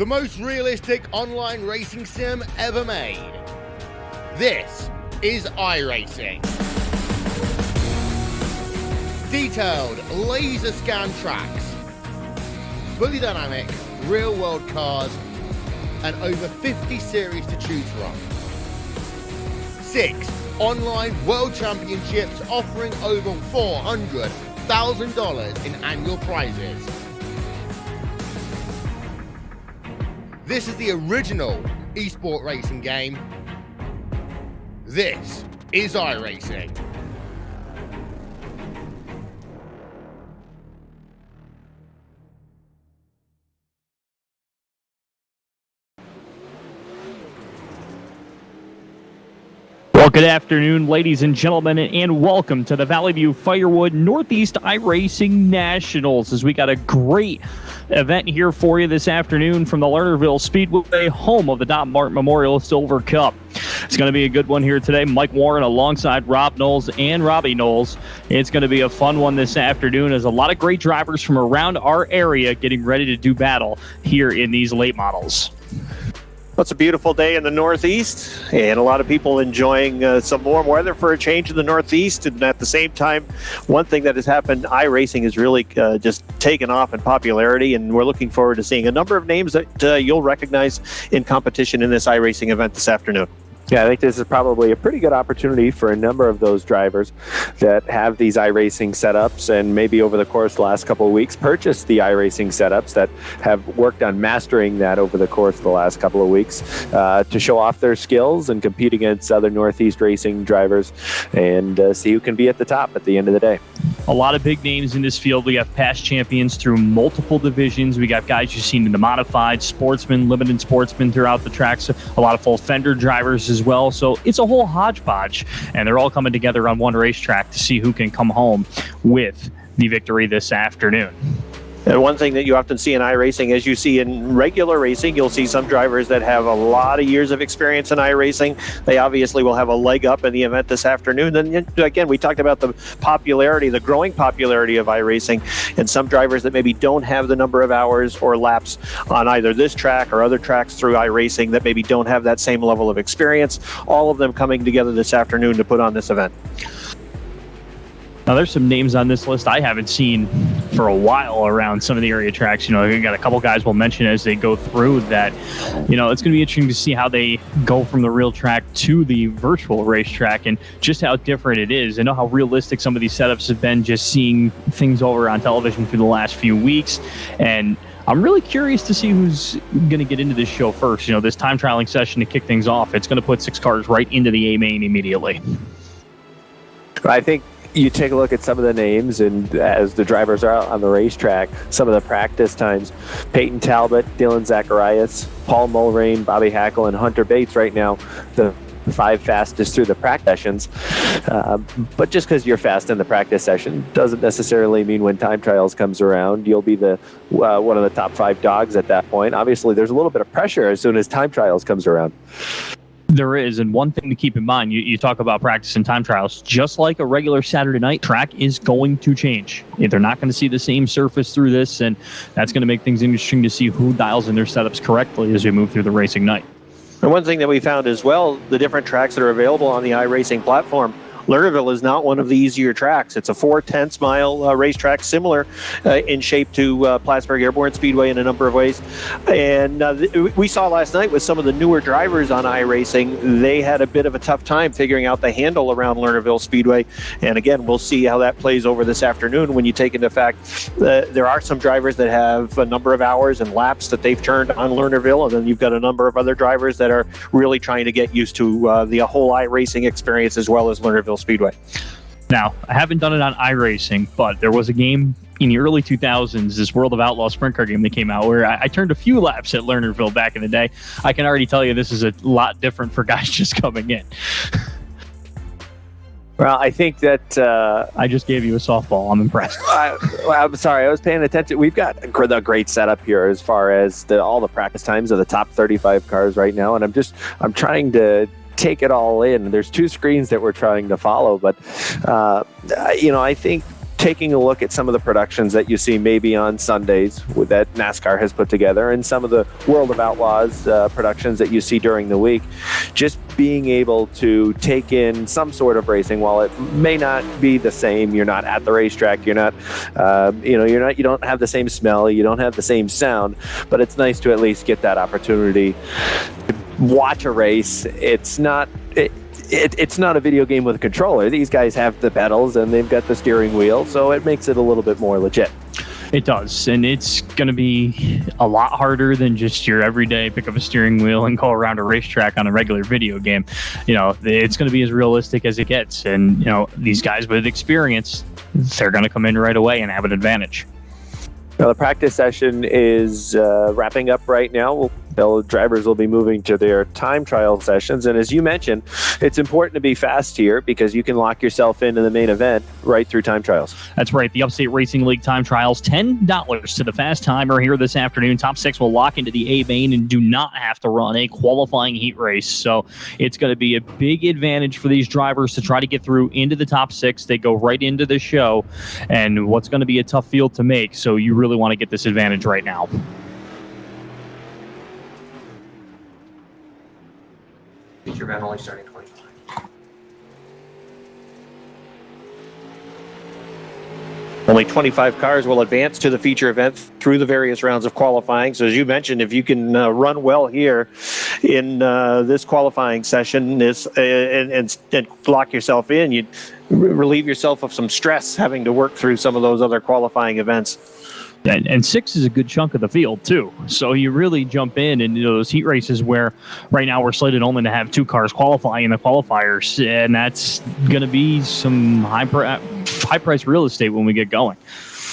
the most realistic online racing sim ever made. This is iRacing. Detailed laser scan tracks, fully dynamic real world cars, and over 50 series to choose from. 6 online world championships offering over $400,000 in annual prizes. This is the original esport racing game. This is iRacing. Well, good afternoon, ladies and gentlemen, and welcome to the Valley View Firewood Northeast iRacing Nationals, as we got a great event here for you this afternoon from the Lernerville Speedway, home of the Don Martin Memorial Silver Cup. It's going to be a good one here today. Mike Warren alongside Rob Knowles and Robbie Knowles. It's going to be a fun one this afternoon, as a lot of great drivers from around our area getting ready to do battle here in these late models. It's a beautiful day in the Northeast, and a lot of people enjoying some warm weather for a change in the Northeast. And at the same time, one thing that has happened, iRacing has really just taken off in popularity, and we're looking forward to seeing a number of names that you'll recognize in competition in this iRacing event this afternoon. Yeah, I think this is probably a pretty good opportunity for a number of those drivers that have these iRacing setups and maybe over the course of the last couple of weeks purchased the iRacing setups, that have worked on mastering that over the course of the last couple of weeks to show off their skills and compete against other Northeast racing drivers and see who can be at the top at the end of the day. A lot of big names in this field. We have past champions through multiple divisions. We got guys you've seen in the modified, sportsmen, limited sportsmen throughout the tracks, a lot of full fender drivers as well. So it's a whole hodgepodge, and they're all coming together on one racetrack to see who can come home with the victory this afternoon. And one thing that you often see in iRacing, as you see in regular racing, you'll see some drivers that have a lot of years of experience in iRacing. They obviously will have a leg up in the event this afternoon. Then again, we talked about the popularity, the growing popularity of iRacing, and some drivers that maybe don't have the number of hours or laps on either this track or other tracks through iRacing that maybe don't have that same level of experience. All of them coming together this afternoon to put on this event. Now, there's some names on this list I haven't seen for a while around some of the area tracks. You know, we got a couple guys we'll mention as they go through that. You know, it's going to be interesting to see how they go from the real track to the virtual racetrack and just how different it is. I know how realistic some of these setups have been, just seeing things over on television through the last few weeks. And I'm really curious to see who's going to get into this show first. You know, this time trialing session to kick things off, it's going to put 6 cars right into the A main immediately. I think you take a look at some of the names, and as the drivers are out on the racetrack, some of the practice times: Peyton Talbot, Dylan Zacharias, Paul Mulrain, Bobby Hackle, and Hunter Bates right now, the 5 fastest through the practice sessions. But just because you're fast in the practice session doesn't necessarily mean when time trials comes around you'll be the one of the top 5 dogs at that point. Obviously, there's a little bit of pressure as soon as time trials comes around. There is, and one thing to keep in mind, you talk about practice and time trials, just like a regular Saturday night track is going to change. They're not going to see the same surface through this, and that's going to make things interesting to see who dials in their setups correctly as we move through the racing night. And one thing that we found as well, the different tracks that are available on the iRacing platform, Lernerville is not one of the easier tracks. It's a 4/10 mile racetrack, similar in shape to Plattsburgh Airborne Speedway in a number of ways. And we saw last night with some of the newer drivers on iRacing, they had a bit of a tough time figuring out the handle around Lernerville Speedway. And again, we'll see how that plays over this afternoon when you take into fact there are some drivers that have a number of hours and laps that they've turned on Lernerville, and then you've got a number of other drivers that are really trying to get used to the whole iRacing experience as well as Lernerville Speedway. Now, I haven't done it on iRacing, but there was a game in the early 2000s, this World of Outlaw sprint car game that came out, where I turned a few laps at Lernerville back in the day. I can already tell you this is a lot different for guys just coming in. Well, I think that I just gave you a softball. I'm impressed. I'm sorry, I was paying attention. We've got a great setup here as far as all the practice times of the top 35 cars right now, and I'm trying to take it all in. There's 2 screens that we're trying to follow, but I think taking a look at some of the productions that you see maybe on Sundays that NASCAR has put together, and some of the World of Outlaws productions that you see during the week, just being able to take in some sort of racing, while it may not be the same. You're not at the racetrack. You're not, you don't have the same smell. You don't have the same sound. But it's nice to at least get that opportunity to watch a race. It's not a video game with a controller. These guys have the pedals and they've got the steering wheel, so it makes it a little bit more legit. It does, and it's going to be a lot harder than just your everyday pick up a steering wheel and go around a racetrack on a regular video game. It's going to be as realistic as it gets, and these guys with experience, they're going to come in right away and have an advantage. Now, the practice session is wrapping up right now. The drivers will be moving to their time trial sessions. And as you mentioned, it's important to be fast here because you can lock yourself into the main event right through time trials. That's right. The Upstate Racing League time trials, $10 to the fast timer here this afternoon. Top 6 will lock into the A main and do not have to run a qualifying heat race. So it's going to be a big advantage for these drivers to try to get through into the top 6. They go right into the show, and what's going to be a tough field to make. So you really want to get this advantage right now. Feature event only starting 25. Only 25 cars will advance to the feature event through the various rounds of qualifying. So as you mentioned, if you can run well here in this qualifying session and lock yourself in, you'd relieve yourself of some stress having to work through some of those other qualifying events. And 6 is a good chunk of the field, too. So you really jump in those heat races where right now we're slated only to have 2 cars qualify in the qualifiers. And that's going to be some high-price real estate when we get going.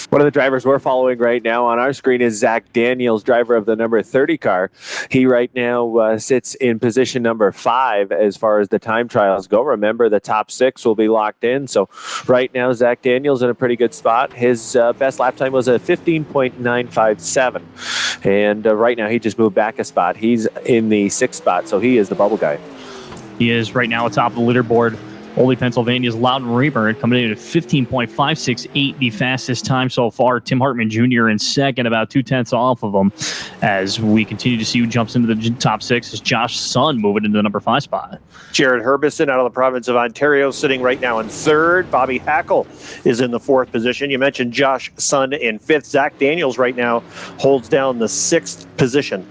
One of the drivers we're following right now on our screen is Zach Daniels, driver of the number 30 car. He right now sits in position number 5 as far as the time trials go. Remember, the top 6 will be locked in. So right now, Zach Daniels in a pretty good spot. His best lap time was a 15.957. And right now, he just moved back a spot. He's in the 6th spot, so he is the bubble guy. He is right now atop the leaderboard. Oldie, Pennsylvania's Loudon Rayburn coming in at 15.568, the fastest time so far. Tim Hartman Jr. in second, about 2/10 off of him. As we continue to see who jumps into the top 6 is Josh Sun moving into the number 5 spot. Jared Herbison out of the province of Ontario sitting right now in 3rd. Bobby Hackle is in the 4th position. You mentioned Josh Sun in 5th. Zach Daniels right now holds down the 6th position.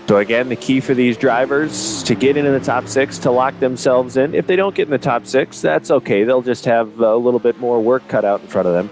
So again, the key for these drivers to get into the top 6, to lock themselves in. If they don't get in the top 6, that's okay. They'll just have a little bit more work cut out in front of them.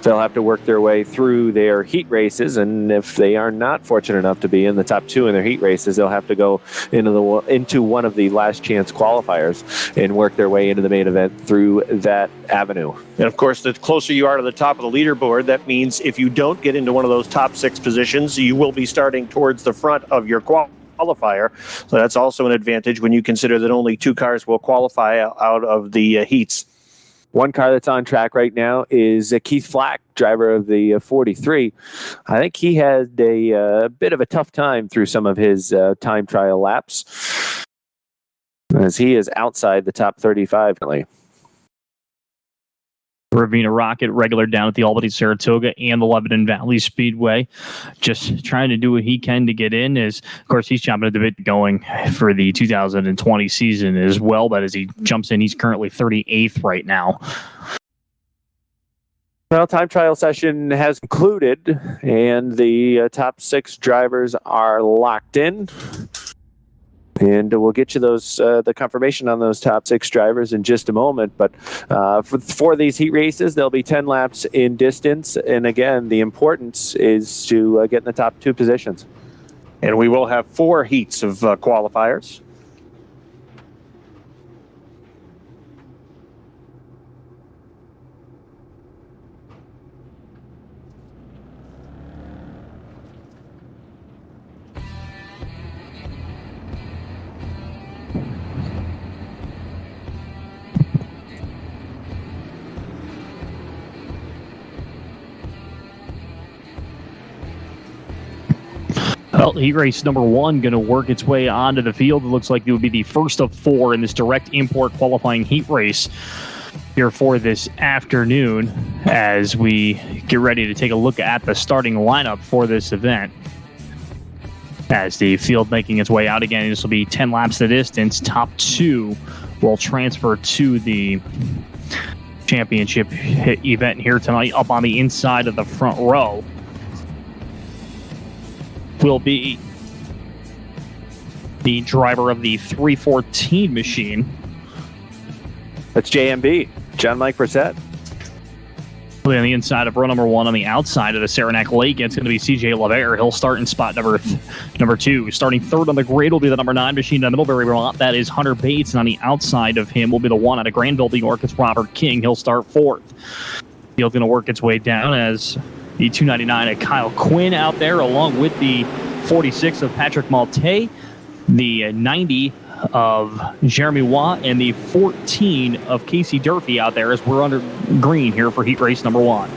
They'll have to work their way through their heat races, and if they are not fortunate enough to be in the top 2 in their heat races, they'll have to go into one of the last chance qualifiers and work their way into the main event through that avenue. And of course, the closer you are to the top of the leaderboard, that means if you don't get into one of those top 6 positions, you will be starting towards the front of your qualifier. So that's also an advantage when you consider that only 2 cars will qualify out of the heats. One car that's on track right now is Keith Flack, driver of the 43. I think he had a bit of a tough time through some of his time trial laps, as he is outside the top 35 currently. Ravenna Rocket, regular down at the Albany, Saratoga, and the Lebanon Valley Speedway. Just trying to do what he can to get in. Of course, he's chomping at the bit going for the 2020 season as well. But as he jumps in, he's currently 38th right now. Well, time trial session has concluded, and the top 6 drivers are locked in. And we'll get you the confirmation on those top 6 drivers in just a moment. But for these heat races, there'll be 10 laps in distance. And again, the importance is to get in the top 2 positions. And we will have 4 heats of qualifiers. Well, heat race number 1 going to work its way onto the field. It looks like it would be the first of 4 in this direct import qualifying heat race here for this afternoon as we get ready to take a look at the starting lineup for this event. As the field making its way out again, this will be 10 laps the distance. Top 2 will transfer to the championship event here tonight. Up on the inside of the front row will be the driver of the 314 machine. That's JMB, John Mike Brissett. On the inside of row number 1, on the outside of the Saranac Lake, it's going to be CJ LeVere. He'll start in spot number 2. Starting third on the grid will be the number 9 machine in the Middlebury lot. That is Hunter Bates. And on the outside of him will be the 1 out of Granville, New York. It's Robert King. He'll start 4th. Field's going to work its way down as the 299 of Kyle Quinn out there, along with the 46 of Patrick Malte, the 90 of Jeremy Watt, and the 14 of Casey Durfee out there as we're under green here for heat race number 1.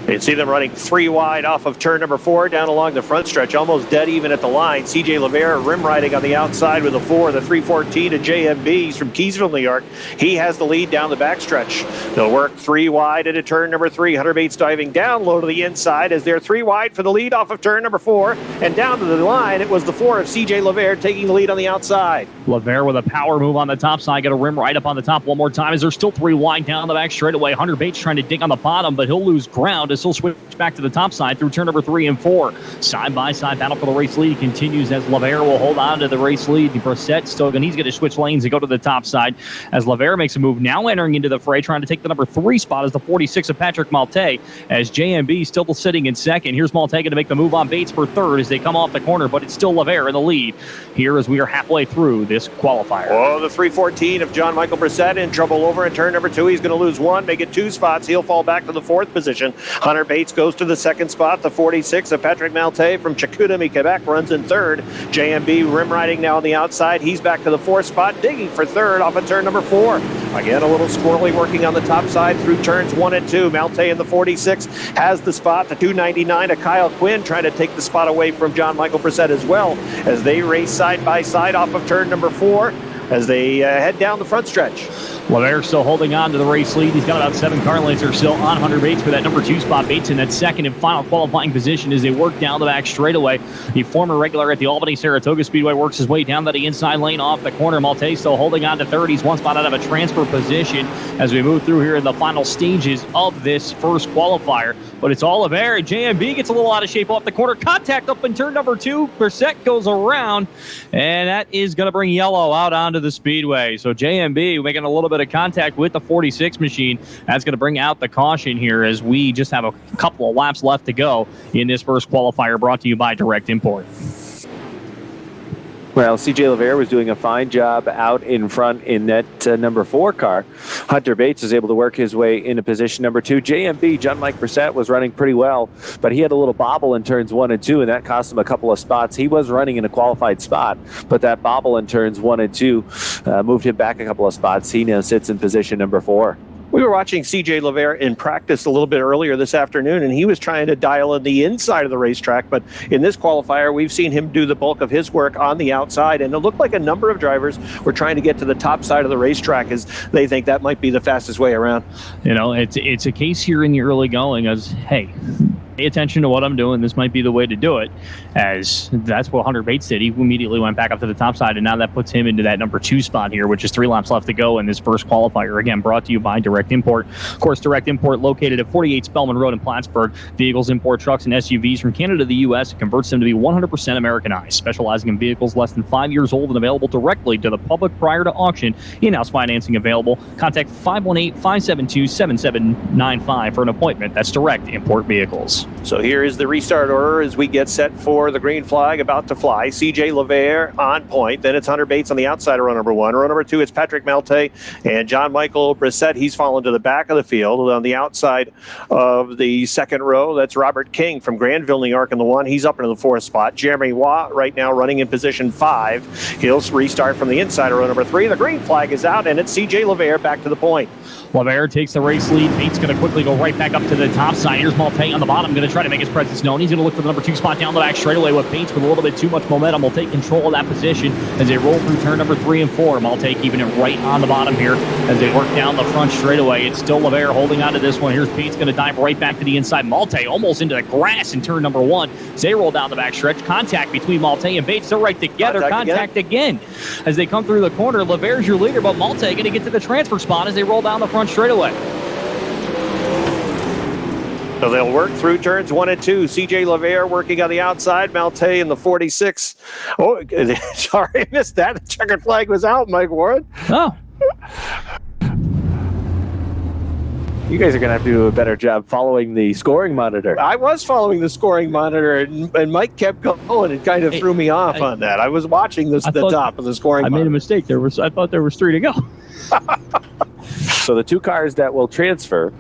You can see them running 3 wide off of turn number 4 down along the front stretch, almost dead even at the line. CJ LeVere rim riding on the outside with a 4, the 314 to JMB. He's from Keysville, New York. He has the lead down the backstretch. They'll work 3 wide into turn number 3. Hunter Bates diving down low to the inside as they're 3 wide for the lead off of turn number 4. And down to the line, it was the 4 of CJ LeVere taking the lead on the outside. LeVere with a power move on the top side. Got a rim right up on the top one more time as they're still 3 wide down the back straightaway. Hunter Bates trying to dig on the bottom, but he'll lose ground as he'll switch back to the top side through turn number 3 and 4. Side-by-side battle for the race lead continues as LeVere will hold on to the race lead. Brissett still going. He's going to switch lanes and go to the top side as LeVere makes a move now entering into the fray, trying to take the number 3 spot as the 46 of Patrick Malte as JMB still sitting in second. Here's Malte going to make the move on Bates for 3rd as they come off the corner, but it's still LeVere in the lead here as we are halfway through this qualifier. Oh, the 314 of John Michael Brissett in trouble over in turn number 2. He's going to lose 1, make it 2 spots. He'll fall back to the 4th position. Hunter Bates goes to the 2nd spot. The 46 of Patrick Malte from Chicoutimi, Quebec runs in 3rd. JMB rim riding now on the outside. He's back to the 4th spot, digging for 3rd off of turn number 4. Again, a little squirrely working on the top side through turns 1 and 2. Malte in the 46 has the spot. The 299 of Kyle Quinn trying to take the spot away from John Michael Brissett as well as they race side by side off of turn number 4 as they head down the front stretch. LeVere still holding on to the race lead. He's got about 7 car lengths or so on Hunter Bates for that number 2 spot. Bates in that second and final qualifying position as they work down the back straightaway. The former regular at the Albany-Saratoga Speedway works his way down to the inside lane off the corner. Malte still holding on to 3rd. He's 1 spot out of a transfer position as we move through here in the final stages of this first qualifier. But it's all LeVere. JMB gets a little out of shape off the corner. Contact up in turn number 2. Brissett goes around, and that is going to bring yellow out onto the speedway. So JMB making a little bit of contact with the 46 machine. That's going to bring out the caution here as we just have a couple of laps left to go in this first qualifier, brought to you by Direct Import. Well, CJ LeVere was doing a fine job out in front in that number 4 car. Hunter Bates was able to work his way into position number 2. JMB, John Mike Brissett, was running pretty well, but he had a little bobble in turns 1 and 2, and that cost him a couple of spots. He was running in a qualified spot, but that bobble in turns 1 and 2 moved him back a couple of spots. He now sits in position number 4. We were watching CJ LeVere in practice a little bit earlier this afternoon, and he was trying to dial in the inside of the racetrack. But in this qualifier, we've seen him do the bulk of his work on the outside, and it looked like a number of drivers were trying to get to the top side of the racetrack as they think that might be the fastest way around. You know, it's a case here in the early going as, hey, pay attention to what I'm doing. This might be the way to do it, as that's what Hunter Bates did. He immediately went back up to the top side, and now that puts him into that number 2 spot here, which is 3 laps left to go in this first qualifier. Again, brought to you by Direct Import. Of course, Direct Import located at 48 Spellman Road in Plattsburgh. Vehicles import trucks and SUVs from Canada to the U.S. and converts them to be 100% Americanized, specializing in vehicles less than 5 years old and available directly to the public prior to auction. In-house financing available. Contact 518-572-7795 for an appointment. That's Direct Import Vehicles. So here is the restart order as we get set for the green flag about to fly. CJ LeVere on point. Then it's Hunter Bates on the outside of row number 1. Row number 2, it's Patrick Malte and John Michael Brissett. He's fallen to the back of the field. On the outside of the second row, that's Robert King from Granville, New York in the 1. He's up into the 4th spot. Jeremy Watt right now running in position 5. He'll restart from the inside of row number 3. The green flag is out, and it's CJ LeVere back to the point. LeVere takes the race lead. Bates going to quickly go right back up to the top side. Here's Malte on the bottom. going to try to make his presence known. He's going to look for the number 2 spot down the back straightaway with Bates with a little bit too much momentum. Will take control of that position as they roll through turn number 3 and 4. Malte keeping it right on the bottom here as they work down the front straightaway. It's still LeVere holding on to this one. Here's Bates going to dive right back to the inside. Malte almost into the grass in turn number 1. As they roll down the back stretch. Contact between Malte and Bates. They're right together. Contact again. As they come through the corner. LeVere's your leader, but Malte going to get to the transfer spot as they roll down the front straightaway. So they'll work through turns 1 and 2. CJ LeVere working on the outside. Malte in the 46. Oh, sorry, I missed that. The checkered flag was out, Mike Warren. Oh. You guys are going to have to do a better job following the scoring monitor. I was following the scoring monitor, and Mike kept going and kind of threw me off on that. I was watching the top of the scoring monitor. I made a mistake. I thought there was 3 to go. So the 2 cars that will transfer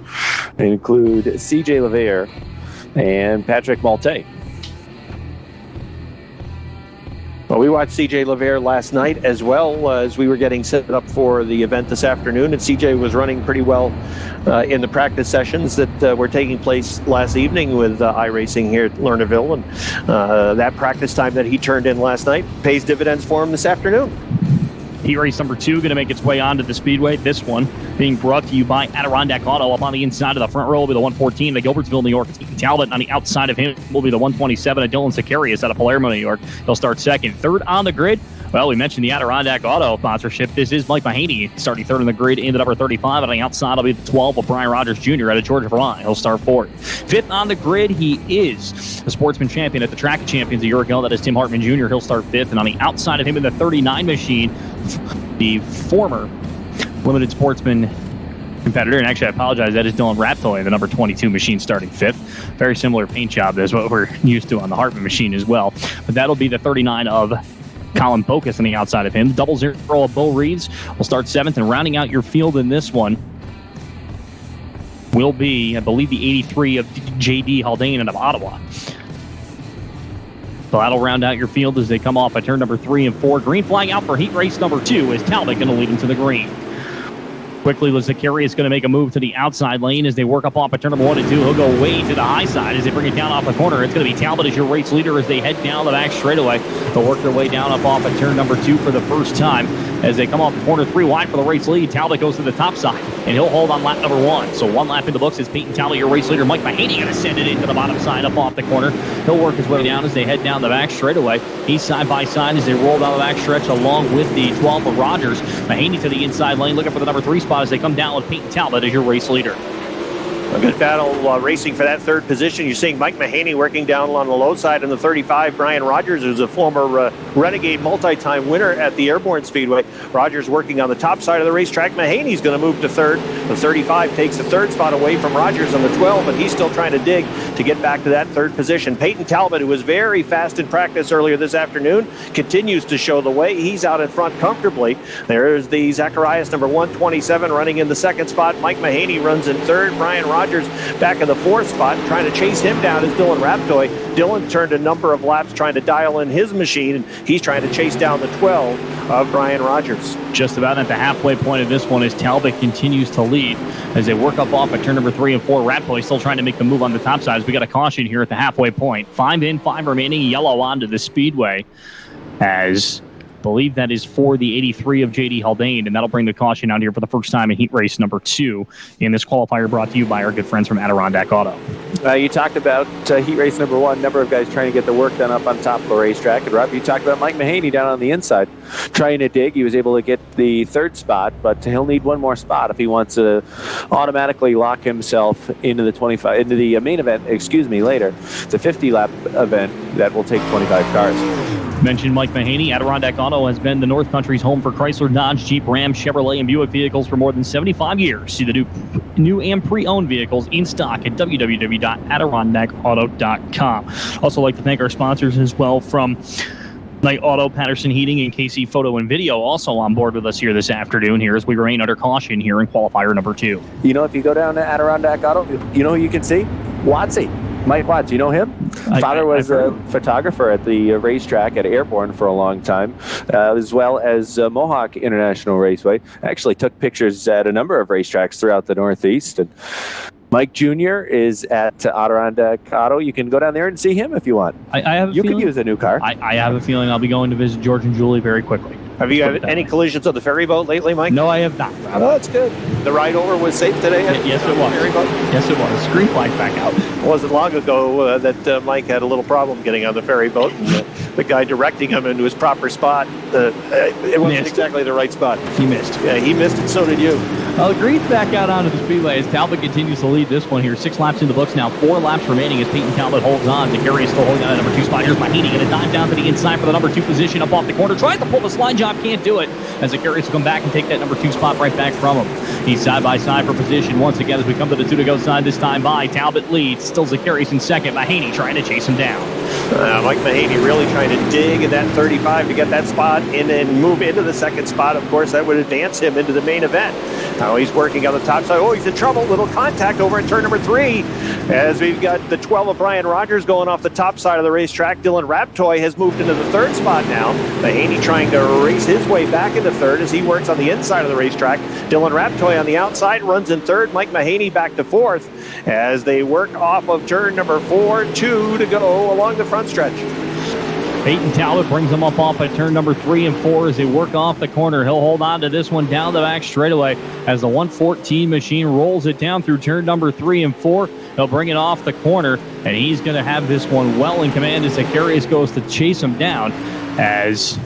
include CJ LeVere and Patrick Malte. Well, we watched CJ LeVere last night as well as we were getting set up for the event this afternoon, and CJ was running pretty well in the practice sessions that were taking place last evening with iRacing here at Lernerville, and that practice time that he turned in last night pays dividends for him this afternoon. Heat race number 2 going to make its way onto the speedway. This one being brought to you by Adirondack Auto. Up on the inside of the front row will be the 114 at Gilbertsville, New York. Ethan Talbot on the outside of him will be the 127 at Dylan Sicarius out of Palermo, New York. He'll start second. Third on the grid. Well, we mentioned the Adirondack Auto sponsorship. This is Mike Mahaney starting third on the grid into number 35. On the outside will be the 12 of Brian Rogers Jr. out of Georgia, Vermont. He'll start fourth. Fifth on the grid, he is a sportsman champion at the Track Champions a year ago. That is Tim Hartman Jr. He'll start fifth. And on the outside of him in the 39 machine, the former limited sportsman competitor, and actually I apologize, that is Dylan Raptoy, the number 22 machine starting fifth. Very similar paint job as what we're used to on the Hartman machine as well. But that'll be the 39 of Colin Bocus on the outside of him. 00 of Bo Reeves will start seventh, and rounding out your field in this one will be, I believe, the 83 of J.D. Haldane out of Ottawa. So that'll round out your field as they come off at turn number 3 and 4. Green flag out for heat race number 2 as Talbot going to lead him to the green. Quickly, Zaccharias is going to make a move to the outside lane as they work up off at turn number 1 and 2. He'll go way to the high side as they bring it down off the corner. It's going to be Talbot as your race leader as they head down the back straightaway. They'll work their way down up off at turn number 2 for the first time as they come off the corner 3 wide for the race lead. Talbot goes to the top side, and he'll hold on lap number 1. So 1 lap in the books is Peyton Talbot, your race leader. Mike Mahaney going to send it into the bottom side up off the corner. He'll work his way down as they head down the back straightaway. He's side by side as they roll down the back stretch along with the 12 of Rogers. Mahaney to the inside lane looking for the number 3 spot as they come down with Peyton Talbot as your race leader. A good battle racing for that third position. You're seeing Mike Mahaney working down on the low side in the 35. Brian Rogers, who's a former Renegade multi-time winner at the Airborne Speedway. Rogers working on the top side of the racetrack. Mahaney's going to move to third. The 35 takes the third spot away from Rogers on the 12, but he's still trying to dig to get back to that third position. Peyton Talbot, who was very fast in practice earlier this afternoon, continues to show the way. He's out in front comfortably. There's the Zacharias, number 127, running in the second spot. Mike Mahaney runs in third. Brian Rogers back in the fourth spot. Trying to chase him down is Dylan Raptoy. Dylan turned a number of laps trying to dial in his machine, and he's trying to chase down the 12 of Brian Rogers. Just about at the halfway point of this one as Talbot continues to lead as they work up off at turn number 3 and 4. Raptoy still trying to make the move on the top side as we got a caution here at the halfway point. 5 in, 5 remaining, yellow onto the speedway as believe that is for the 83 of J.D. Haldane, and that'll bring the caution out here for the first time in heat race number 2 in this qualifier brought to you by our good friends from Adirondack Auto. You talked about heat race number 1, number of guys trying to get the work done up on top of the racetrack. And Rob, you talked about Mike Mahaney down on the inside trying to dig. He was able to get the third spot, but he'll need one more spot if he wants to automatically lock himself into the main event, later. It's a 50-lap event that will take 25 cars. Mentioned Mike Mahaney. Adirondack Auto has been the North Country's home for Chrysler, Dodge, Jeep, Ram, Chevrolet, and Buick vehicles for more than 75 years. See the new and pre-owned vehicles in stock at www.adirondackauto.com. Also like to thank our sponsors as well from Knight Auto, Patterson Heating, and KC Photo and Video also on board with us here this afternoon here as we remain under caution here in qualifier number 2. You know, if you go down to Adirondack Auto, you know who you can see? Watsy. Mike Watts, you know him? Father was a photographer at the racetrack at Airborne for a long time, as well as Mohawk International Raceway. Actually took pictures at a number of racetracks throughout the Northeast. And Mike Jr. is at Adirondack Auto. You can go down there and see him if you want. I have a You feeling, could use a new car. I have a feeling I'll be going to visit George and Julie very quickly. Have you had any collisions on the ferry boat lately, Mike? No, I have not. Oh, that's good. The ride over was safe today? Yes, it was. Ferry boat? Yes, it was. Screen flag back out. It wasn't long ago that Mike had a little problem getting on the ferry boat. And, the guy directing him into his proper spot, it wasn't Missed. exactly the right spot. He missed. Yeah, he missed it, so did you. Well, Green's back out onto the speedway as Talbot continues to lead this one here. 6 laps in the books now. 4 laps remaining as Peyton Talbot holds on. Zachary is still holding on to number 2 spot. Here's Mahaney going to dive down to the inside for the number 2 position up off the corner. Tries to pull the slide job, can't do it. As Zachary will come back and take that number 2 spot right back from him. He's side by side for position once again as we come to the 2 to go side this time by. Talbot leads. Still Zacharias in second. Mahaney trying to chase him down. Mike Mahaney really trying to dig in that 35 to get that spot and then move into the second spot. Of course, that would advance him into the main event. Now he's working on the top side. Oh, he's in trouble. Little contact over at turn number 3 as we've got the 12 of Brian Rogers going off the top side of the racetrack. Dylan Raptoy has moved into the 3rd spot now. Mahaney trying to race his way back into 3rd as he works on the inside of the racetrack. Dylan Raptoy on the outside runs in 3rd. Mike Mahaney back to 4th as they work off of turn number 4. 2 to go along the front stretch. Peyton Talbot brings him up off at turn number 3 and 4 as they work off the corner. He'll hold on to this one down the back straightaway as the 114 machine rolls it down through turn number 3 and 4. He'll bring it off the corner, and he's going to have this one well in command as Zacharias goes to chase him down as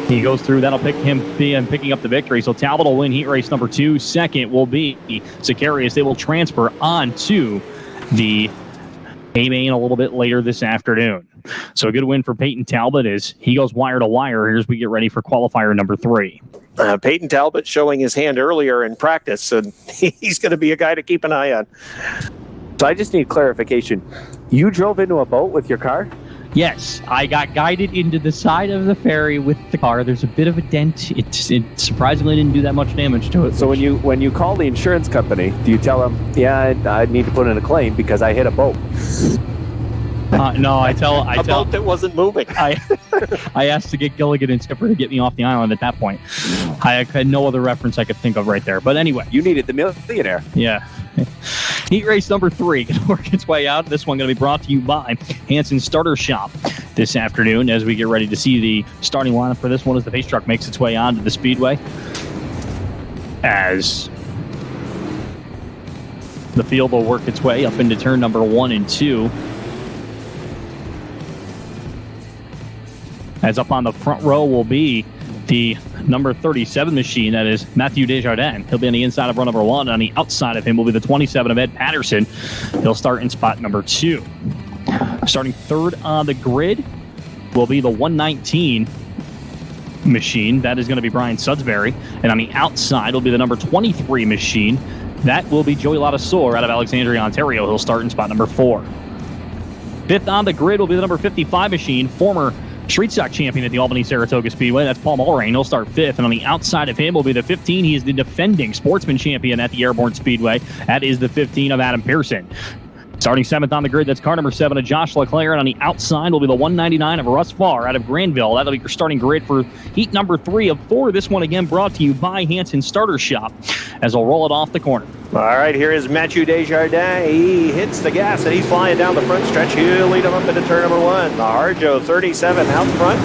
he goes through. That'll pick him picking up the victory. So Talbot will win heat race number 2. Second will be Zacharias. They will transfer on to the A-main a little bit later this afternoon. So a good win for Peyton Talbot as he goes wire to wire here as we get ready for qualifier number 3. Peyton Talbot showing his hand earlier in practice, and he's going to be a guy to keep an eye on. So I just need clarification. You drove into a boat with your car? Yes, I got guided into the side of the ferry with the car. There's a bit of a dent. It surprisingly didn't do that much damage to it. So when you call the insurance company, do you tell them, yeah, I need to put in a claim because I hit a boat? No, I tell A boat that wasn't moving. I asked to get Gilligan and Skipper to get me off the island at that point. I had no other reference I could think of right there. But anyway. You needed the millionaire. Yeah. Heat race number 3 going to work its way out. This one going to be brought to you by Hanson Starter Shop this afternoon as we get ready to see the starting lineup for this one as the pace truck makes its way onto the speedway. As the field will work its way up into turn number 1 and 2. As up on the front row will be the number 37 machine, that is Matthew Desjardins. He'll be on the inside of row number 1. On the outside of him will be the 27 of Ed Patterson. He'll start in spot number 2. Starting 3rd on the grid will be the 119 machine. That is going to be Brian Sudsbury. And on the outside will be the number 23 machine. That will be Joey Ladasor out of Alexandria, Ontario. He'll start in spot number 4. 5th on the grid will be the number 55 machine, former street stock champion at the Albany Saratoga Speedway. That's Paul Mulrain. He'll start 5th. And on the outside of him will be the 15. He is the defending sportsman champion at the Airborne Speedway. That is the 15 of Adam Pearson. Starting 7th on the grid, that's car number 7 of Josh Leclerc. And on the outside will be the 199 of Russ Farr out of Granville. That'll be your starting grid for heat number 3 of 4. This one again brought to you by Hanson Starter Shop as they'll roll it off the corner. All right, here is Matthew Desjardins. He hits the gas and he's flying down the front stretch. He'll lead him up into turn number 1. The Harjo 37 out front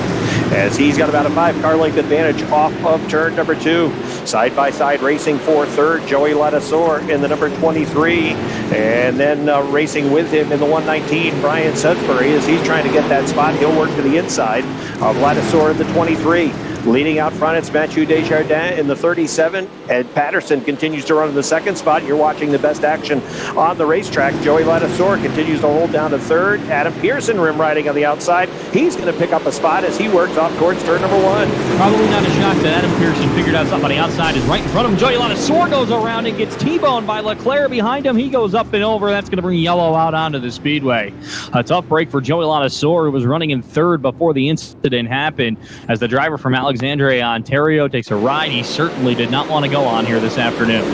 as he's got about a 5-car length advantage off of turn number 2. Side-by-side racing for 3rd, Joey Ladasor in the number 23. And then racing with him in the 119, Brian Sudbury, as he's trying to get that spot. He'll work to the inside of Ladasor in the 23. Leading out front, it's Matthew Desjardins in the 37. Ed Patterson continues to run in the 2nd spot. You're watching the best action on the racetrack. Joey Ladasor continues to hold down to 3rd. Adam Pearson rim riding on the outside. He's going to pick up a spot as he works off towards turn number 1. Probably not a shock that Adam Pearson figured out something on the outside is right in front of him. Joey Ladasor goes around and gets T-boned by Leclerc behind him. He goes up and over. That's going to bring yellow out onto the speedway. A tough break for Joey Ladasor, who was running in 3rd before the incident happened, as the driver from Alexandria, Ontario, takes a ride he certainly did not want to go on here this afternoon.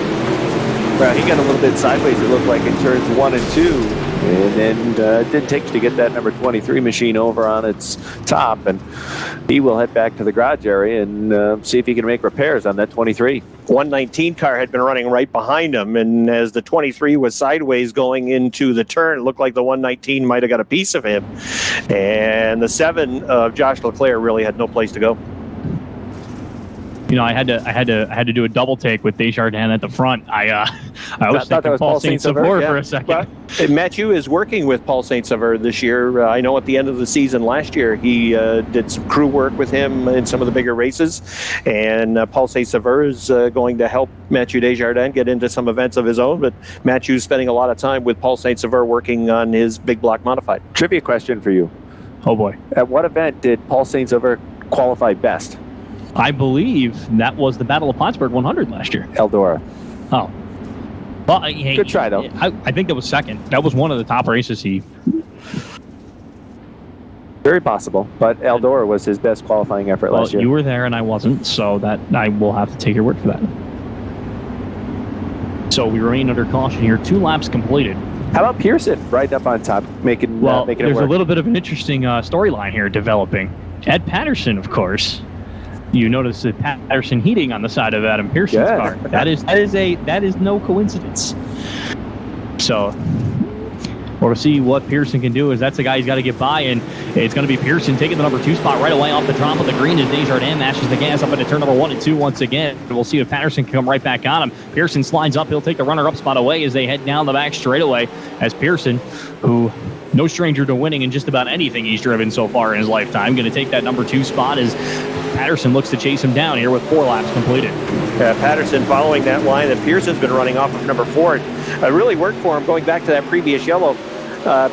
Well, he got a little bit sideways, it looked like, in turns 1 and 2. And then it didn't take to get that number 23 machine over on its top. And he will head back to the garage area and see if he can make repairs on that 23. 119 car had been running right behind him, and as the 23 was sideways going into the turn, it looked like the 119 might have got a piece of him. And the 7 of Josh Leclerc really had no place to go. You know, I had to do a double take with Desjardins at the front. I was thought that thinking was Paul Saint Sauveur for a second. Well, Mathieu is working with Paul Saint Sauveur this year. I know at the end of the season last year, he did some crew work with him in some of the bigger races, and Paul Saint Sauveur is going to help Mathieu Desjardins get into some events of his own. But Mathieu's spending a lot of time with Paul Saint Sauveur working on his big block modified. Trivia question for you. Oh boy! At what event did Paul Saint Sauveur qualify best? I believe that was the Battle of Plattsburgh 100 last year. Eldora. Oh. Well, hey, good try, though. I think that was second. That was one of the top races he... Very possible, but Eldora was his best qualifying effort last year. You were there and I wasn't, so that I will have to take your word for that. So we remain under caution here. 2 laps completed. How about Pearson right up on top, making it work? There's a little bit of an interesting storyline here developing. Ed Patterson, of course. You notice that Patterson heating on the side of Adam Pearson's car. That is no coincidence. So we'll see what Pearson can do, as that's the guy he's got to get by, and it's going to be Pearson taking the number 2 spot right away off the drop of the green as Desjardins mashes the gas up into turn number 1 and 2 once again. We'll see if Patterson can come right back on him. Pearson slides up. He'll take the runner-up spot away as they head down the back straightaway, as Pearson, who no stranger to winning in just about anything he's driven so far in his lifetime, going to take that number 2 spot as Patterson looks to chase him down here with 4 laps completed. Patterson following that line that Pearson's been running off of number 4. It really worked for him going back to that previous yellow.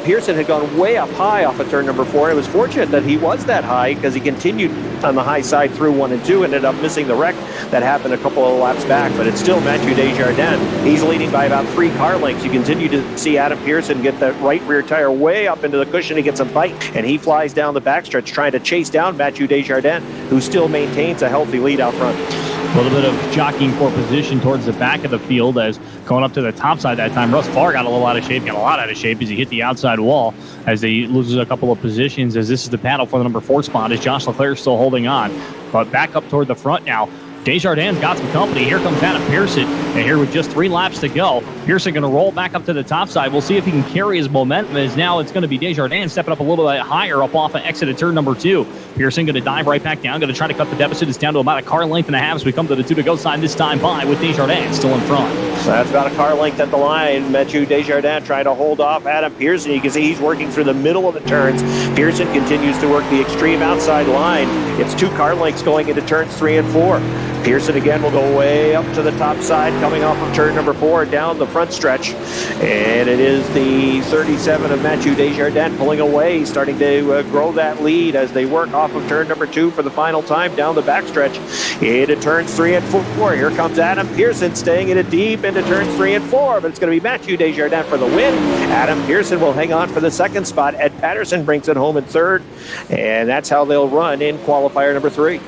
Pearson had gone way up high off of turn number 4. It was fortunate that he was that high because he continued on the high side through 1 and 2, ended up missing the wreck that happened a couple of laps back. But it's still Mathieu Desjardins. He's leading by about 3 car lengths. You continue to see Adam Pearson get that right rear tire way up into the cushion. He gets a bite, and he flies down the backstretch trying to chase down Mathieu Desjardins, who still maintains a healthy lead out front. A little bit of jockeying for position towards the back of the field, as going up to the top side that time. Russ Farr got a little out of shape, got a lot out of shape as he hit the outside wall as he loses a couple of positions, as this is the battle for the number 4 spot as Josh Leclerc still holding on. But back up toward the front now. Desjardins got some company. Here comes Adam Pearson, and here with just 3 laps to go, Pearson going to roll back up to the top side. We'll see if he can carry his momentum, as now it's going to be Desjardins stepping up a little bit higher up off of exit at turn number 2. Pearson going to dive right back down, going to try to cut the deficit. It's down to about a car length and a half as we come to the 2 to go sign, this time by with Desjardins still in front. That's about a car length at the line. Mathieu Desjardins trying to hold off Adam Pearson. You can see he's working through the middle of the turns. Pearson continues to work the extreme outside line. It's 2 car lengths going into turns 3 and 4. Pearson again will go way up to the top side, coming off of turn number 4 down the front stretch. And it is the 37 of Mathieu Desjardins pulling away, starting to grow that lead as they work off of turn number 2 for the final time down the backstretch into turns 3 and 4. Here comes Adam Pearson staying in it deep into turns 3 and 4, but it's going to be Mathieu Desjardins for the win. Adam Pearson will hang on for the 2nd spot. Ed Patterson brings it home in 3rd, and that's how they'll run in qualifier number 3.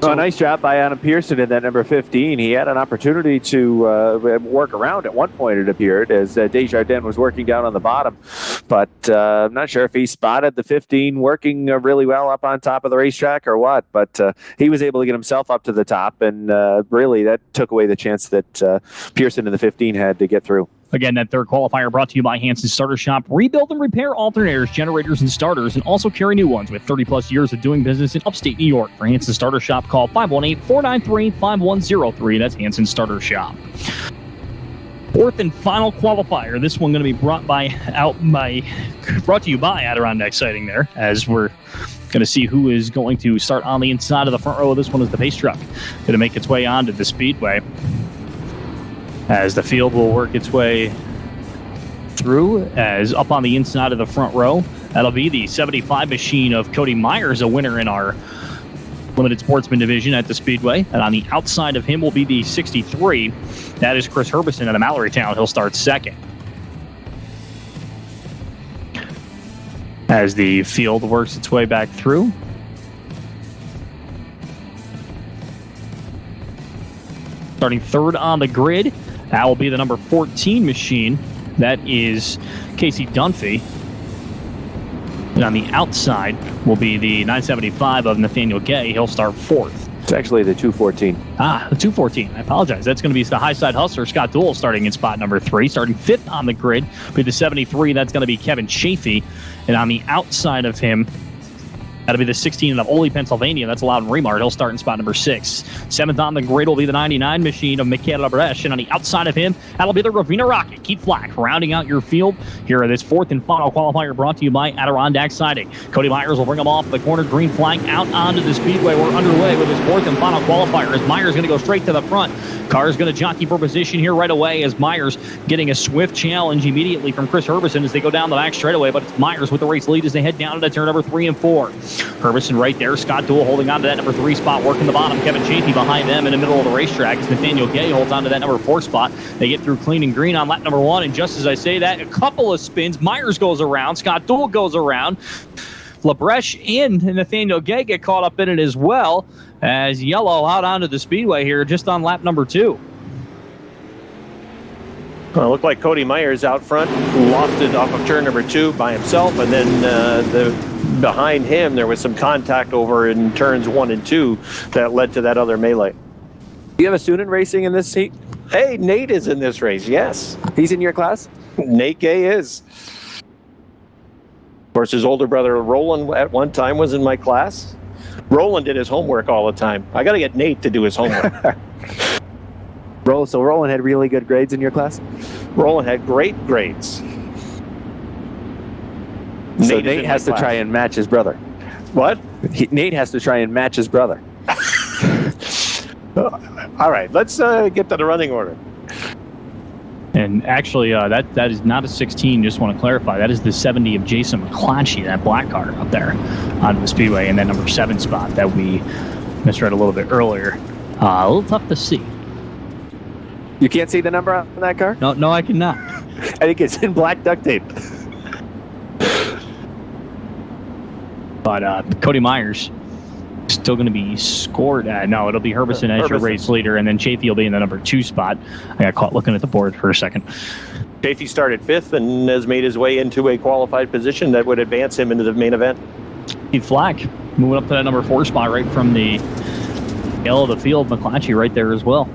So a nice job by Adam Pearson in that number 15. He had an opportunity to work around at one point, it appeared, as Desjardins was working down on the bottom. But I'm not sure if he spotted the 15 working really well up on top of the racetrack or what. But he was able to get himself up to the top, and really that took away the chance that Pearson in the 15 had to get through. Again, that 3rd qualifier brought to you by Hanson Starter Shop. Rebuild and repair alternators, generators, and starters, and also carry new ones with 30-plus years of doing business in upstate New York. For Hanson Starter Shop, call 518-493-5103. That's Hanson Starter Shop. 4th and final qualifier. This one going to be brought to you by Adirondack Sighting there, as we're going to see who is going to start on the inside of the front row of this one. Is the pace truck going to make its way onto the speedway, as the field will work its way through, as up on the inside of the front row, that'll be the 75 machine of Cody Myers, a winner in our limited sportsman division at the Speedway. And on the outside of him will be the 63. That is Chris Herbison out of Mallorytown. He'll start 2nd. As the field works its way back through, starting 3rd on the grid, that will be the number 14 machine that is Casey Dunphy. And on the outside will be the 975 of Nathaniel Gay. He'll start 4th. It's actually the 214. The 214. I apologize. That's going to be the high side hustler, Scott Duell, starting in spot number 3. Starting 5th on the grid will be the 73. That's going to be Kevin Chafee. And on the outside of him, that'll be the 16 of Ole, Pennsylvania. That's Loudon Remart. He'll start in spot number 6. 7th on the grid will be the 99 machine of Michael Labreche. And on the outside of him, that'll be the Ravina Rocket. Keith Flack rounding out your field here at this 4th and final qualifier brought to you by Adirondack Siding. Cody Myers will bring him off the corner. Green flag out onto the speedway. We're underway with this 4th and final qualifier as Myers going to go straight to the front. Car's going to jockey for position here right away as Myers getting a swift challenge immediately from Chris Herbison as they go down the back straightaway. But it's Myers with the race lead as they head down to turn number 3 and 4. Herbison right there. Scott Duell holding on to that number 3 spot, working the bottom. Kevin Chafee behind them in the middle of the racetrack as Nathaniel Gay holds on to that number 4 spot. They get through clean and green on lap number 1, and just as I say that, a couple of spins. Myers goes around. Scott Duell goes around. Labreche and Nathaniel Gay get caught up in it as well as yellow out onto the speedway here just on lap number 2. Well, it looked like Cody Myers out front lost it off of turn number 2 by himself, and then behind him there was some contact over in turns 1 and 2 that led to that other melee. Do you have a student racing in this seat? Hey, Nate is in this race, yes. He's in your class? Nate Gay is. Of course, his older brother Roland at one time was in my class. Roland did his homework all the time. I got to get Nate to do his homework. So Roland had really good grades in your class? Roland had great grades. So Nate has to try and match his brother. What? Nate has to try and match his brother. All right, let's get to the running order. And actually, that is not a 16, just want to clarify. That is the 70 of Jason McClatchy, that black car up there on the speedway, and that number 7 spot that we misread a little bit earlier. A little tough to see. You can't see the number on that car? No, I cannot. I think it's in black duct tape. But Cody Myers still going to be scored at. No, it'll be Herbison as your race leader, and then Chafee will be in the number 2 spot. I got caught looking at the board for a second. Chafee started 5th and has made his way into a qualified position that would advance him into the main event. Keith Flack moving up to that number 4 spot right from the yellow of the field. McClatchy right there as well.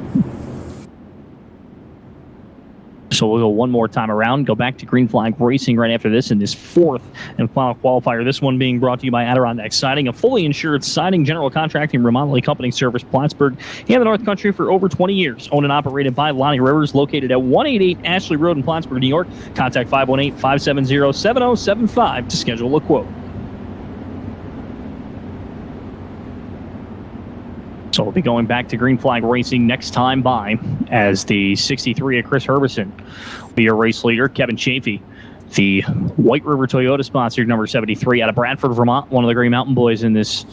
So we'll go one more time around, go back to Green Flag Racing right after this in this 4th and final qualifier. This one being brought to you by Adirondack Siding, a fully insured siding, general contracting, remodeling company, service Plattsburgh and the North Country for over 20 years. Owned and operated by Lonnie Rivers, located at 188 Ashley Road in Plattsburgh, New York. Contact 518-570-7075 to schedule a quote. So we'll be going back to Green Flag Racing next time by as the 63 of Chris Herbison will be your race leader. Kevin Chafee, the White River Toyota sponsored number 73 out of Bradford, Vermont, one of the Green Mountain Boys in this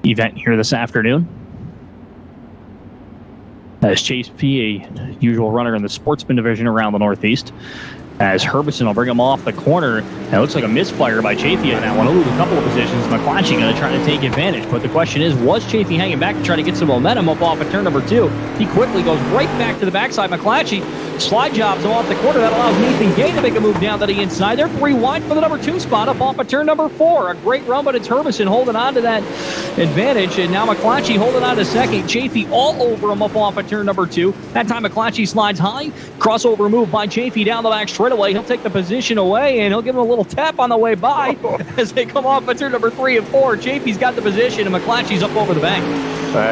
event here this afternoon. As Chafee, a usual runner in the sportsman division around the Northeast. As Herbison will bring him off the corner. And it looks like a misfire by Chafee on that one. He'll lose a couple of positions. McClatchy going to try to take advantage. But the question is, was Chafee hanging back to try to get some momentum up off of turn number 2? He quickly goes right back to the backside. McClatchy slide jobs him off the corner. That allows Nathan Gay to make a move down to the inside. They're 3 wide for the number 2 spot up off of turn number 4. A great run, but it's Herbison holding on to that advantage. And now McClatchy holding on to second. Chafee all over him up off of turn number 2. That time McClatchy slides high. Crossover move by Chafee down the back straightaway. He'll take the position away, and he'll give him a little tap on the way by as they come off of turn number 3 and 4. Chafee's got the position, and McClatchy's up over the bank.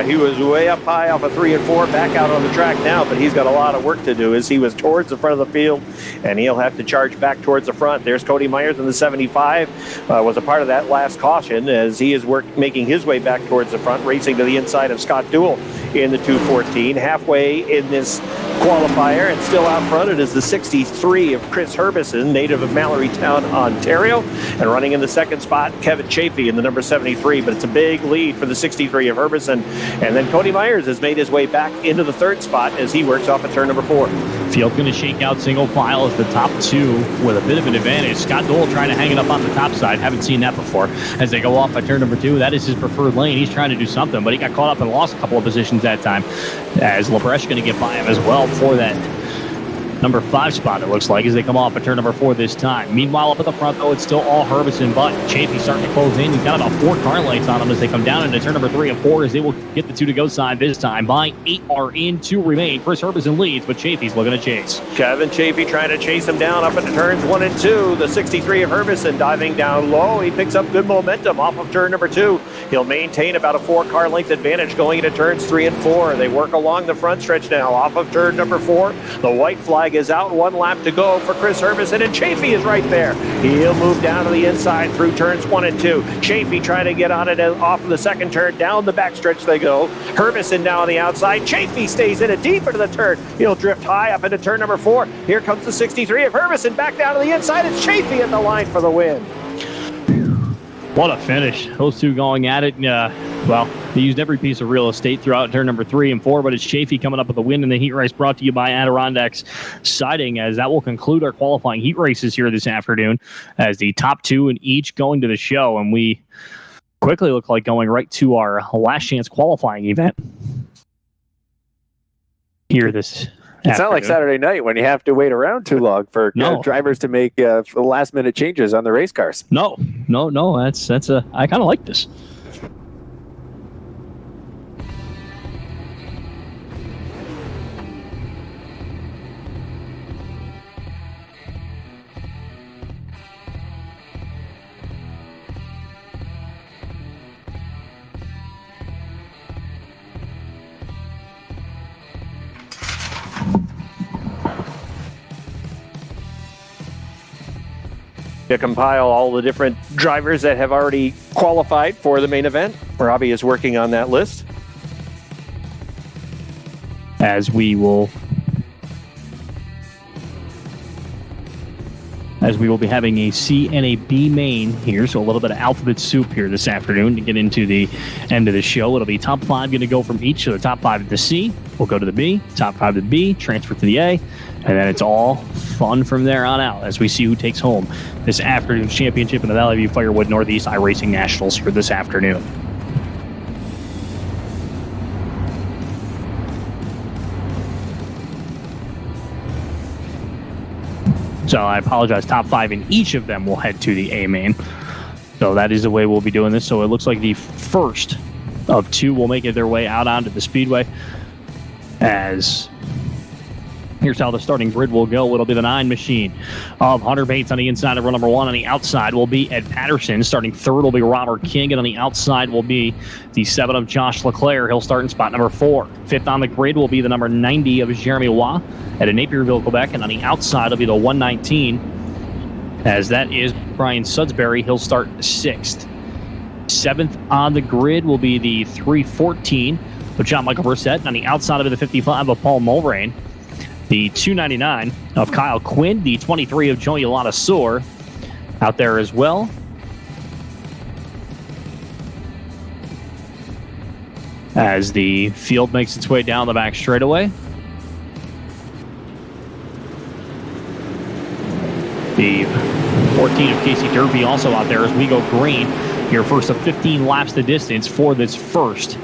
He was way up high off of 3 and 4, back out on the track now, but he's got a lot of work to do as he was towards the front of the field, and he'll have to charge back towards the front. There's Cody Myers in the 75, was a part of that last caution as he is making his way back towards the front, racing to the inside of Scott Duell in the 214. Halfway in this qualifier, and still out front, it is the 63 of Chris Herbison, native of Mallorytown, Ontario, and running in the 2nd spot, Kevin Chafee in the number 73, but it's a big lead for the 63 of Herbison. And then Cody Myers has made his way back into the 3rd spot as he works off at turn number 4. Field going to shake out single file as the top 2 with a bit of an advantage. Scott Duell trying to hang it up on the top side. Haven't seen that before. As they go off at turn number 2, that is his preferred lane. He's trying to do something, but he got caught up and lost a couple of positions that time. As Labreche going to get by him as well for that number 5 spot, it looks like, as they come off at turn number 4 this time. Meanwhile, up at the front, though, it's still all Herbison, but Chafee starting to close in. He's got about 4 car lengths on him as they come down into turn number 3 and 4, as they will get the 2-to-go sign this time. By 8 are in, 2 remain. Chris Herbison leads, but Chafee's looking to chase. Kevin Chafee trying to chase him down up into turns 1 and 2. The 63 of Herbison diving down low. He picks up good momentum off of turn number 2. He'll maintain about a 4-car length advantage going into turns 3 and 4. They work along the front stretch now off of turn number 4. The white flag is out. 1 lap to go for Chris Herbison, and Chafee is right there. He'll move down to the inside through turns 1 and 2. Chafee trying to get on it off of the second turn. Down the backstretch they go. Herbison now on the outside. Chafee stays in it deep into the turn. He'll drift high up into turn number 4. Here comes the 63 of Herbison back down to the inside. It's Chafee at the line for the win. What a finish. Those two going at it. Well, they used every piece of real estate throughout turn number 3 and 4, but it's Chafee coming up with the win in the heat race, brought to you by Adirondacks Siding, as that will conclude our qualifying heat races here this afternoon, as the top 2 in each going to the show, and we quickly look like going right to our last chance qualifying event here this It's not like Saturday night when you have to wait around too long for drivers to make last-minute changes on the race cars. No. That's I kind of like this. To compile all the different drivers that have already qualified for the main event. Robbie is working on that list. As we will be having a C and a B main here, so a little bit of alphabet soup here this afternoon to get into the end of the show. It'll be top 5 going to go from each, so the top 5 to the C, we'll go to the B, top 5 to the B, transfer to the A, and then it's all fun from there on out as we see who takes home this afternoon's championship in the Valley View Firewood Northeast iRacing Nationals here this afternoon. So I apologize, top 5 in each of them will head to the A main. So that is the way we'll be doing this. So it looks like the first of 2 will make it their way out onto the speedway. As here's how the starting grid will go. It'll be the 9 machine of Hunter Bates on the inside of row number 1. On the outside will be Ed Patterson. Starting 3rd will be Robert King. And on the outside will be the 7 of Josh Leclerc. He'll start in spot number 4. 5th on the grid will be the number 90 of Jeremy Waugh at Napierville, Quebec. And on the outside will be the 119, as that is Brian Sudsbury. He'll start 6th. 7th on the grid will be the 314 of John Michael Brissett. And on the outside of it, the 55 of Paul Mulrain. The 299 of Kyle Quinn, the 23 of Joey Latasour out there as well. As the field makes its way down the back straightaway. The 14 of Casey Durfee also out there as we go green. Your first of 15 laps the distance for this first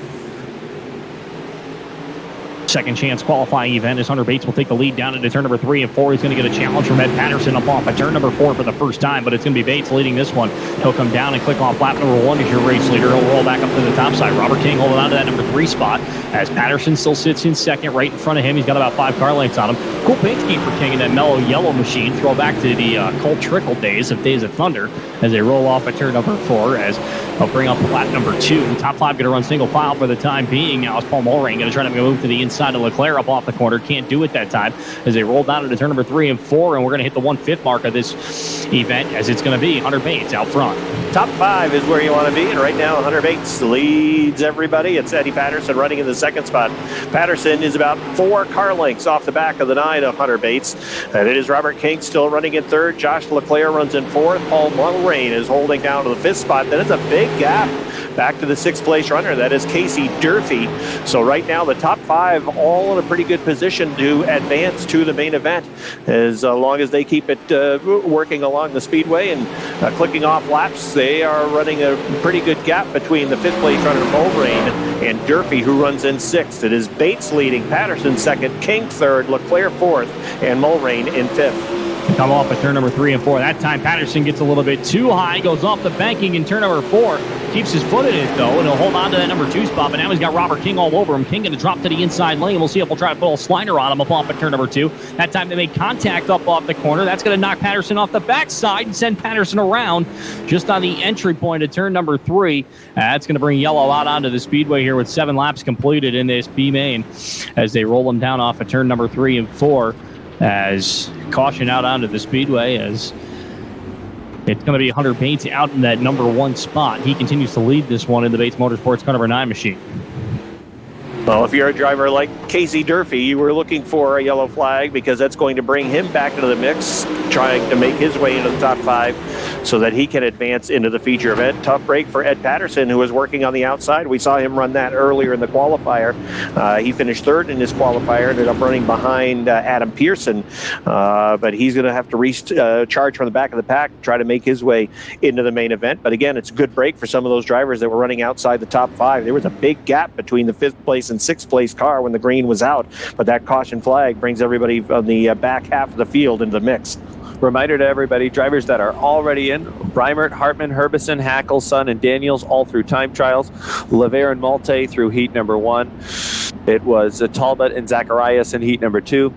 second chance qualifying event, as Hunter Bates will take the lead down into turn number 3 and 4. He's going to get a challenge from Ed Patterson up off at turn number 4 for the first time, but it's going to be Bates leading this one. He'll come down and click off lap number 1 as your race leader. He'll roll back up to the top side. Robert King holding on to that number 3 spot, as Patterson still sits in second right in front of him. He's got about 5 car lengths on him. Cool paint scheme for King in that mellow yellow machine. Throw back to the Cole Trickle days of Thunder as they roll off at turn number 4, as they'll bring up lap number 2. The top 5 going to run single file for the time being. Now it's Paul Mulrain going to try to move to the inside of Leclerc up off the corner. Can't do it that time as they roll down into turn number 3 and 4, and we're going to hit the 1/5 mark of this event, as it's going to be Hunter Bates out front. Top 5 is where you want to be, and right now Hunter Bates leads everybody. It's Eddie Patterson running in the second spot. Patterson is about 4 car lengths off the back of the 9 of Hunter Bates, and it is Robert King still running in 3rd. Josh Leclerc runs in 4th. Paul Mulrain is holding down to the 5th spot. Then it's a big gap back to the 6th place runner. That is Casey Durfee. So right now the top 5 all in a pretty good position to advance to the main event, as long as they keep it working along the speedway and clicking off laps. They are running a pretty good gap between the 5th place runner Mulrain and Durfee, who runs in 6th. It is Bates leading, Patterson 2nd, King 3rd, Leclerc 4th, and Mulrain in 5th. Come off at turn number 3 and 4. That time Patterson gets a little bit too high, goes off the banking in turn number 4. Keeps his foot in it, though, and he'll hold on to that number 2 spot. But now he's got Robert King all over him. King going to drop to the inside lane. We'll see if we'll try to put a slider on him up off at turn number 2. That time they make contact up off the corner. That's going to knock Patterson off the backside and send Patterson around just on the entry point of turn number 3. That's going to bring Yellow out onto the speedway here with 7 laps completed in this B main as they roll him down off of turn number 3 and 4. As caution out onto the speedway, as it's going to be Hunter Bates out in that number 1 spot. He continues to lead this one in the Bates Motorsports car number 9 machine. Well, if you're a driver like Casey Durfee, you were looking for a yellow flag because that's going to bring him back into the mix, trying to make his way into the top 5 so that he can advance into the feature event. Tough break for Ed Patterson, who was working on the outside. We saw him run that earlier in the qualifier. He finished 3rd in his qualifier, ended up running behind Adam Pearson, but he's going to have to recharge from the back of the pack, try to make his way into the main event. But again, it's a good break for some of those drivers that were running outside the top 5. There was a big gap between the 5th place and 6th place car when the green was out, but that caution flag brings everybody on the back half of the field into the mix. Reminder to everybody, drivers that are already in: Breimert, Hartman, Herbison, Hackle, Sun, and Daniels, all through time trials. Lever and Malte through heat number 1. It was Talbot and Zacharias in heat number 2.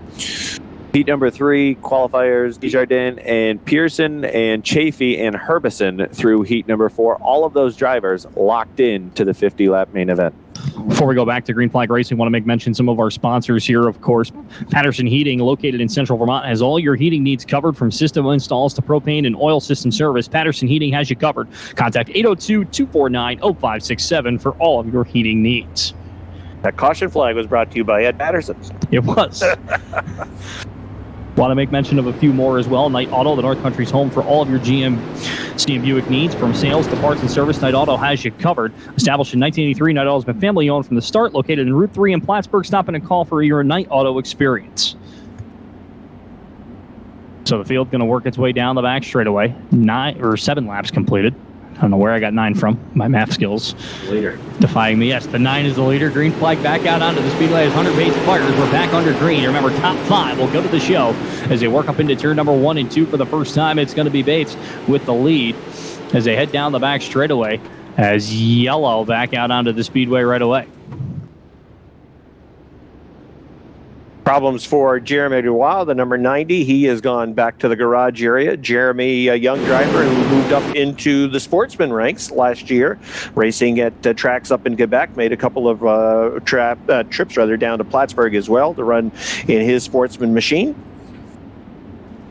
Heat number 3, qualifiers, Desjardins and Pearson and Chafee and Herbison through heat number 4. All of those drivers locked in to the 50-lap main event. Before we go back to Green Flag Racing, I want to make mention some of our sponsors here. Of course, Patterson Heating, located in central Vermont, has all your heating needs covered, from system installs to propane and oil system service. Patterson Heating has you covered. Contact 802-249-0567 for all of your heating needs. That caution flag was brought to you by Ed Patterson. It was. Want to make mention of a few more as well. Knight Auto, the North Country's home for all of your GMC and Buick needs. From sales to parts and service, Knight Auto has you covered. Established in 1983, Knight Auto has been family owned from the start. Located in Route 3 in Plattsburgh. Stop in and call for your Knight Auto experience. So the field going to work its way down the back straightaway. 7 laps completed. I don't know where I got 9 from. My math skills Leader defying me. Yes, the 9 is the leader. Green flag back out onto the speedway as Hunter Bates fires. We're back under green. Remember, top 5 will go to the show as they work up into turn number 1 and 2 for the first time. It's going to be Bates with the lead as they head down the back straightaway, as Yellow back out onto the speedway right away. Problems for Jeremy Dubois, the number 90. He has gone back to the garage area. Jeremy, a young driver who moved up into the sportsman ranks last year, racing at tracks up in Quebec, made a couple of trips down to Plattsburgh as well to run in his sportsman machine.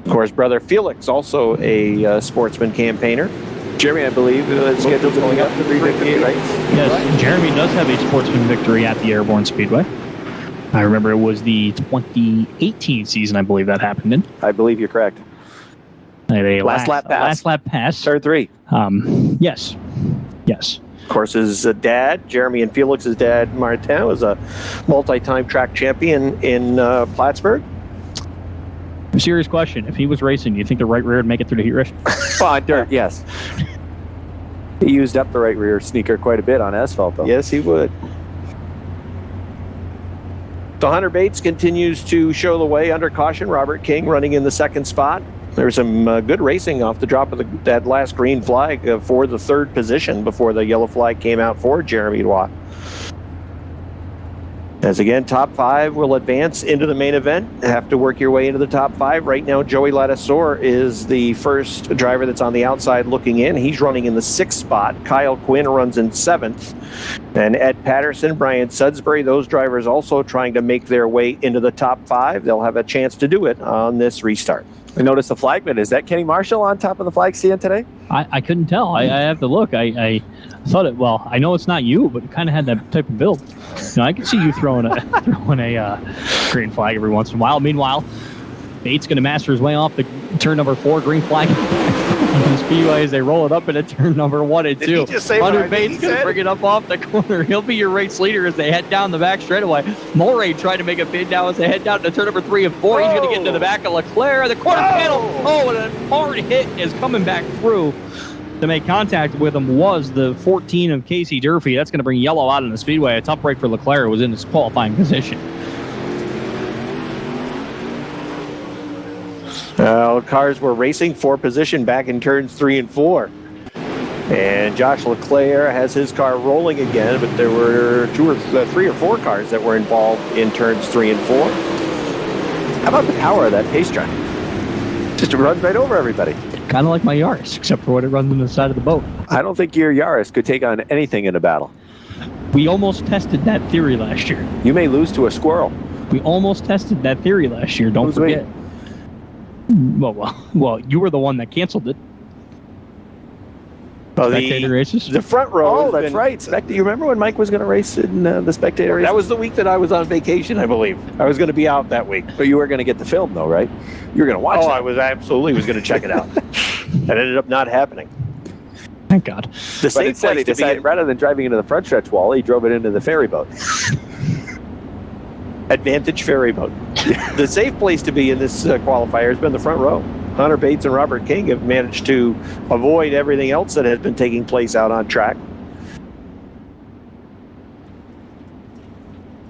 Of course, brother Felix, also a sportsman campaigner. Jeremy, I believe, is scheduled going up to 358, right? Yes, right. Jeremy does have a sportsman victory at the Airborne Speedway. I remember it was the 2018 season, I believe that happened in. I believe you're correct. Last lap pass. Turn 3. Yes. Of course, his dad, Jeremy and Felix's dad, Martin, was a multi-time track champion in Plattsburgh. Serious question. If he was racing, do you think the right rear would make it through the heat race? On dirt, yes. He used up the right rear sneaker quite a bit on asphalt, though. Yes, he would. So Hunter Bates continues to show the way under caution. Robert King running in the 2nd spot. There's some good racing off the drop of that last green flag for the 3rd position before the yellow flag came out for Jeremy Dubois. As again, top 5 will advance into the main event. Have to work your way into the top 5. Right now, Joey Ladessor is the first driver that's on the outside looking in. He's running in the 6th spot. Kyle Quinn runs in 7th. And Ed Patterson, Brian Sudbury, those drivers also trying to make their way into the top 5. They'll have a chance to do it on this restart. I noticed the flagman. Is that Kenny Marshall on top of the flag stand today? I couldn't tell. I have to look. I thought it. Well, I know it's not you, but it kind of had that type of build. I can see you throwing a green flag every once in a while. Meanwhile, Bates going to master his way off the turn number 4 green flag. Speedway as they roll it up into turn number 1 and 2. Did he just say what I Hunter think Bates he going to said? bring it up off the corner. He'll be your race leader as they head down the back straightaway. Mulray trying to make a bid now as they head down to turn number 3 and 4. He's going to get into the back of Leclerc. The quarter panel. Oh, and a hard hit is coming back through. To make contact with him was the 14 of Casey Durfee. That's going to bring yellow out in the speedway. A tough break for Leclerc, who was in his qualifying position. Cars were racing for position back in turns 3 and 4. And Josh Leclerc has his car rolling again, but there were 3 or 4 cars that were involved in turns 3 and 4. How about the power of that pace track? Just runs right over everybody. Kind of like my Yaris, except for when it runs on the side of the boat. I don't think your Yaris could take on anything in a battle. We almost tested that theory last year. You may lose to a squirrel. We almost tested that theory last year. Don't Who's forget. Well, you were the one that canceled it. Well, Spectator races. the front row. Oh, that's right. You remember when Mike was going to race in the spectator race? That was the week that I was on vacation, I believe. I was going to be out that week. But you were going to get the film, though, right? You were going to watch it. I was absolutely going to check it out. That ended up not happening. Thank God. The But safe instead, he place to decided, rather than driving into the front stretch wall, he drove it into the ferry boat. Advantage ferry boat. The safe place to be in this qualifier has been the front row. Hunter Bates and Robert King have managed to avoid everything else that has been taking place out on track.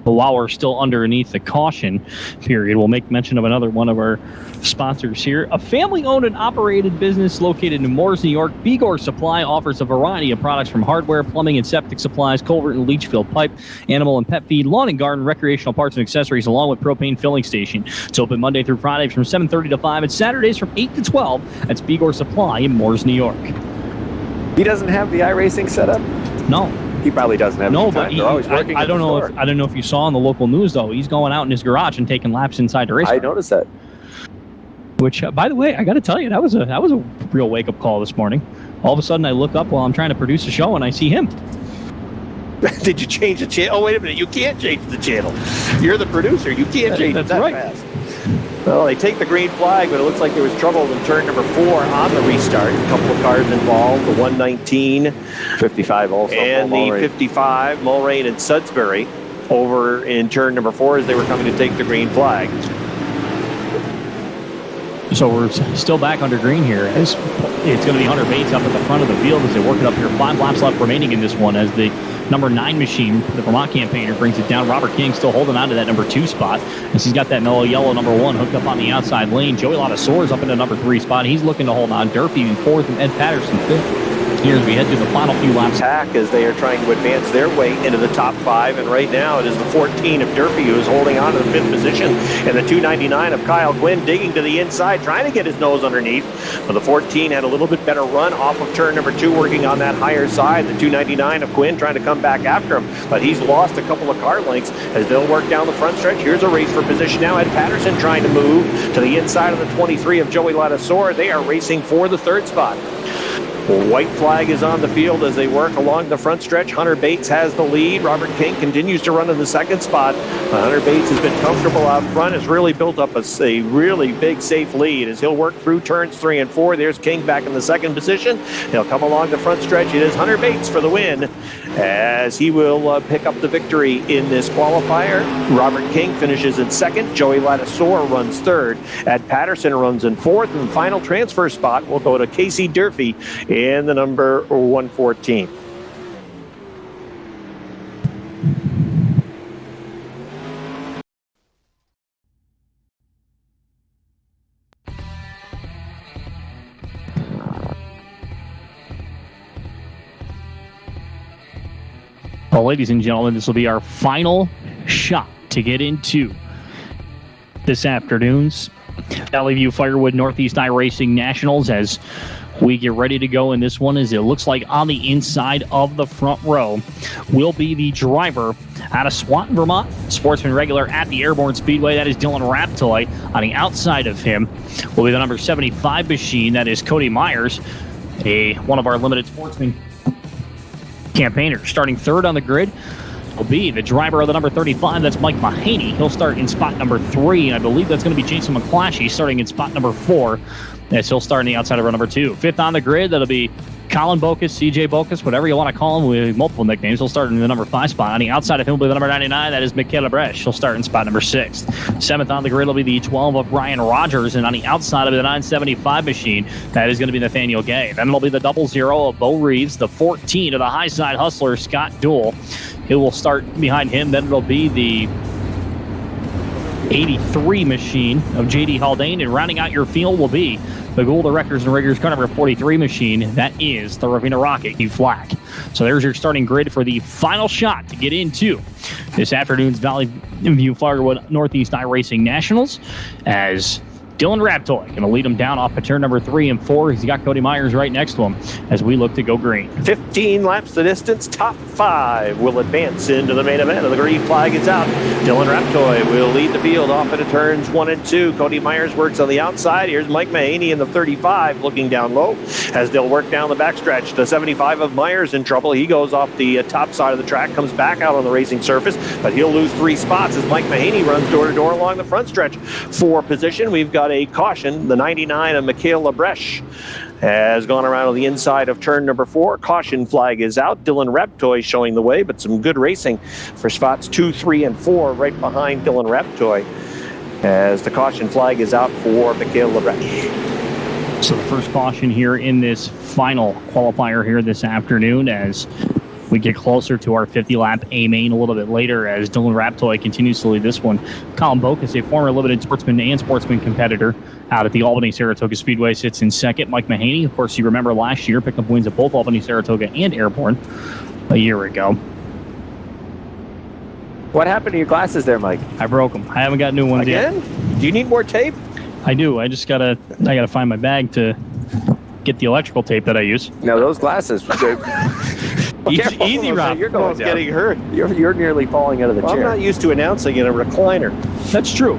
But while we're still underneath the caution period, we'll make mention of another one of our sponsors here. A family-owned and operated business located in Moores, New York, Bigor Supply offers a variety of products from hardware, plumbing and septic supplies, culvert and leach field pipe, animal and pet feed, lawn and garden, recreational parts and accessories, along with propane filling station. It's open Monday through Friday from 7:30 to 5 and Saturdays from 8 to 12. That's Bigor Supply in Moores, New York. He doesn't have the iRacing set up? No. He probably doesn't have No, any but time. They're always working I at don't the know store. if I don't know if you saw on the local news though. He's going out in his garage and taking laps inside the race. I noticed that. Which, by the way, I got to tell you, that was a real wake up call this morning. All of a sudden, I look up while I'm trying to produce a show and I see him. Did you change the channel? Oh, wait a minute. You can't change the channel. You're the producer. You can't change it That's that right. fast. Well, they take the green flag, but it looks like there was trouble in turn number 4 on the restart. A couple of cars involved, the 119 55 also. and the 55, Mulrain and Sudsbury, over in turn number 4 as they were coming to take the green flag. So we're still back under green here. It's going to be Hunter Bates up at the front of the field as they work it up here. 5 laps left remaining in this one as the number 9 machine, the Vermont campaigner, brings it down. Robert King still holding on to that number 2 spot as he's got that mellow yellow number 1 hooked up on the outside lane. Joey Lattisaur's up in the number 3 spot. He's looking to hold on. Durfee in 4th and Ed Patterson 5th. Here as we head to the final few laps. Attack as they are trying to advance their way into the top 5, and right now it is the 14 of Durfee who is holding on to the 5th position, and the 299 of Kyle Gwynn digging to the inside, trying to get his nose underneath. But the 14 had a little bit better run off of turn number 2, working on that higher side. The 299 of Gwynn trying to come back after him, but he's lost a couple of car lengths as they'll work down the front stretch. Here's a race for position now. Ed Patterson trying to move to the inside of the 23 of Joey Lattisaur. They are racing for the 3rd spot. White flag is on the field as they work along the front stretch. Hunter Bates has the lead. Robert King continues to run in the 2nd spot. Hunter Bates has been comfortable out front, has really built up a really big, safe lead as he'll work through turns 3 and 4. There's King back in the 2nd position. He'll come along the front stretch. It is Hunter Bates for the win as he will pick up the victory in this qualifier. Robert King finishes in 2nd. Joey Lattisaur runs 3rd. Ed Patterson runs in 4th. And the final transfer spot will go to Casey Durfee in the number 114. Well, ladies and gentlemen, this will be our final shot to get into this afternoon's Valley View Firewood Northeast iRacing Nationals as we get ready to go in this one. As it looks like on the inside of the front row will be the driver out of Swanton, Vermont, sportsman regular at the Airborne Speedway. That is Dylan Raptoy. On the outside of him will be the number 75 machine. That is Cody Myers, one of our limited sportsmen campaigner. Starting 3rd on the grid will be the driver of the number 35. That's Mike Mahaney. He'll start in spot number 3, and I believe that's going to be Jason McClashy starting in spot number 4. as he'll start on the outside of row number 2. Fifth on the grid, that'll be Colin Bocus, CJ Bocus, whatever you want to call him, with multiple nicknames. He'll start in the number 5 spot. On the outside of him will be the number 99. That is Michaela Bresch. He'll start in spot number 6. 7th on the grid will be the 12 of Brian Rogers. And on the outside of the 975 machine, that is going to be Nathaniel Gay. Then it'll be the 00 of Bo Reeves, the 14 of the high side hustler, Scott Duell. He will start behind him. Then it'll be the 83 machine of J.D. Haldane. And rounding out your field will be the Goulda Wreckers and Riggers car number 43 machine. That is the Ravina Rocket, Hugh Flack. So there's your starting grid for the final shot to get into this afternoon's Valley View Flaglerwood Northeast iRacing Nationals, as Dylan Raptoy going to lead him down off of turn number 3 and 4. He's got Cody Myers right next to him as we look to go green. 15 laps the distance. Top 5 will advance into the main event. The green flag is out. Dylan Raptoy will lead the field off into turns 1 and 2. Cody Myers works on the outside. Here's Mike Mahaney in the 35 looking down low as they'll work down the backstretch. The 75 of Myers in trouble. He goes off the top side of the track, comes back out on the racing surface, but he'll lose 3 spots as Mike Mahaney runs door to door along the front stretch for position. We've got a caution. The 99 of Michaela Bresch has gone around on the inside of turn number 4. Caution flag is out. Dylan Raptoy showing the way, but some good racing for spots 2, 3, and 4 right behind Dylan Raptoy as the caution flag is out for Michaela Bresch. So the first caution here in this final qualifier here this afternoon, as we get closer to our 50-lap A main a little bit later, as Dylan Raptoy continues to lead this one. Colin Bocus, a former limited sportsman and sportsman competitor out at the Albany Saratoga Speedway, sits in second. Mike Mahaney, of course, you remember last year, picked up wins at both Albany, Saratoga, and Airborne a year ago. What happened to your glasses there, Mike? I broke them. I haven't got new ones Again? yet. Do you need more tape? I do. I just gotta find my bag to get the electrical tape that I use. No, those glasses. Easy, Rob. You're going down. Getting hurt. You're nearly falling out of the Well, I'm chair. not used to announcing in a recliner. That's true.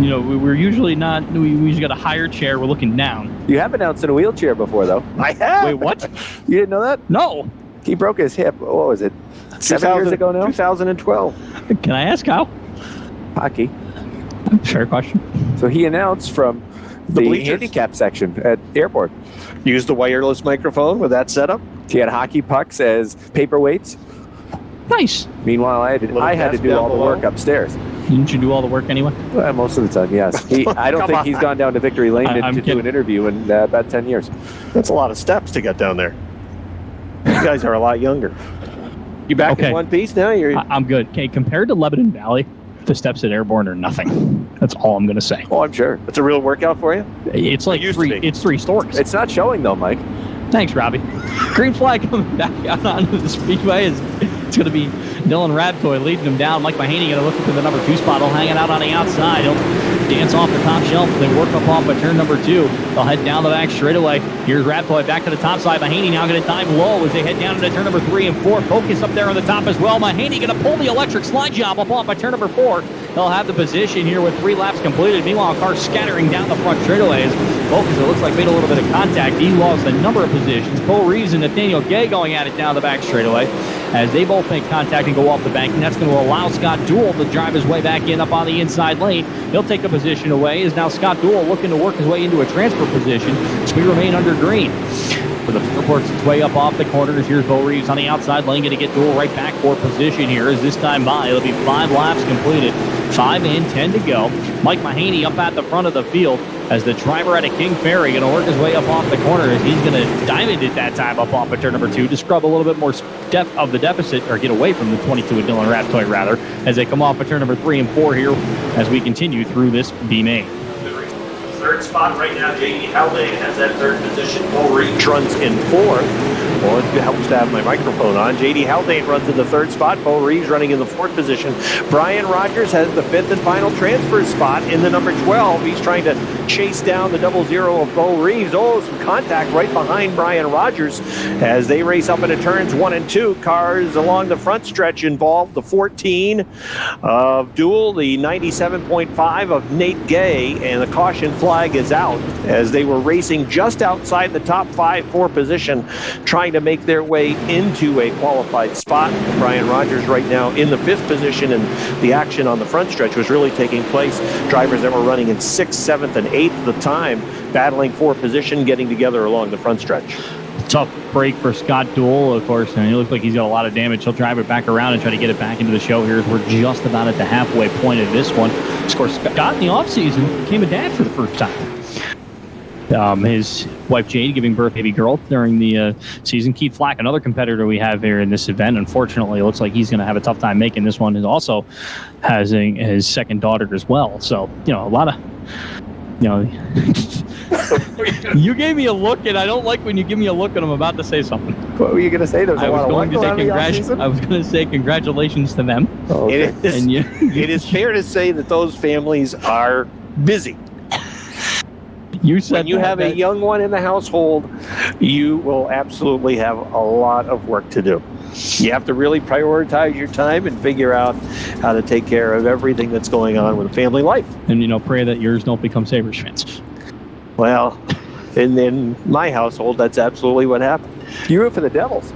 You know, we're usually not. We usually got a higher chair. We're looking down. You have announced in a wheelchair before, though. I have. Wait, what? You didn't know that? No. He broke his hip. What was it? 7 years ago now? 2012. Can I ask how? Hockey. Fair question. So he announced from The the bleachers. handicap section at Airport. Use the wireless microphone with that setup. He had hockey pucks as paperweights. Nice. Meanwhile, I had to desk do down all the below. work upstairs. Didn't you do all the work anyway? Well, most of the time, yes. I don't Come think on. he's gone down to Victory Lane I'm to do kidding. an interview in about 10 years. That's a lot of steps to get down there. You guys are a lot younger. You back Okay. in one piece now? You're. I'm good. Okay, compared to Lebanon Valley, the steps at Airborne are nothing. That's all I'm going to say. Oh, I'm sure. It's a real workout for you. It's like used to three. be. It's 3 stories. It's not showing, though, Mike. Thanks, Robbie. Green flag coming back out onto the speedway. It's going to be Dylan Raptoy leading him down. Mike Mahaney going to look up to the number 2 spot. He'll hang it out on the outside. He'll dance off the top shelf. They work up off by turn number 2. They'll head down the back straightaway. Here's Raptoy back to the top side. Mahaney now going to dive low as they head down into turn number 3 and 4. Focus up there on the top as well. Mahaney going to pull the electric slide job up off by turn number 4. They'll have the position here with 3 laps completed. Meanwhile, cars scattering down the front straightaways. Focus, it looks like, made a little bit of contact. He lost a number of positions. Bo Reeves and Nathaniel Gay going at it down the back straightaway as they both make contact and go off the bank. And that's going to allow Scott Duell to drive his way back in up on the inside lane. He'll take a position away as now Scott Duell looking to work his way into a transfer position as we remain under green. For the four works its way up off the corners. Here's Bo Reeves on the outside lane, going to get Duell right back for position here as this time by. It'll be 5 laps completed, 5 and 10 to go. Mike Mahaney up at the front of the field as the driver out of King Ferry going to work his way up off the corner as he's going to diamond it that time up off of turn number 2 to scrub a little bit more depth of the deficit, or get away from the 22 of Dylan Raptoy rather, as they come off of turn number 3 and 4 here as we continue through this B main. Third spot right now, J.D. Haldane has that third position. Bo Reeves runs in 4th. Well, it helps to have my microphone on. J.D. Haldane runs in the 3rd spot. Bo Reeves running in the 4th position. Brian Rogers has the 5th and final transfer spot in the number 12. He's trying to chase down the 00 of Bo Reeves. Oh, some contact right behind Brian Rogers as they race up into turns 1 and 2. Cars along the front stretch involved. The 14 of Duell, the 97.5 of Nate Gay, and the caution flag is out as they were racing just outside the top 5 for position, trying trying to make their way into a qualified spot. Brian Rogers right now in the 5th position, and the action on the front stretch was really taking place. Drivers that were running in 6th, 7th, and 8th at the time, battling for position, getting together along the front stretch. Tough break for Scott Duell, of course, and he looks like he's got a lot of damage. He'll drive it back around and try to get it back into the show here as we're just about at the halfway point of this one. Of course, Scott in the offseason became a dad for the first time. His wife Jade giving birth to a baby girl during the season. Keith Flack, another competitor we have here in this event, unfortunately, it looks like he's going to have a tough time making this one. He also has his second daughter as well. So, a lot of, you gave me a look, and I don't like when you give me a look and I'm about to say something. What were you going to say? I was going to say congratulations to them. Oh, okay. It is fair to say that those families are busy. You said when you have a young one in the household, you will absolutely have a lot of work to do. You have to really prioritize your time and figure out how to take care of everything that's going on with family life. And, pray that yours don't become Sabres fans. Well, in my household, that's absolutely what happened. You root for the Devils.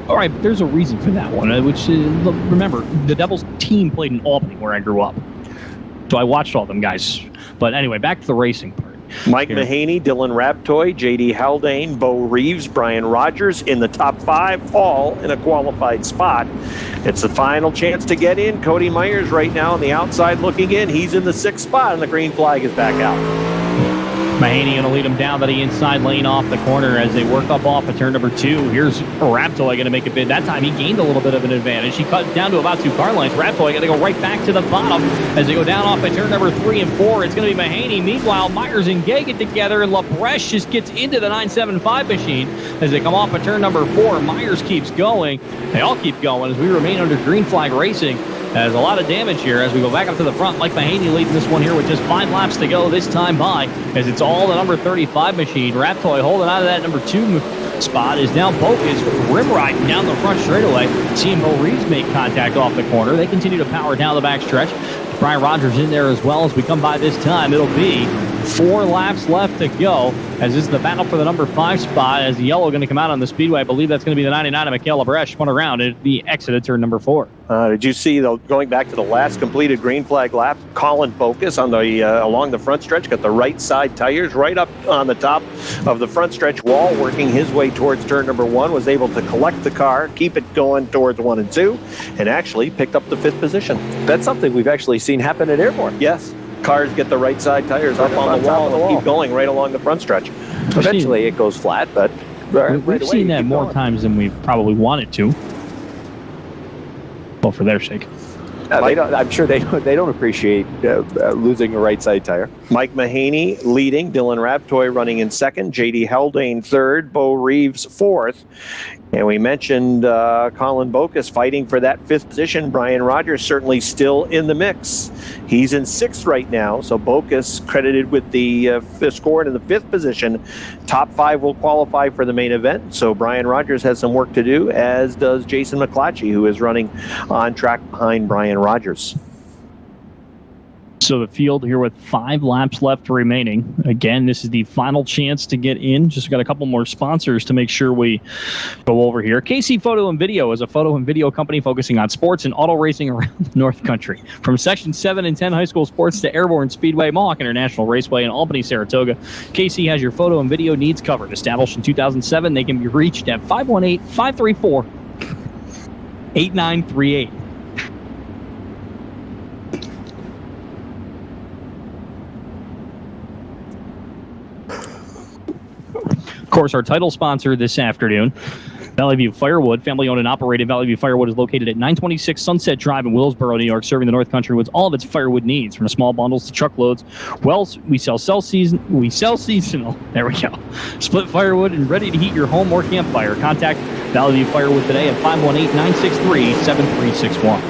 All right, but there's a reason for that one, which remember, the Devils team played in Albany where I grew up. So I watched all them guys. But anyway, back to the racing part. Mike Mahaney, Dylan Raptoy, J.D. Haldane, Bo Reeves, Brian Rogers in the top 5, all in a qualified spot. It's the final chance to get in. Cody Myers right now on the outside looking in. He's in the 6th spot, and the green flag is back out. Mahaney going to lead him down to the inside lane off the corner as they work up off of turn number 2. Here's Raptoy going to make a bid. That time he gained a little bit of an advantage. He cut down to about 2 car lengths. Raptoy going to go right back to the bottom as they go down off at turn number 3 and 4. It's going to be Mahaney. Meanwhile, Myers and Gay get together, and LaBreche just gets into the 975 machine as they come off at turn number 4. Myers keeps going. They all keep going as we remain under green flag racing. There's a lot of damage here as we go back up to the front. Mike Mahaney leading this one here with just 5 laps to go this time by as it's all the number 35 machine. Raptoy holding out of that number 2 spot is now Bokus rim riding down the front straightaway. Seeing Bo Reeves make contact off the corner. They continue to power down the back stretch. Brian Rogers in there as well as we come by this time. It'll be 4 laps left to go as this is the battle for the number 5 spot as the yellow going to come out on the speedway. I believe that's going to be the 99 of Mikhail LaBreche. Spun around at the exit at turn number 4. Did you see, though, going back to the last completed green flag lap, Colin Bokus on the along the front stretch, got the right side tires right up on the top of the front stretch wall, working his way towards turn number 1, was able to collect the car, keep it going towards 1 and 2, and actually picked up the 5th position. That's something we've actually seen happen at Airborne. Yes. Cars get the right side tires up on the wall and keep going right along the front stretch. Eventually it goes flat, but we've seen that more times than we probably wanted to. Well, for their sake. I'm sure they don't appreciate losing a right side tire. Mike Mahaney leading, Dylan Raptoy running in 2nd, J.D. Haldane 3rd, Bo Reeves 4th. And we mentioned Colin Bokus fighting for that 5th position. Brian Rogers certainly still in the mix. He's in 6th right now, so Bokus credited with the score in the 5th position. Top 5 will qualify for the main event, so Brian Rogers has some work to do, as does Jason McClatchy, who is running on track behind Brian Rogers. So the field here with 5 laps left remaining. Again, this is the final chance to get in. Just got a couple more sponsors to make sure we go over here. KC Photo and Video is a photo and video company focusing on sports and auto racing around the North Country. From Section 7 and 10 high school sports to Airborne Speedway, Mohawk International Raceway, and Albany, Saratoga, KC has your photo and video needs covered. Established in 2007, they can be reached at 518-534-8938. Of course, our title sponsor this afternoon, Valley View Firewood, family-owned and operated. Valley View Firewood is located at 926 Sunset Drive in Willsboro, New York, serving the North Country with all of its firewood needs, from small bundles to truckloads. Well, we sell seasonal. There we go. Split firewood and ready to heat your home or campfire. Contact Valley View Firewood today at 518-963-7361.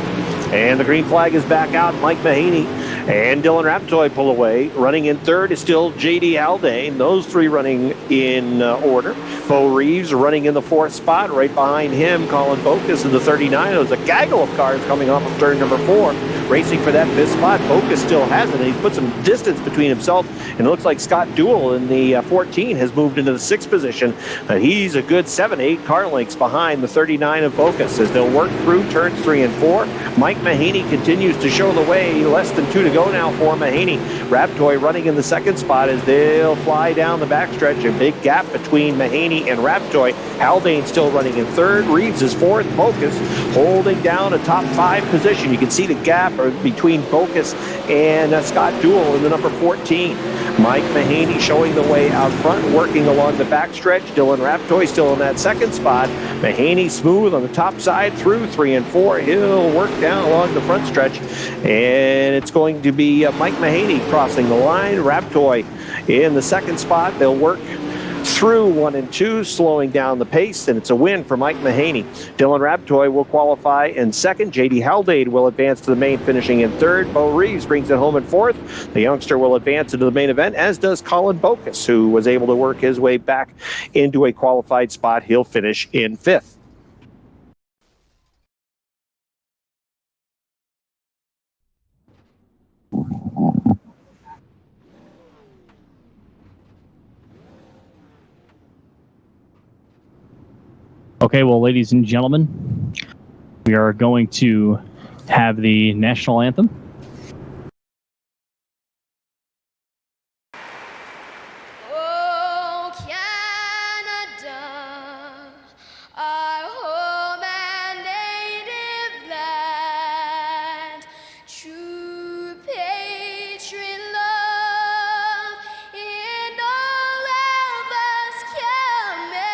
And the green flag is back out. Mike Mahaney and Dylan Raptoy pull away. Running in 3rd is still J.D. Haldane. Those 3 running in order. Bo Reeves running in the 4th spot. Right behind him, Colin Bokus in the 39. There's a gaggle of cars coming off of turn number 4. racing for that 5th spot. Bocus still has it, and he's put some distance between himself, and it looks like Scott Duell in the 14 has moved into the 6th position. He's a good 7-8 car lengths behind the 39 of Bocus as they'll work through turns 3 and 4. Mike Mahaney continues to show the way. Less than 2 to go now for Mahaney. Raptoy running in the 2nd spot as they'll fly down the backstretch. A big gap between Mahaney and Raptoy. Haldane still running in 3rd. Reeves is 4th. Bocus holding down a top 5 position. You can see the gap between Bocus and Scott Duell in the number 14. Mike Mahaney showing the way out front, working along the backstretch. Dylan Raptoy still in that 2nd spot. Mahaney smooth on the top side through 3 and 4. He'll work down along the front stretch, and it's going to be Mike Mahaney crossing the line. Raptoy in the 2nd spot. They'll work through 1 and 2, slowing down the pace, and it's a win for Mike Mahaney. Dylan Raptoy will qualify in 2nd. JD Haldane will advance to the main, finishing in 3rd. Bo Reeves brings it home in 4th. The youngster will advance into the main event, as does Colin Bocus, who was able to work his way back into a qualified spot. He'll finish in 5th. Okay, well, ladies and gentlemen, we are going to have the national anthem. Oh, Canada, our home and native land, true patriot love in all of us command.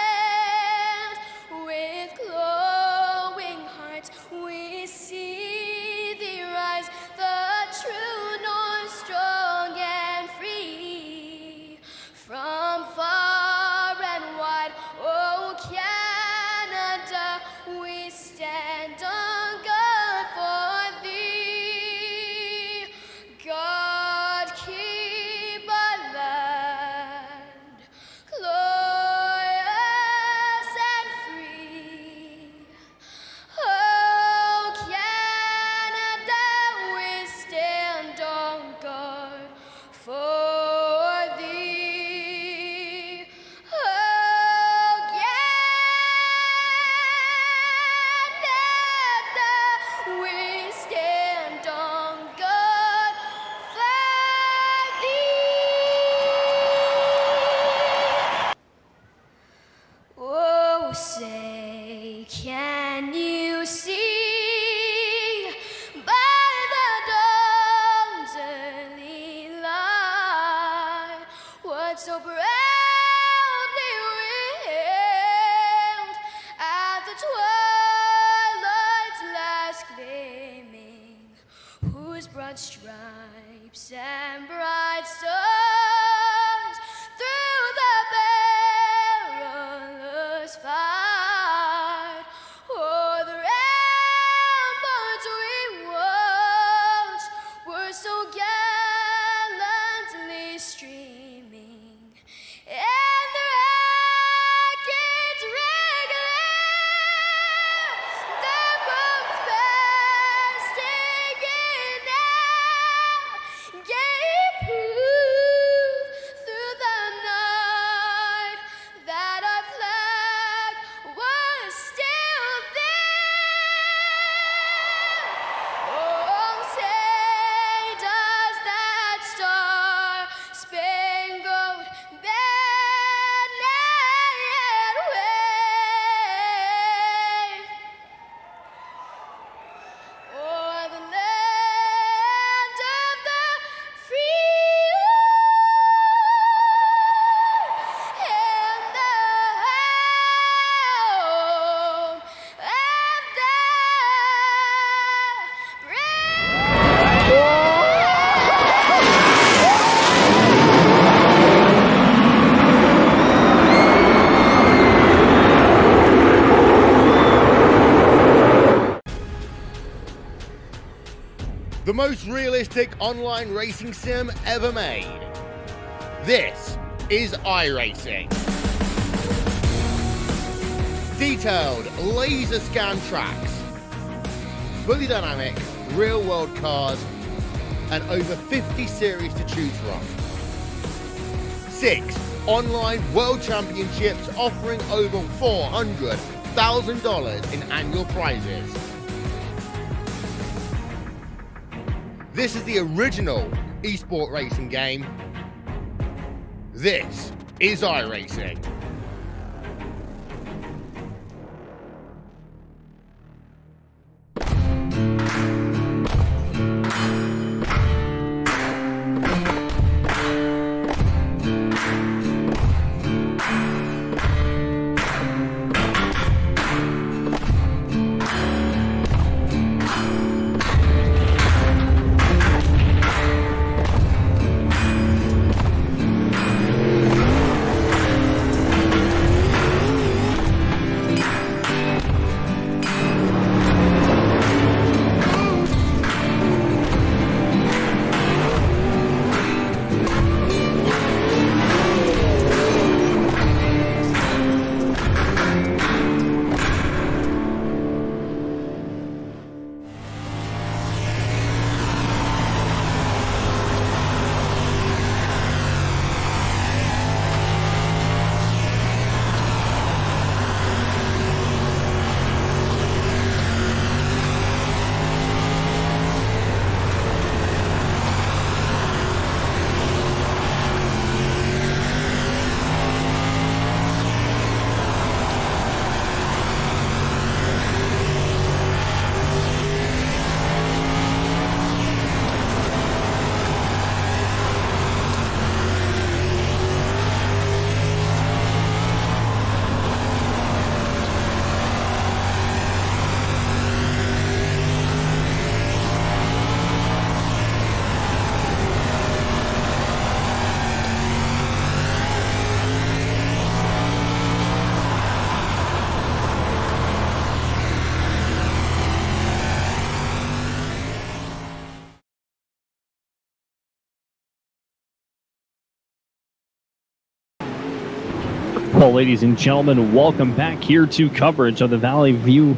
With glowing hearts we see thee rise, the true north, strong and free. From far and wide, oh Canada, we stand on guard for thee. God keep our land glorious and free. Oh Canada, we stand on guard for thee. Oh Canada, we stand on guard for thee. Oh, say, can you see by the dawn's early light what so proudly we hailed at the twilight's last gleaming, whose broad stripes and bright stars through the perilous fight o'er the ramparts we watched were so gallantly streaming, and the rackets regular, the bombs bursting in air, gave proof through the night that our flag was still there. Oh, say does that star-spangled banner yet wave o'er the land of the free and the home of the The most realistic online racing sim ever made. This is iRacing. Detailed laser scan tracks, fully dynamic, real-world cars, and over 50 series to choose from. 6 online world championships offering over $400,000 in annual prizes. This is the original esport racing game. This is iRacing. Well, ladies and gentlemen, welcome back here to coverage of the Valley View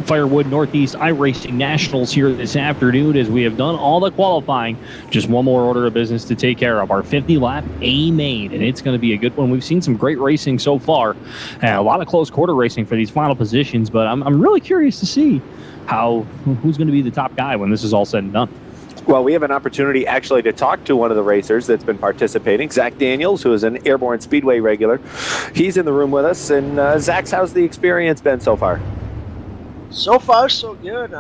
Firewood Northeast iRacing Nationals here this afternoon, as we have done all the qualifying. Just one more order of business to take care of, our 50-lap A main, and it's going to be a good one. We've seen some great racing so far, a lot of close quarter racing for these final positions, but I'm really curious to see who's going to be the top guy when this is all said and done. Well, we have an opportunity actually to talk to one of the racers that's been participating, Zach Daniels, who is an Airborne Speedway regular. He's in the room with us. And Zach, how's the experience been so far? So far, so good.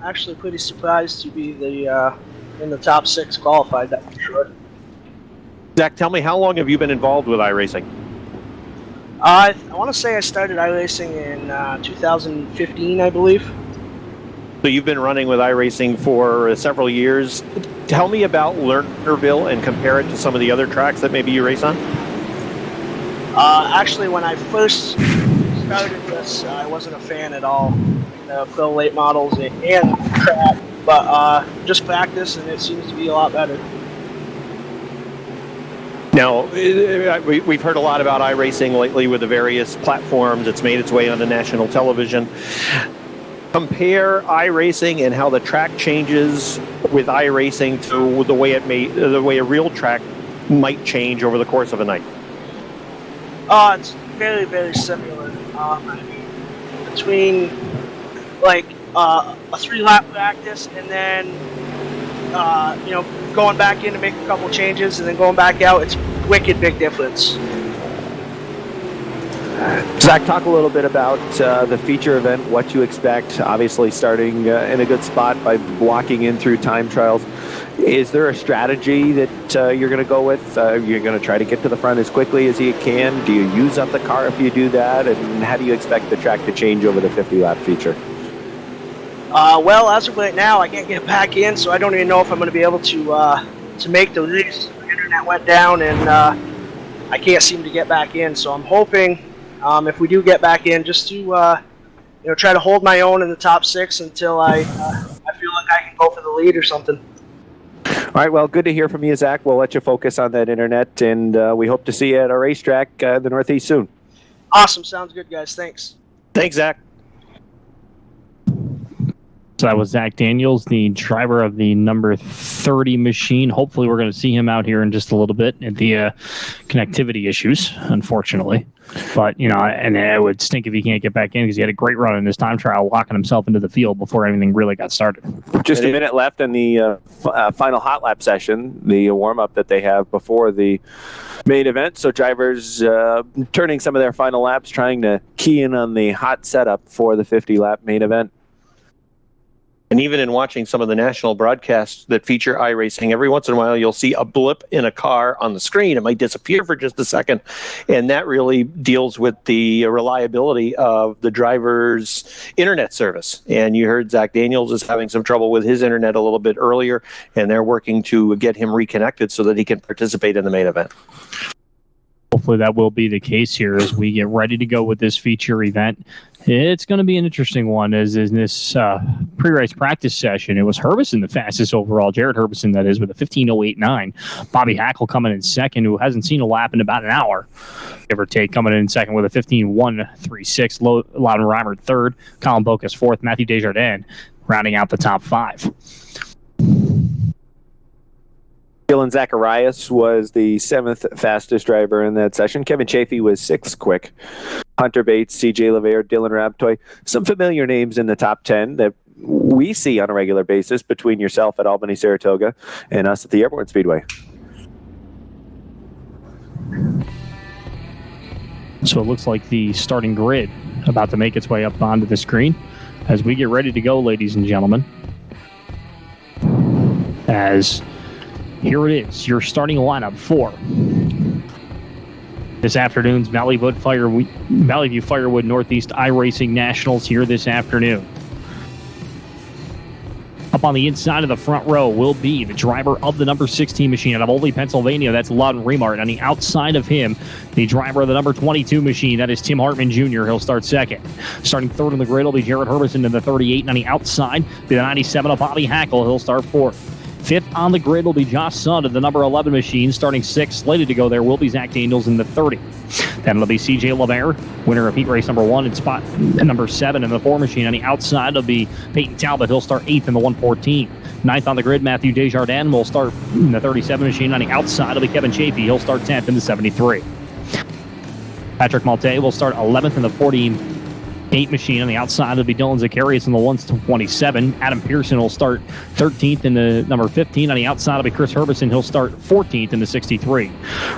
Actually, pretty surprised to be in the top 6 qualified, that's for sure. Zach, tell me, how long have you been involved with iRacing? I want to say I started iRacing in 2015, I believe. So you've been running with iRacing for several years. Tell me about Lernerville and compare it to some of the other tracks that maybe you race on. Actually, when I first started this, I wasn't a fan at all. The pro late models and the track, but just practice, and it seems to be a lot better. Now, we've heard a lot about iRacing lately with the various platforms. It's made its way onto national television. Compare iRacing and how the track changes with iRacing to the way a real track might change over the course of a night. It's very, very similar. I mean, between like a 3-lap practice and then going back in to make a couple changes and then going back out, it's wicked big difference. Zach, talk a little bit about the feature event, what you expect, obviously starting in a good spot by walking in through time trials. Is there a strategy that you're going to go with? You're going to try to get to the front as quickly as you can? Do you use up the car if you do that? And how do you expect the track to change over the 50-lap feature? Well, as of right now, I can't get back in, so I don't even know if I'm going to be able to make the race. The internet went down, and I can't seem to get back in. So I'm hoping, if we do get back in, just to try to hold my own in the top 6 until I feel like I can go for the lead or something. All right, well, good to hear from you, Zach. We'll let you focus on that internet, and we hope to see you at our racetrack in the Northeast soon. Awesome. Sounds good, guys. Thanks. Thanks, Zach. So that was Zach Daniels, the driver of the number 30 machine. Hopefully we're going to see him out here in just a little bit at the connectivity issues, unfortunately. But, and it would stink if he can't get back in because he had a great run in his time trial, locking himself into the field before anything really got started. Just a minute left in the final hot lap session, the warm-up that they have before the main event. So drivers turning some of their final laps, trying to key in on the hot setup for the 50-lap main event. And even in watching some of the national broadcasts that feature iRacing, every once in a while you'll see a blip in a car on the screen. It might disappear for just a second. And that really deals with the reliability of the driver's internet service. And you heard Zach Daniels is having some trouble with his internet a little bit earlier, and they're working to get him reconnected so that he can participate in the main event. Hopefully that will be the case here as we get ready to go with this feature event. It's going to be an interesting one, as in this pre-race practice session. It was Herbison, the fastest overall, Jared Herbison, that is, with a 15:08.9. Bobby Hackle coming in second, who hasn't seen a lap in about an hour, give or take, coming in second with a 15:136. Loudon Reimer third, Colin Bocas fourth, Matthew Desjardins rounding out the top five. Dylan Zacharias was the 7th fastest driver in that session. Kevin Chafee was 6th quick. Hunter Bates, CJ LeVere, Dylan Rabtoy. Some familiar names in the top 10 that we see on a regular basis between yourself at Albany, Saratoga, and us at the Airborne Speedway. So it looks like the starting grid about to make its way up onto the screen as we get ready to go, ladies and gentlemen. As here it is, your starting lineup for this afternoon's Valley View Firewood Northeast iRacing Nationals here this afternoon. Up on the inside of the front row will be the driver of the number 16 machine out of Oldie, Pennsylvania. That's Loudon Remart. On the outside of him, the driver of the number 22 machine. That is Tim Hartman Jr. He'll start second. Starting third on the grid will be Jared Herbison in the 38. And on the outside, the 97 of Bobby Hackle. He'll start fourth. Fifth on the grid will be Josh Sund of the number 11 machine. Starting sixth, slated to go there, will be Zach Daniels in the 30. Then it'll be CJ LeVere, winner of heat race number 1 in spot number 7 in the 4 machine. On the outside, it'll be Peyton Talbot. He'll start 8th in the 114. Ninth on the grid, Matthew Desjardins will start in the 37 machine. On the outside, it'll be Kevin Chafee. He'll start 10th in the 73. Patrick Malte will start 11th in the 48 machine. On the outside, it'll be Dylan Zacharias in the 127. Adam Pearson will start 13th in the number 15. On the outside, it'll be Chris Herbison. He'll start 14th in the 63.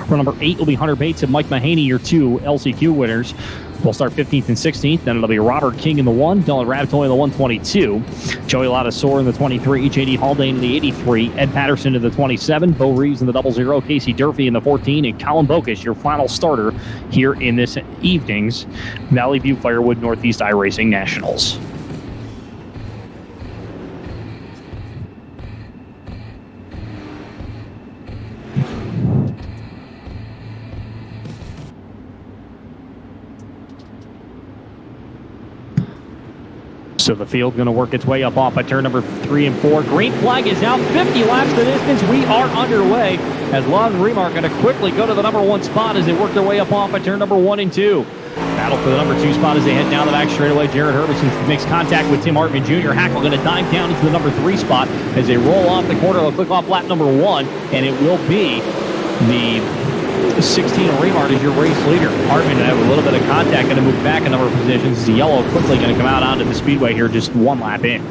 Row number 8 will be Hunter Bates and Mike Mahaney, your 2 LCQ winners. We'll start 15th and 16th. Then it'll be Robert King in the 1, Dylan Rabtoy in the 122, Joey Ladasor in the 23, J.D. Haldane in the 83, Ed Patterson in the 27, Bo Reeves in the 00, Casey Durfee in the 14, and Colin Bocas, your final starter here in this evening's Valley View Firewood Northeast iRacing Nationals. So the field going to work its way up off at turn number 3 and 4. Green flag is out. 50 laps the distance. We are underway as Loudon Remart going to quickly go to the number 1 spot as they work their way up off at turn number 1 and 2. Battle for the number 2 spot as they head down the back straightaway. Jared Herbison makes contact with Tim Hartman Jr. Hackle going to dive down into the number 3 spot as they roll off the corner. They'll click off lap number 1, and it will be the 16 Remart is your race leader. Hartman have a little bit of contact, going to move back a number of positions. The yellow quickly going to come out onto the speedway here just 1 lap in.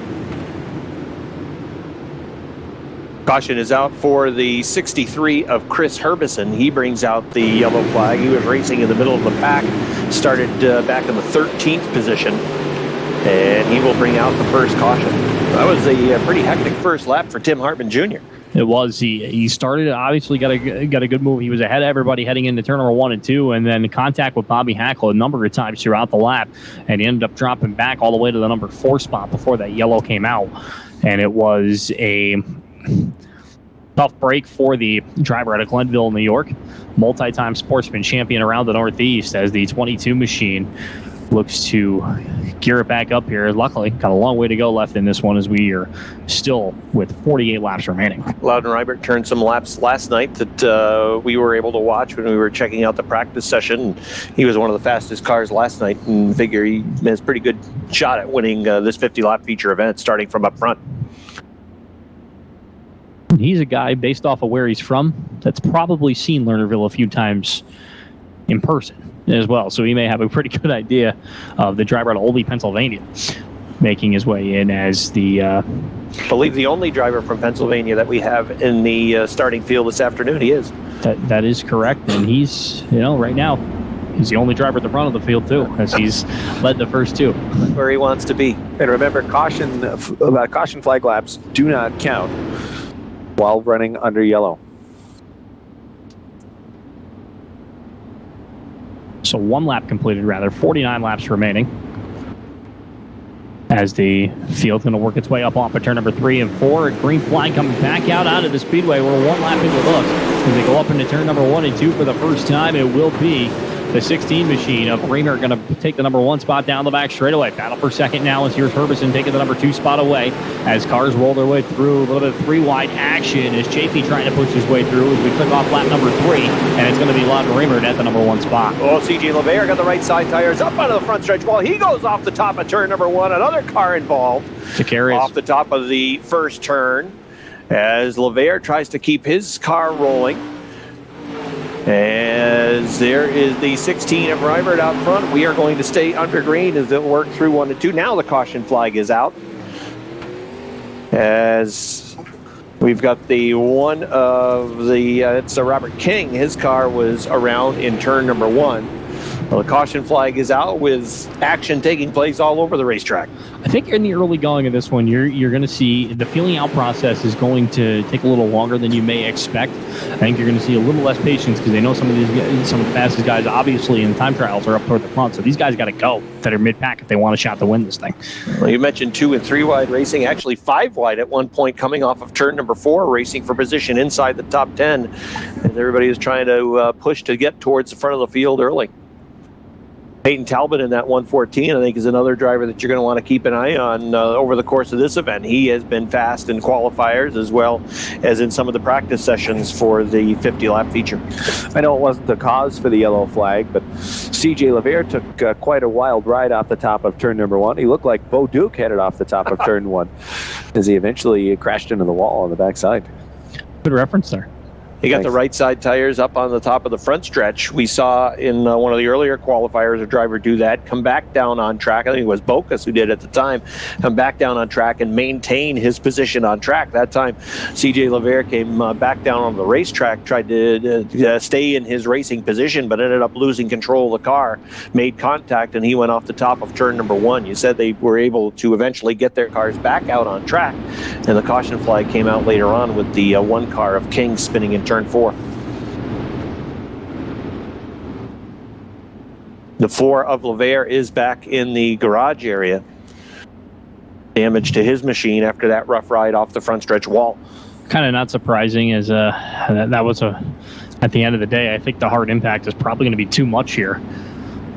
Caution is out for the 63 of Chris Herbison. He brings out the yellow flag. He was racing in the middle of the pack, started back in the 13th position, and he will bring out the first caution. That was a pretty hectic first lap for Tim Hartman Jr. It was. He started, obviously got a good move. He was ahead of everybody heading into turn number 1 and 2, and then contact with Bobby Hackle a number of times throughout the lap, and he ended up dropping back all the way to the number 4 spot before that yellow came out. And it was a tough break for the driver out of Glenville, New York, multi-time sportsman champion around the Northeast, as the 22 machine looks to gear it back up here. Luckily, got a long way to go left in this one as we are still with 48 laps remaining. Loudon Rybert turned some laps last night that we were able to watch when we were checking out the practice session. He was one of the fastest cars last night, and figure he has a pretty good shot at winning this 50-lap feature event, starting from up front. He's a guy, based off of where he's from, that's probably seen Lernerville a few times in person as well. So he may have a pretty good idea of the driver out of Oldie, Pennsylvania, making his way in as the... I believe the only driver from Pennsylvania that we have in the starting field this afternoon. He is. That is correct. And he's, right now, he's the only driver at the front of the field, too, as he's led the first two. Where he wants to be. And remember, caution flag laps do not count while running under yellow. So 1 lap completed, 49 laps remaining. As the field's going to work its way up off of turn number 3 and 4. A green flag coming back out onto the speedway. We're 1 lap into this. As they go up into turn number 1 and 2 for the first time, it will be the 16 machine of Reamer going to take the number 1 spot down the back straightaway. Battle for second now as here's Herbison taking the number 2 spot away as cars roll their way through. A little bit of 3-wide action as Chafee trying to push his way through as we click off lap number 3, and it's going to be Loudon Reamer at the number 1 spot. Oh, CJ LeVere got the right side tires up onto the front stretch wall. He goes off the top of turn number 1. Another car involved off the top of the first turn as LeVere tries to keep his car rolling. As there is the 16 of Rybert out front. We are going to stay under green as they'll work through 1 and 2. Now the caution flag is out. As we've got the one of the, it's a Robert King. His car was around in turn number 1. Well, the caution flag is out with action taking place all over the racetrack. I think in the early going of this one, you're going to see the feeling out process is going to take a little longer than you may expect. I think you're going to see a little less patience because they know some of the fastest guys, obviously, in time trials are up toward the front. So these guys got to go that are mid-pack if they want a shot to win this thing. Well, you mentioned 2 and 3 wide racing, actually 5 wide at one point, coming off of turn number 4, racing for position inside the top 10. And everybody is trying to push to get towards the front of the field early. Peyton Talbot in that 114, I think, is another driver that you're going to want to keep an eye on over the course of this event. He has been fast in qualifiers as well as in some of the practice sessions for the 50-lap feature. I know it wasn't the cause for the yellow flag, but CJ LeVere took quite a wild ride off the top of turn number 1. He looked like Bo Duke headed off the top of turn 1 as he eventually crashed into the wall on the backside. Good reference there. He got the right side tires up on the top of the front stretch. We saw in one of the earlier qualifiers a driver do that, come back down on track. I think it was Bocas who did at the time, come back down on track and maintain his position on track. That time, CJ LeVere came back down on the racetrack, tried to stay in his racing position, but ended up losing control of the car, made contact, and he went off the top of turn number 1. You said they were able to eventually get their cars back out on track, and the caution flag came out later on with the 1 car of King spinning in turn 4. The 4 of LeVere is back in the garage area. Damage to his machine after that rough ride off the front stretch wall. Kind of not surprising as that was at the end of the day, I think the hard impact is probably going to be too much here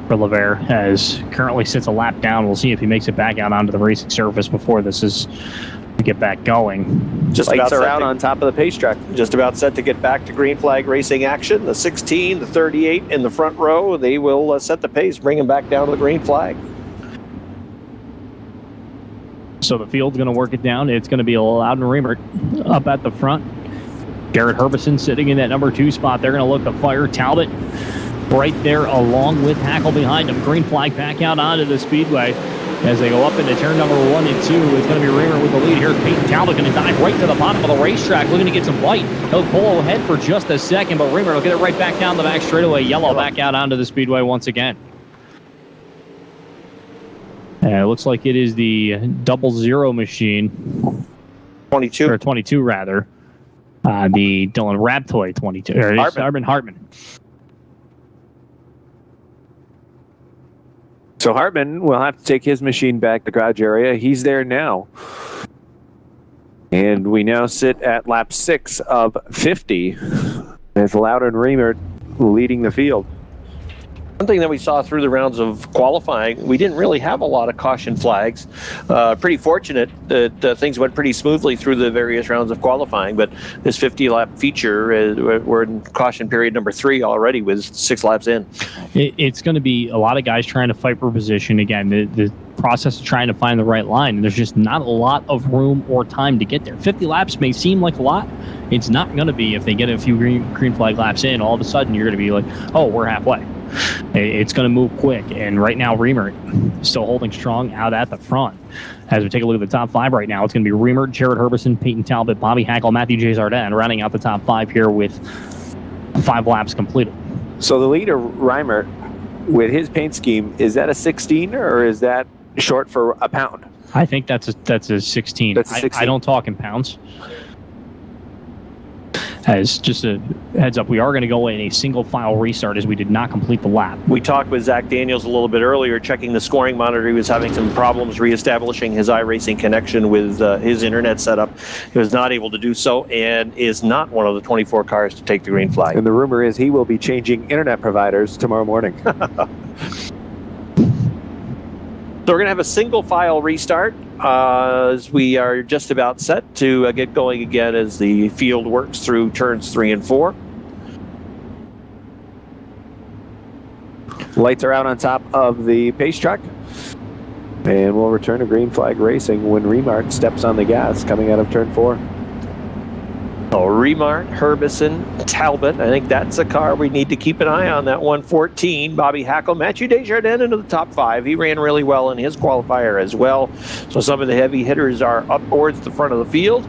for LeVere, as currently sits a lap down. We'll see if he makes it back out onto the racing surface before this is to get back going. Just Lights about are out on top of the pace track. Just about set to get back to green flag racing action. The 16, the 38 in the front row, they will set the pace, bring him back down to the green flag. So the field's going to work it down. It's going to be Loudon Reamer up at the front. Garrett Herbison sitting in that number 2 spot. They're going to look to fire Talbot right there along with Hackle behind him. Green flag back out onto the speedway. As they go up into turn number 1 and 2, it's going to be Reamer with the lead. Here's Peyton Talbot going to dive right to the bottom of the racetrack, looking to get some light. He'll pull ahead for just a second, but Reamer will get it right back down the back straightaway. Yellow back out onto the speedway once again. And it looks like it is the 00 machine. 22. Or 22, rather. The Dylan Rabtoy 22. Or Hartman. So Hartman will have to take his machine back to the garage area. He's there now. And we now sit at lap 6 of 50 as Loudon Reamer leading the field. One thing that we saw through the rounds of qualifying, we didn't really have a lot of caution flags. Pretty fortunate that things went pretty smoothly through the various rounds of qualifying, but this 50-lap feature, we're in caution period number 3 already with 6 laps in. It's going to be a lot of guys trying to fight for position. Again, the process of trying to find the right line, and there's just not a lot of room or time to get there. 50 laps may seem like a lot. It's not going to be. If they get a few green flag laps in, all of a sudden you're going to be like, oh, we're halfway. It's going to move quick, and right now Riemert still holding strong out at the front. As we take a look at the top 5 right now, it's going to be Riemert, Jared Herbison, Peyton Talbot, Bobby Hackle, Matthew J. Zardin rounding out the top 5 here with 5 laps completed. So the leader, Riemert, with his paint scheme, is that a 16 or is that short for a pound? I think that's a 16. That's a 16. I don't talk in pounds. As just a heads up, we are going to go in a single file restart as we did not complete the lap. We talked with Zach Daniels a little bit earlier, checking the scoring monitor. He was having some problems reestablishing his iRacing connection with his internet setup. He was not able to do so and is not one of the 24 cars to take the green flag. And the rumor is he will be changing internet providers tomorrow morning. So we're going to have a single file restart as we are just about set to get going again as the field works through turns 3 and 4. Lights are out on top of the pace truck. And we'll return to green flag racing when Riemert steps on the gas coming out of turn 4. So Riemert, Herbison, Talbot. I think that's a car we need to keep an eye on, that 114. Bobby Hackle, Matthew Desjardins into the top 5. He ran really well in his qualifier as well. So some of the heavy hitters are up towards the front of the field.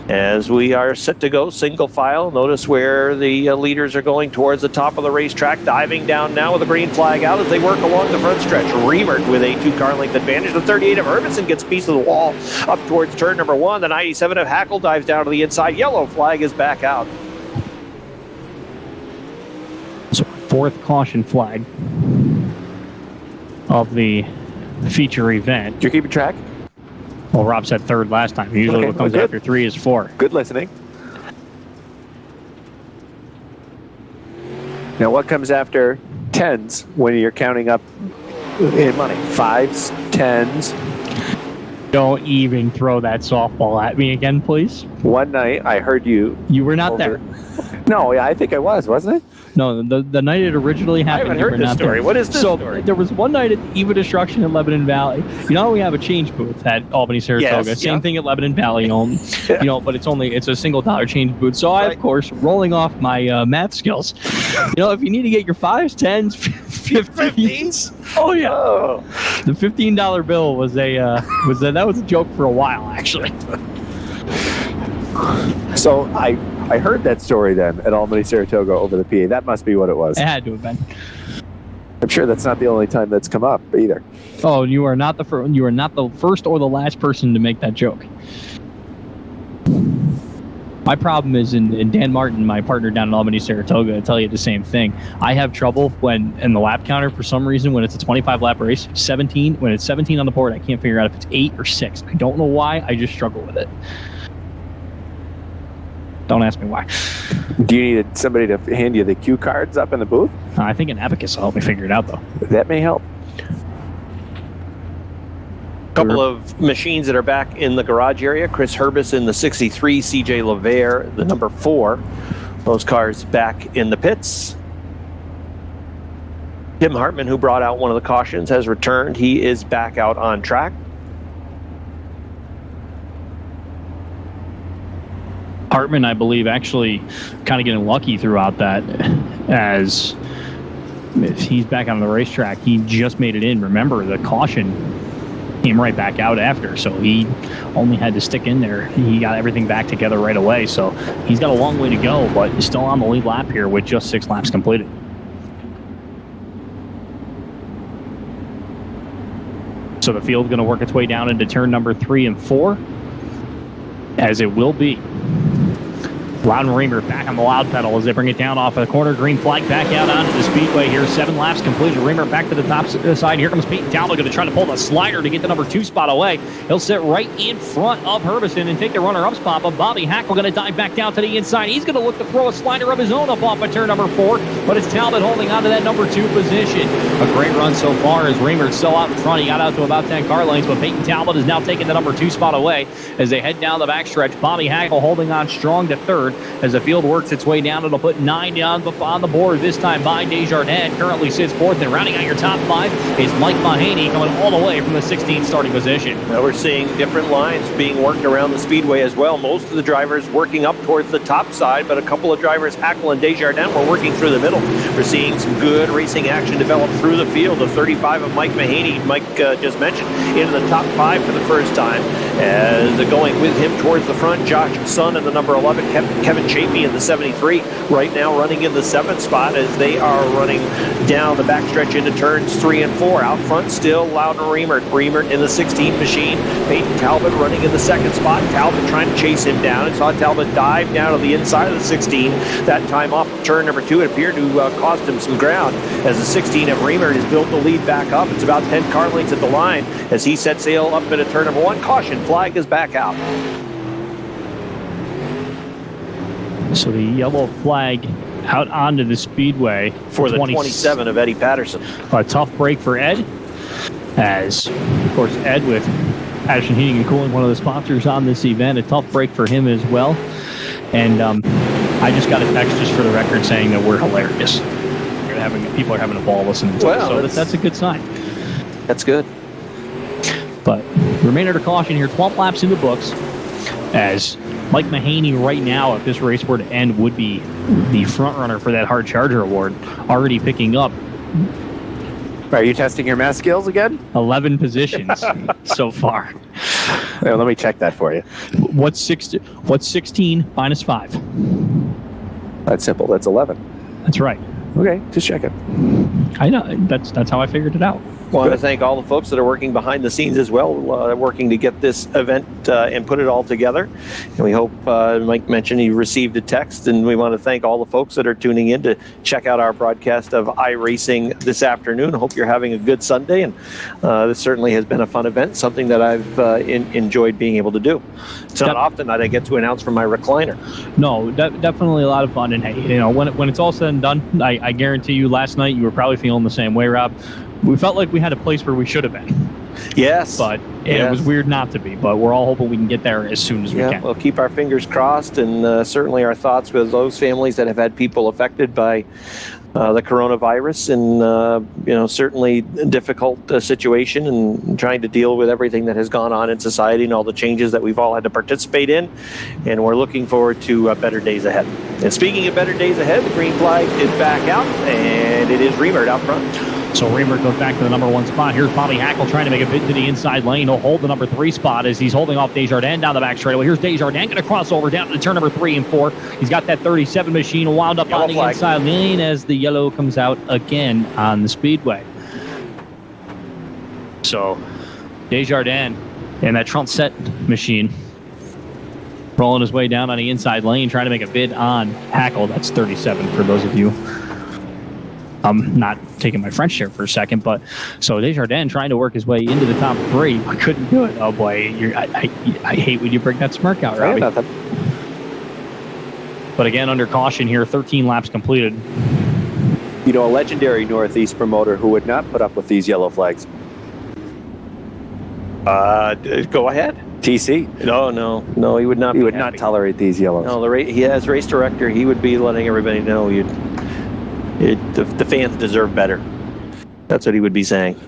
As we are set to go single file, notice where the leaders are going towards the top of the racetrack, diving down now with a green flag out as they work along the front stretch. Riemert with a 2-car length advantage. The 38 of Herbison gets a piece of the wall up towards turn number 1. The 97 of Hackle dives down to the inside. Yellow flag is back out. So 4th caution flag of the feature event. You're keeping track? Well, Rob said 3rd last time. Usually what comes after 3 is 4. Good listening. Now, what comes after 10s when you're counting up in money? 5s, 10s. Don't even throw that softball at me again, please. One night, I heard you. You were not there. No, I think I was, wasn't it? No, the night it originally happened. I haven't heard this story. What is this story? There was one night at Eva Destruction in Lebanon Valley. You know, we have a change booth at Albany, Saratoga. Yes, Same thing at Lebanon Valley, you know, but it's a $1 change booth. So I, of course, rolling off my math skills. You know, if you need to get your 5s, 10s, 15s. Oh yeah. Oh. The $15 bill was that was a joke for a while, actually. So I heard that story then at Albany, Saratoga over the PA. That must be what it was. It had to have been. I'm sure that's not the only time that's come up either. Oh, you are not the first or the last person to make that joke. My problem is, in Dan Martin, my partner down in Albany, Saratoga, I tell you the same thing. I have trouble when, in the lap counter, for some reason, when it's a 25-lap race, 17, when it's 17 on the board, I can't figure out if it's 8 or 6. I don't know why, I just struggle with it. Don't ask me why. Do you need somebody to hand you the cue cards up in the booth? I think an abacus will help me figure it out, though. That may help. Couple of machines that are back in the garage area. Chris Herbison, the 63, CJ LeVere, the number 4. Those cars back in the pits. Tim Hartman, who brought out one of the cautions, has returned. He is back out on track. Hartman, I believe, actually kind of getting lucky throughout that, as if he's back on the racetrack, he just made it in. Remember, the caution came right back out after, so he only had to stick in there. He got everything back together right away, so he's got a long way to go, but he's still on the lead lap here with just 6 laps completed. So the field's going to work its way down into turn number 3 and 4, as it will be Loudon Reamer back on the loud pedal as they bring it down off of the corner. Green flag back out onto the speedway here. 7 laps completed. Reamer back to the top side. Here comes Peyton Talbot going to try to pull the slider to get the number 2 spot away. He'll sit right in front of Herbison and take the runner-up spot, but Bobby Hackle going to dive back down to the inside. He's going to look to throw a slider of his own up off of turn number 4, but it's Talbot holding on to that number 2 position. A great run so far as Reamer's still out in front. He got out to about 10 car lengths, but Peyton Talbot is now taking the number 2 spot away as they head down the backstretch. Bobby Hackle holding on strong to third as the field works its way down. It'll put 9 down on the board this time by Desjardins. Currently sits 4th, and rounding out your top 5 is Mike Mahaney coming all the way from the 16th starting position. Now we're seeing different lines being worked around the speedway as well. Most of the drivers working up towards the top side, but a couple of drivers, Hackle and Desjardins, were working through the middle. We're seeing some good racing action develop through the field. The 35 of Mike Mahaney, Mike just mentioned, into the top 5 for the first time. As going with him towards the front, Josh Sun in the number 11, Kevin Chafee in the 73, right now running in the 7th spot as they are running down the backstretch into turns 3 and 4. Out front still Loudon Reamer in the 16 machine. Peyton Talbot running in the 2nd spot. Talbot trying to chase him down and saw Talbot dive down to the inside of the 16. That time off of turn number 2, it appeared to cost him some ground as the 16 of Reamer has built the lead back up. It's about 10 car lengths at the line as he sets sail up into turn number 1. Caution flag is back out. So the yellow flag out onto the speedway for the 27 of Eddie Patterson. A tough break for Ed, as, of course, Ed with Patterson Heating and Cooling, one of the sponsors on this event. A tough break for him as well. And I just got a text just for the record saying that we're hilarious. People are having a ball listening to us, so that's a good sign. That's good. But remainder to caution here, 12 laps in the books, as Mike Mahaney right now, if this race were to end, would be the front runner for that Hard Charger Award, already picking up. Are you testing your math skills again? 11 positions so far. Well, let me check that for you. What's 16 minus 5? That's simple. That's 11. That's right. Okay, just checking. I know. That's how I figured it out. I want to thank all the folks that are working behind the scenes as well, working to get this event and put it all together. And we hope, Mike mentioned he received a text, and we want to thank all the folks that are tuning in to check out our broadcast of iRacing this afternoon. I hope you're having a good Sunday, and this certainly has been a fun event, something that I've enjoyed being able to do. It's not often that I get to announce from my recliner. No, definitely a lot of fun. And hey, when it's all said and done, I guarantee you last night you were probably feeling the same way, Rob. We felt like we had a place where we should have been. Yes. But it was weird not to be. But we're all hoping we can get there as soon as we can. We'll keep our fingers crossed, and certainly our thoughts with those families that have had people affected by the coronavirus, and certainly a difficult situation, and trying to deal with everything that has gone on in society and all the changes that we've all had to participate in. And we're looking forward to better days ahead. And speaking of better days ahead, the green flag is back out, and it is Reamer out front. So Reamer goes back to the number 1 spot. Here's Bobby Hackle trying to make a bid to the inside lane. He'll hold the number 3 spot as he's holding off Desjardins down the back straightaway. Here's Desjardins going to cross over down to the turn number 3 and 4. He's got that 37 machine wound up on the inside lane as the yellow comes out again on the speedway. So Desjardins and that Trump set machine rolling his way down on the inside lane, trying to make a bid on Hackle. That's 37 for those of you. I'm not taking my French here for a second, but so Desjardins trying to work his way into the top 3, but couldn't do it. Oh boy, I hate when you bring that smirk out, Robbie. But again, under caution here, 13 laps completed. A legendary Northeast promoter who would not put up with these yellow flags. Go ahead. TC. No, he would not. He would not tolerate these yellows. No, he as race director, he would be letting everybody know the fans deserve better. That's what he would be saying.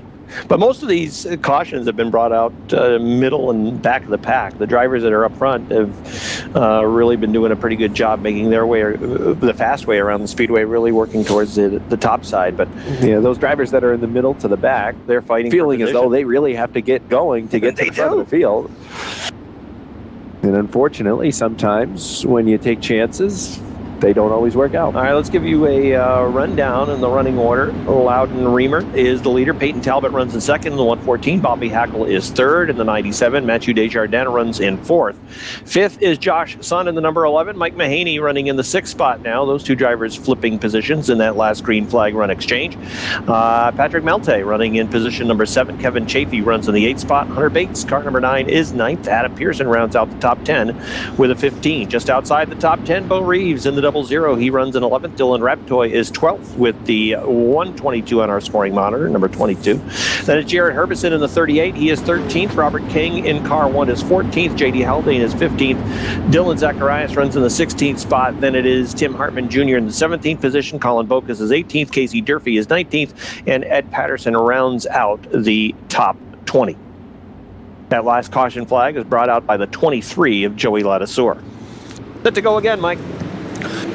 But most of these cautions have been brought out middle and back of the pack. The drivers that are up front have really been doing a pretty good job making their way, the fast way around the speedway, really working towards the top side. But those drivers that are in the middle to the back, they're fighting, feeling as though they really have to get going to get to the front of the field. And unfortunately, sometimes when you take chances, they don't always work out. All right, let's give you a rundown in the running order. Loudon Reamer is the leader. Peyton Talbot runs in second in the 114. Bobby Hackle is third in the 97. Mathieu Desjardins runs in fourth. Fifth is Josh Sun in the number 11. Mike Mahaney running in the sixth spot now. Those two drivers flipping positions in that last green flag run exchange. Patrick Melte running in position number 7. Kevin Chafee runs in the 8th spot. Hunter Bates, car number 9, is 9th. Adam Pearson rounds out the top 10 with a 15. Just outside the top 10, Bo Reeves in the 00. He runs in 11th. Dylan Raptoy is 12th with the 122 on our scoring monitor, number 22. Then it's Jared Herbison in the 38. He is 13th. Robert King in car 1 is 14th. J.D. Haldane is 15th. Dylan Zacharias runs in the 16th spot. Then it is Tim Hartman Jr. in the 17th position. Colin Bokus is 18th. Casey Durfee is 19th. And Ed Patterson rounds out the top 20. That last caution flag is brought out by the 23 of Joey Ladouceur. Set to go again, Mike.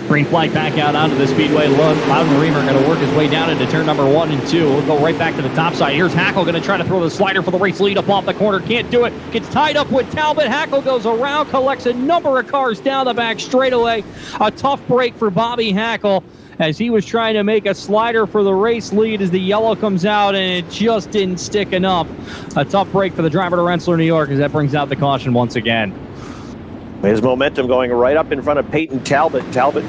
Green flag back out onto the speedway. Loudon Reamer going to work his way down into turn number 1 and 2. We'll go right back to the top side. Here's Hackle going to try to throw the slider for the race lead up off the corner. Can't do it. Gets tied up with Talbot. Hackle goes around, collects a number of cars down the back straightaway. A tough break for Bobby Hackle as he was trying to make a slider for the race lead as the yellow comes out, and it just didn't stick enough. A tough break for the driver to Rensselaer, New York, as that brings out the caution once again. His momentum going right up in front of Peyton Talbot. Talbot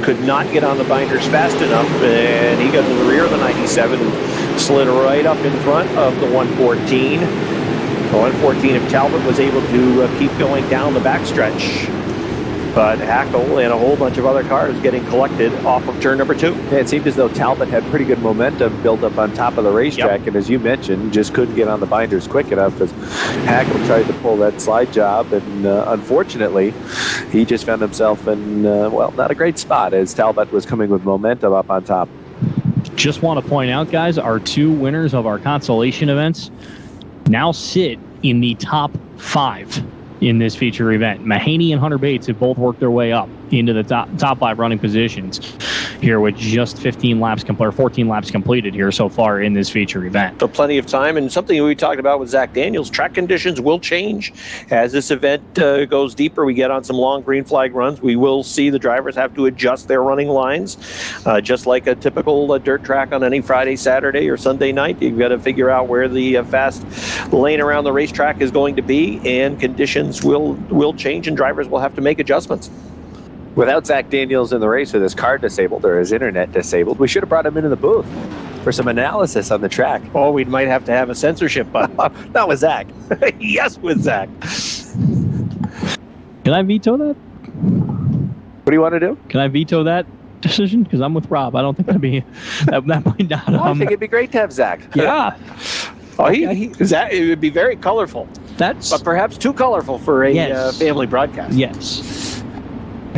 could not get on the binders fast enough, and he got to the rear of the 97 and slid right up in front of the 114. The 114 of Talbot was able to keep going down the backstretch. But Hackle and a whole bunch of other cars getting collected off of turn number 2. Yeah, it seemed as though Talbot had pretty good momentum built up on top of the racetrack, and as you mentioned, just couldn't get on the binders quick enough as Hackle tried to pull that slide job, and unfortunately, he just found himself in, not a great spot as Talbot was coming with momentum up on top. Just want to point out, guys, our 2 winners of our consolation events now sit in the top 5 in this feature event. Mahaney and Hunter Bates have both worked their way up into the top 5 running positions here with just 14 laps completed here so far in this feature event. So plenty of time, and something we talked about with Zach Daniels, track conditions will change as this event goes deeper. We get on some long green flag runs. We will see the drivers have to adjust their running lines, just like a typical dirt track on any Friday, Saturday, or Sunday night. You've got to figure out where the fast lane around the racetrack is going to be, and conditions will change, and drivers will have to make adjustments. Without Zach Daniels in the race with his car disabled or his internet disabled, we should have brought him into the booth for some analysis on the track. Oh, we might have to have a censorship button. Not with Zach. Yes, with Zach. Can I veto that? What do you want to do? Can I veto that decision? Because I'm with Rob. I don't think that might not. I think it'd be great to have Zach. Yeah. Oh, Zach, it would be very colorful. But perhaps too colorful for a family broadcast. Yes.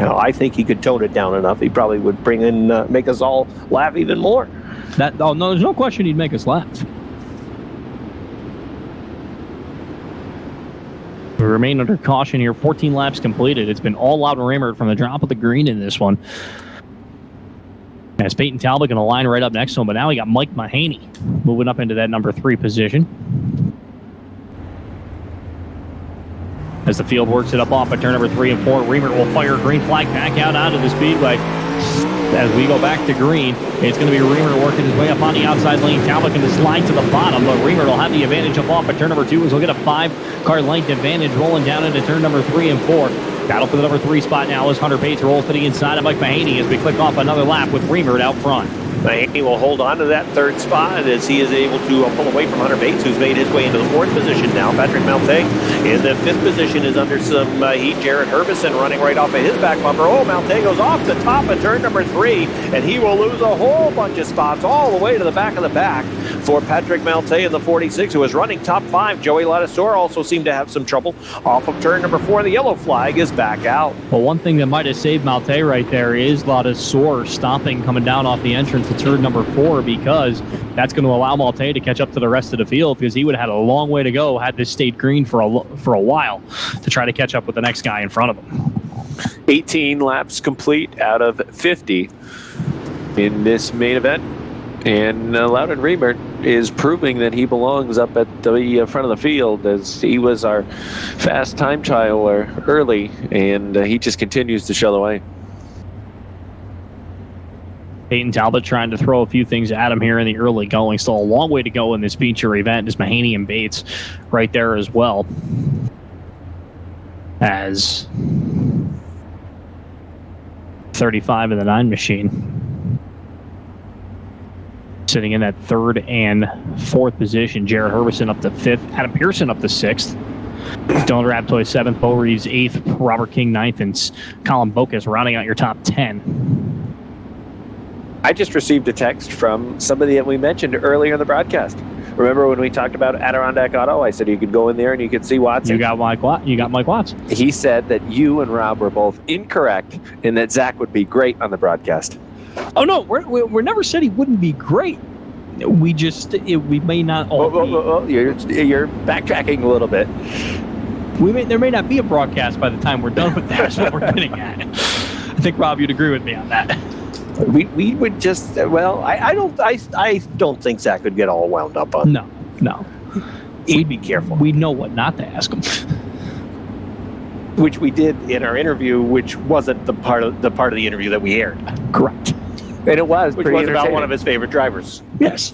I think he could tone it down enough. He probably would bring in, make us all laugh even more. No, there's no question he'd make us laugh. We remain under caution here. 14 laps completed. It's been all Loudon Reamer from the drop of the green in this one. As Peyton Talbot going to line right up next to him, but now we got Mike Mahaney moving up into that number 3 position. As the field works it up off at turn number 3 and 4, Reamer will fire a green flag back out onto the speedway. As we go back to green, it's going to be Reamer working his way up on the outside lane. Talbot going to slide to the bottom, but Reamer will have the advantage up off at turn number 2 as we'll get a 5-car length advantage rolling down into turn number 3 and 4. Battle for the number 3 spot now as Hunter Bates rolls to the inside of Mike Mahaney as we click off another lap with Reamer out front. Mahaney will hold on to that 3rd spot as he is able to pull away from Hunter Bates, who's made his way into the 4th position now. Patrick Melte in the 5th position is under some heat. Jared Herbison running right off of his back bumper. Oh, Melte goes off the top of turn number 3, and he will lose a whole bunch of spots all the way to the back of the pack for Patrick Melte in the 46, who is running top 5. Joey Ladouceur also seemed to have some trouble off of turn number 4. The yellow flag is back out. Well, one thing that might have saved Melte right there is Ladouceur stopping coming down off the entrance to turn number 4, because that's going to allow Melte to catch up to the rest of the field, because he would have had a long way to go had this stayed green for a while to try to catch up with the next guy in front of him. 18 laps complete out of 50 in this main event. And Loudon Reamer is proving that he belongs up at the front of the field, as he was our fast time trialer early, and he just continues to show the way. Peyton Talbot trying to throw a few things at him here in the early going. Still a long way to go in this feature event. Is Mahaney and Bates right there as well. As 35 in the 9 machine. Sitting in that 3rd and 4th position. Jared Herbison up to 5th. Adam Pearson up to 6th. Dylan Raptoy 7th. Bo Reeves 8th. Robert King 9th. And Colin Bocas rounding out your top 10. I just received a text from somebody that we mentioned earlier in the broadcast. Remember when we talked about Adirondack Auto? I said you could go in there and you could see Watson. You got Mike Watts. He said that you and Rob were both incorrect and that Zach would be great on the broadcast. Oh, no. We never said he wouldn't be great. We just, we may not all be. You're backtracking a little bit. There may not be a broadcast by the time we're done with that. That's what we're getting at. I think, Rob, you'd agree with me on that. We would just I don't think Zach would get all wound up on. No. We'd be careful. We know what not to ask him. Which we did in our interview, which wasn't the part of the interview that we aired. Correct. And it was Which pretty was about entertaining. one of his favorite drivers. Yes.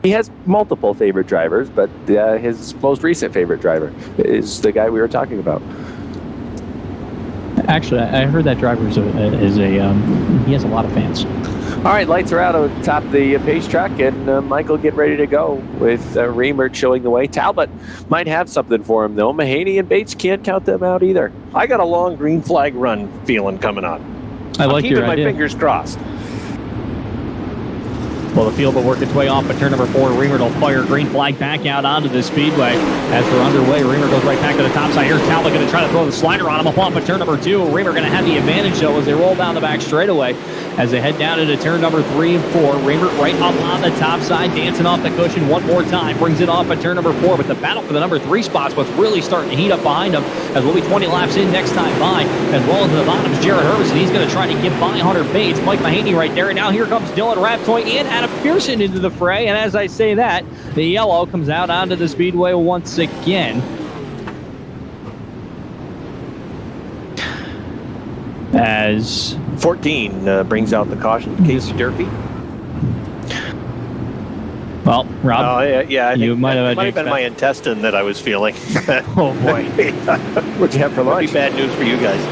He has multiple favorite drivers, but his most recent favorite driver is the guy we were talking about. Actually, I heard that driver he has a lot of fans. All right, lights are out on top of the pace truck, and Michael get ready to go with Reimert showing the way. Talbot might have something for him, though. Mahaney and Bates can't count them out either. I got a long green flag run feeling coming on. I like I'm keeping your my idea. fingers crossed. Well, the field will work its way off, but turn number 4, Reimert will fire green flag back out onto the speedway. As we're underway, Reimert goes right back to the top side. Here's Talbot going to try to throw the slider on him up off of turn number 2. Reimert going to have the advantage, though, as they roll down the back straightaway. As they head down into turn number 3 and 4, Reimert right up on the top side, dancing off the cushion one more time. Brings it off at turn number 4, but the battle for the number 3 spot's what's really starting to heat up behind him, as we'll be 20 laps in next time by. As well as the bottom is Jared Herbison. He's going to try to get by Hunter Bates. Mike Mahaney right there. And now here comes Dylan Raptoy and Adam Pearson into the fray. And as I say that, the yellow comes out onto the speedway once again. As 14 brings out the caution. Casey Durfee. well, Rob, Oh, yeah. I think you might have it might have been my intestine that I was feeling. oh boy. What'd you have for Might be lunch? bad news for you guys.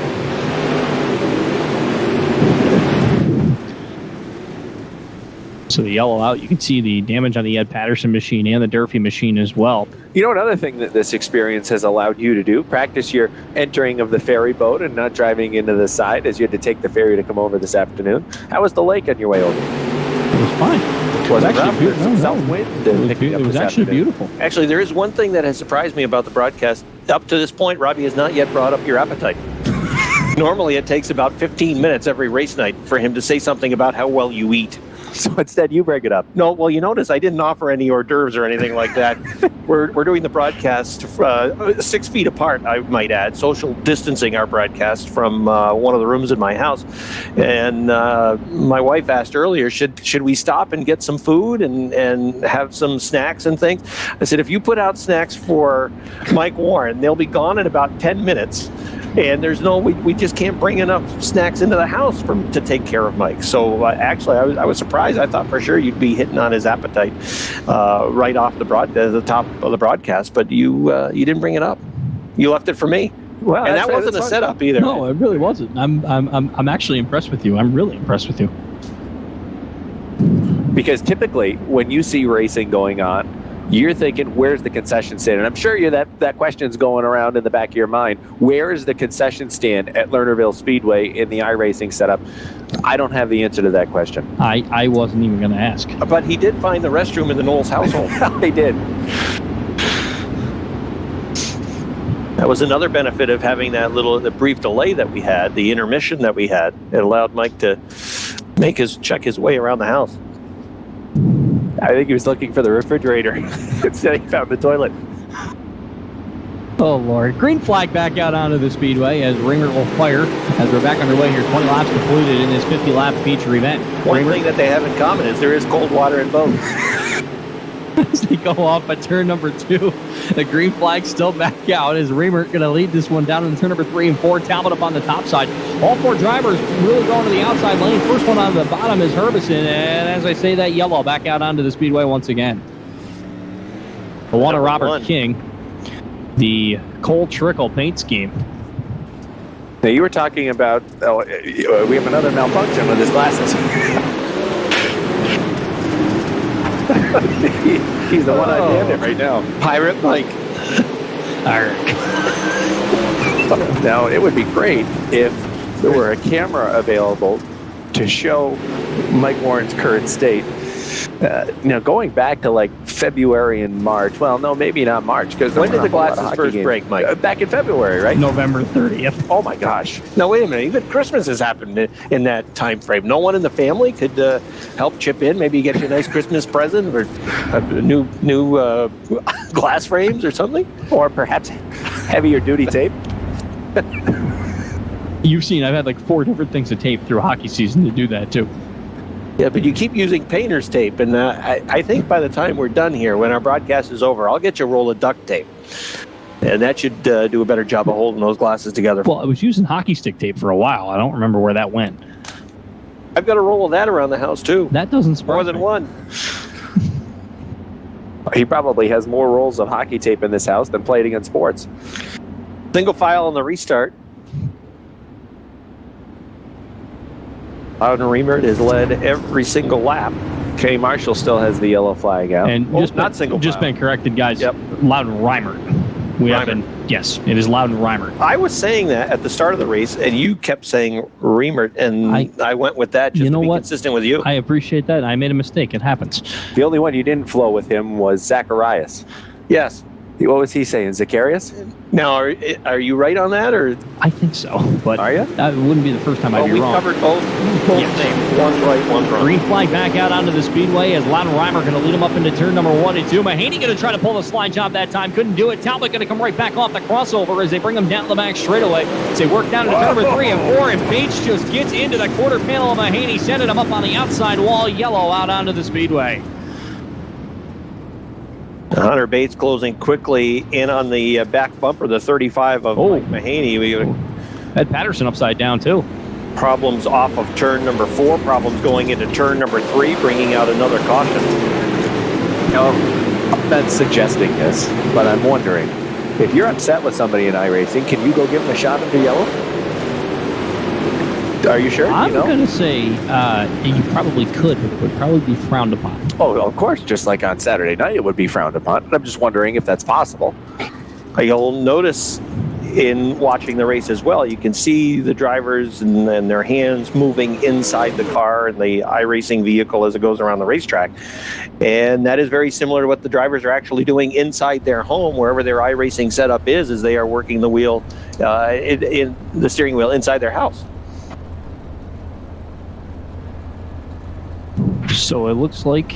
So the yellow out, you can see the damage on the Ed Patterson machine and the Durfee machine as well. You know, another thing that this experience has allowed you to do, practice your entering of the ferry boat and not driving into the side as you had to take the ferry to come over this afternoon. How was the lake on your way over? It was fine. Was It was it actually rough? beautiful. There's No, some no. wind It was actually beautiful. Actually, there is one thing that has surprised me about the broadcast. Up to this point, Robbie has not yet brought up your appetite. Normally, it takes about 15 minutes every race night for him to say something about how well you eat. So instead, you bring it up. No, well, you notice I didn't offer any hors d'oeuvres or anything like that. We're doing the broadcast 6 feet apart, I might add, social distancing our broadcast from one of the rooms in my house. And my wife asked earlier, should we stop and get some food and have some snacks and things? I said, if you put out snacks for Mike Warren, they'll be gone in about 10 minutes. And there's we just can't bring enough snacks into the house to take care of Mike. So actually, I was surprised. I thought for sure you'd be hitting on his appetite right off the top of the broadcast, but you didn't bring it up. You left it for me. Well, And that wasn't a setup either. No, it really wasn't. I'm actually impressed with you. I'm really impressed with you. Because typically, when you see racing going on, you're thinking, where's the concession stand? And I'm sure that question's going around in the back of your mind. Where is the concession stand at Lernerville Speedway in the iRacing setup? I don't have the answer to that question. I wasn't even going to ask. But he did find the restroom in the Knowles household. They did. That was another benefit of having the brief delay that we had, the intermission that we had. It allowed Mike to check his way around the house. I think he was looking for the refrigerator. Instead, he found the toilet. Oh, Lord. Green flag back out onto the speedway as Ringer will fire as we're back underway here. 20 laps completed in this 50-lap feature event. One thing that they have in common is there is cold water in both. as they go off at turn number 2. The green flag still back out. Is Reimert going to lead this one down in turn number 3 and 4? Talbot up on the top side. All 4 drivers really going to the outside lane. First one on the bottom is Herbison, and as I say that, yellow back out onto the speedway once again. The one of Robert King, the Cole Trickle paint scheme. Now, you were talking about, we have another malfunction with his glasses. He's the one-eyed bandit right now. Pirate Mike. Now, it would be great if there were a camera available to show Mike Warren's current state. Now, going back to like February and March. Well, no, maybe not March, because when did the glasses first break, Mike? Back in February, right? November 30th. Oh my gosh! Now wait a minute. Even Christmas has happened in that time frame. No one in the family could help chip in. Maybe get you a nice Christmas present or new glass frames or something, Or perhaps heavier duty tape. You've seen I've had like 4 different things to tape through hockey season to do that too. Yeah, but you keep using painter's tape, and I think by the time we're done here, when our broadcast is over, I'll get you a roll of duct tape, and that should do a better job of holding those glasses together. Well, I was using hockey stick tape for a while. I don't remember where that went. I've got a roll of that around the house too. That doesn't surprise More than me. one. He probably has more rolls of hockey tape in this house than playing in sports. Single file on the restart. Loudon Reimert has led every single lap. Kenny Marshall still has the yellow flag out. And not single just file. been corrected, guys. Yep. Loudon Reimert. We have been. Yes, it is Loudon Reimert. I was saying that at the start of the race, and you kept saying Reimert, and I went with that just to be consistent with you. I appreciate that. I made a mistake. It happens. The only one you didn't flow with him was Zacharias. Yes. What was he saying? Zacharias? Now, are you right on that, or I think so. But Are you? that wouldn't be the first time I'd be we've wrong. covered both Yes. names. One's right, one's wrong. Green flag back out onto the speedway as Loudon Reimert going to lead him up into turn number 1 and 2. Mahaney going to try to pull the slide job that time. Couldn't do it. Talbot going to come right back off the crossover as they bring him down the back straightaway. As they work down to turn number 3 and 4, and Bates just gets into the quarter panel of Mahaney, sending him up on the outside wall. Yellow out onto the speedway. Hunter Bates closing quickly in on the back bumper, the 35 of Mike Mahaney. We have Ed Patterson upside down, too. problems off of turn number 4, problems going into turn number 3, bringing out another caution. No, I'm not suggesting this, but I'm wondering, if you're upset with somebody in iRacing, can you go give them a shot into yellow? Are you sure? I'm You know? going to say you probably could, but it would probably be frowned upon. Oh, of course, just like on Saturday night, it would be frowned upon. But I'm just wondering if that's possible. You'll notice in watching the race as well, you can see the drivers and their hands moving inside the car and the iRacing vehicle as it goes around the racetrack. And that is very similar to what the drivers are actually doing inside their home, wherever their iRacing setup is, as they are working the wheel, in the steering wheel inside their house. So it looks like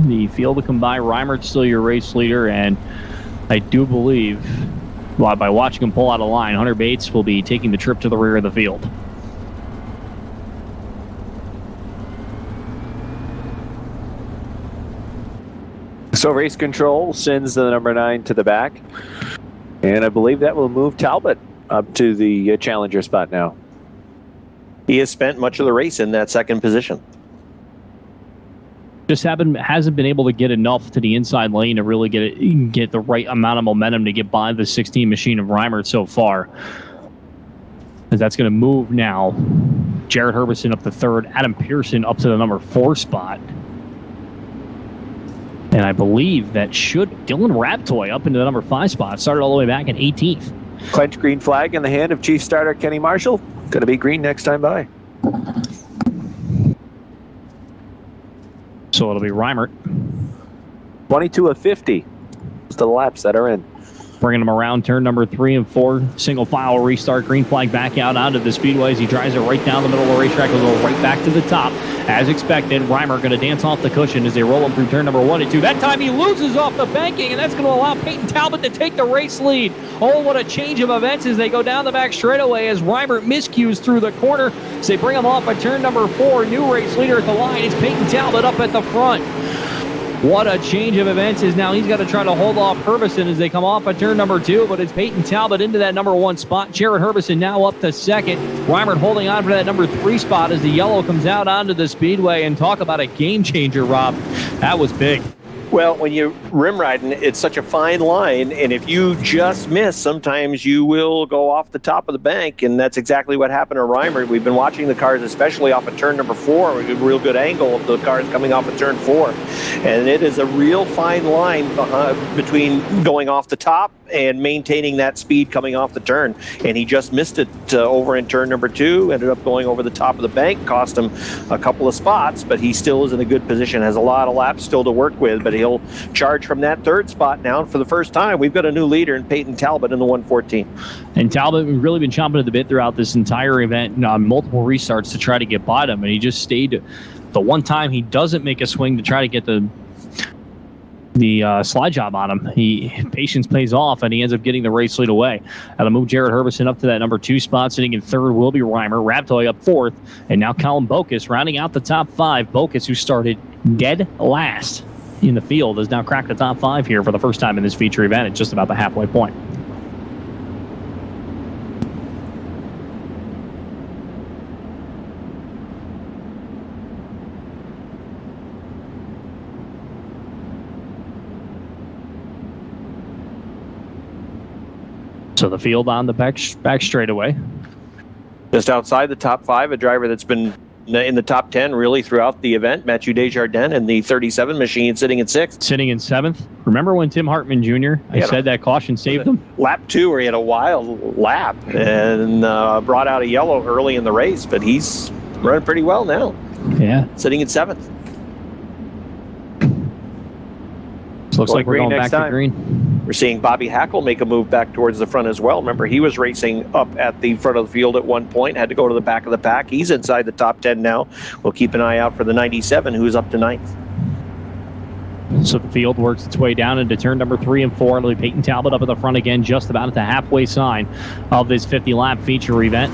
the field will come by. Reimert's still your race leader, and I do believe, well, by watching him pull out of line, Hunter Bates will be taking the trip to the rear of the field. So race control sends the number 9 to the back. And I believe that will move Talbot up to the challenger spot now. He has spent much of the race in that second position. Just hasn't been able to get enough to the inside lane to really get the right amount of momentum to get by the 16 machine of Reimert so far. As that's going to move now. Jared Herbison up to 3rd. Adam Pearson up to the number 4 spot. And I believe that should Dylan Raptoy up into the number 5 spot. Started all the way back at 18th. Clench green flag in the hand of Chief Starter Kenny Marshall. Going to be green next time by. So it'll be Reimert 22 of 50 is the laps that are in. bringing him around turn number 3 and 4. Single file restart. Green flag back out onto the speedway as he drives it right down the middle of the racetrack. Will go right back to the top. As expected, Reimer going to dance off the cushion as they roll him through turn number 1 and 2. That time he loses off the banking, and that's going to allow Peyton Talbot to take the race lead. Oh, what a change of events as they go down the back straightaway as Reimer miscues through the corner. As they bring him off at turn number 4. New race leader at the line. It's Peyton Talbot up at the front. What a change of events is now. He's got to try to hold off Herbison as they come off at turn number 2, but it's Peyton Talbot into that number 1 spot. Jared Herbison now up to second. Reimert holding on for that number 3 spot as the yellow comes out onto the speedway. And talk about a game changer, Rob. That was big. Well, when you're rim riding, it's such a fine line, and if you just miss, sometimes you will go off the top of the bank, and that's exactly what happened to Reimert. We've been watching the cars, especially off of turn number 4, a real good angle of the cars coming off of turn 4, and it is a real fine line between going off the top and maintaining that speed coming off the turn, and he just missed it over in turn number 2, ended up going over the top of the bank, cost him a couple of spots, but he still is in a good position, has a lot of laps still to work with, but he'll charge from that 3rd spot now. For the first time, we've got a new leader in Peyton Talbot in the 114. And Talbot has really been chomping at the bit throughout this entire event on multiple restarts to try to get by him, and he just stayed. The one time he doesn't make a swing to try to get the slide job on him, patience pays off, and he ends up getting the race lead away. That'll move Jared Herbison up to that number 2 spot. Sitting in 3rd will be Reimert. Raptoy up 4th, and now Colin Bokus rounding out the top 5. Bokus, who started dead last in the field, has now cracked the top 5 here for the first time in this feature event at just about the halfway point. So the field on the back straightaway. Just outside the top 5, a driver that's been in the top 10 really throughout the event, Mathieu Desjardins, and the 37 machine sitting in 6th. Sitting in 7th. Remember when Tim Hartman Jr., I said that caution saved him? Lap 2 where he had a wild lap and brought out a yellow early in the race, but he's running pretty well now. Yeah. Sitting in 7th. So looks like we're going back to green. We're seeing Bobby Hackle make a move back towards the front as well. Remember, he was racing up at the front of the field at one point, had to go to the back of the pack. He's inside the top 10 now. We'll keep an eye out for the 97, who's up to 9th. So the field works its way down into turn number 3 and 4. It'll be Peyton Talbot up at the front again, just about at the halfway sign of this 50-lap feature event.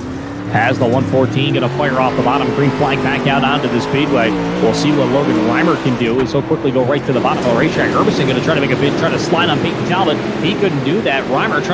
Has the 114 going to fire off the bottom, green flag back out onto the speedway. We'll see what Logan Reimert can do. He'll quickly go right to the bottom of the racetrack. Herbison going to try to make a bid, try to slide on Peyton Talbot. He couldn't do that. Reimert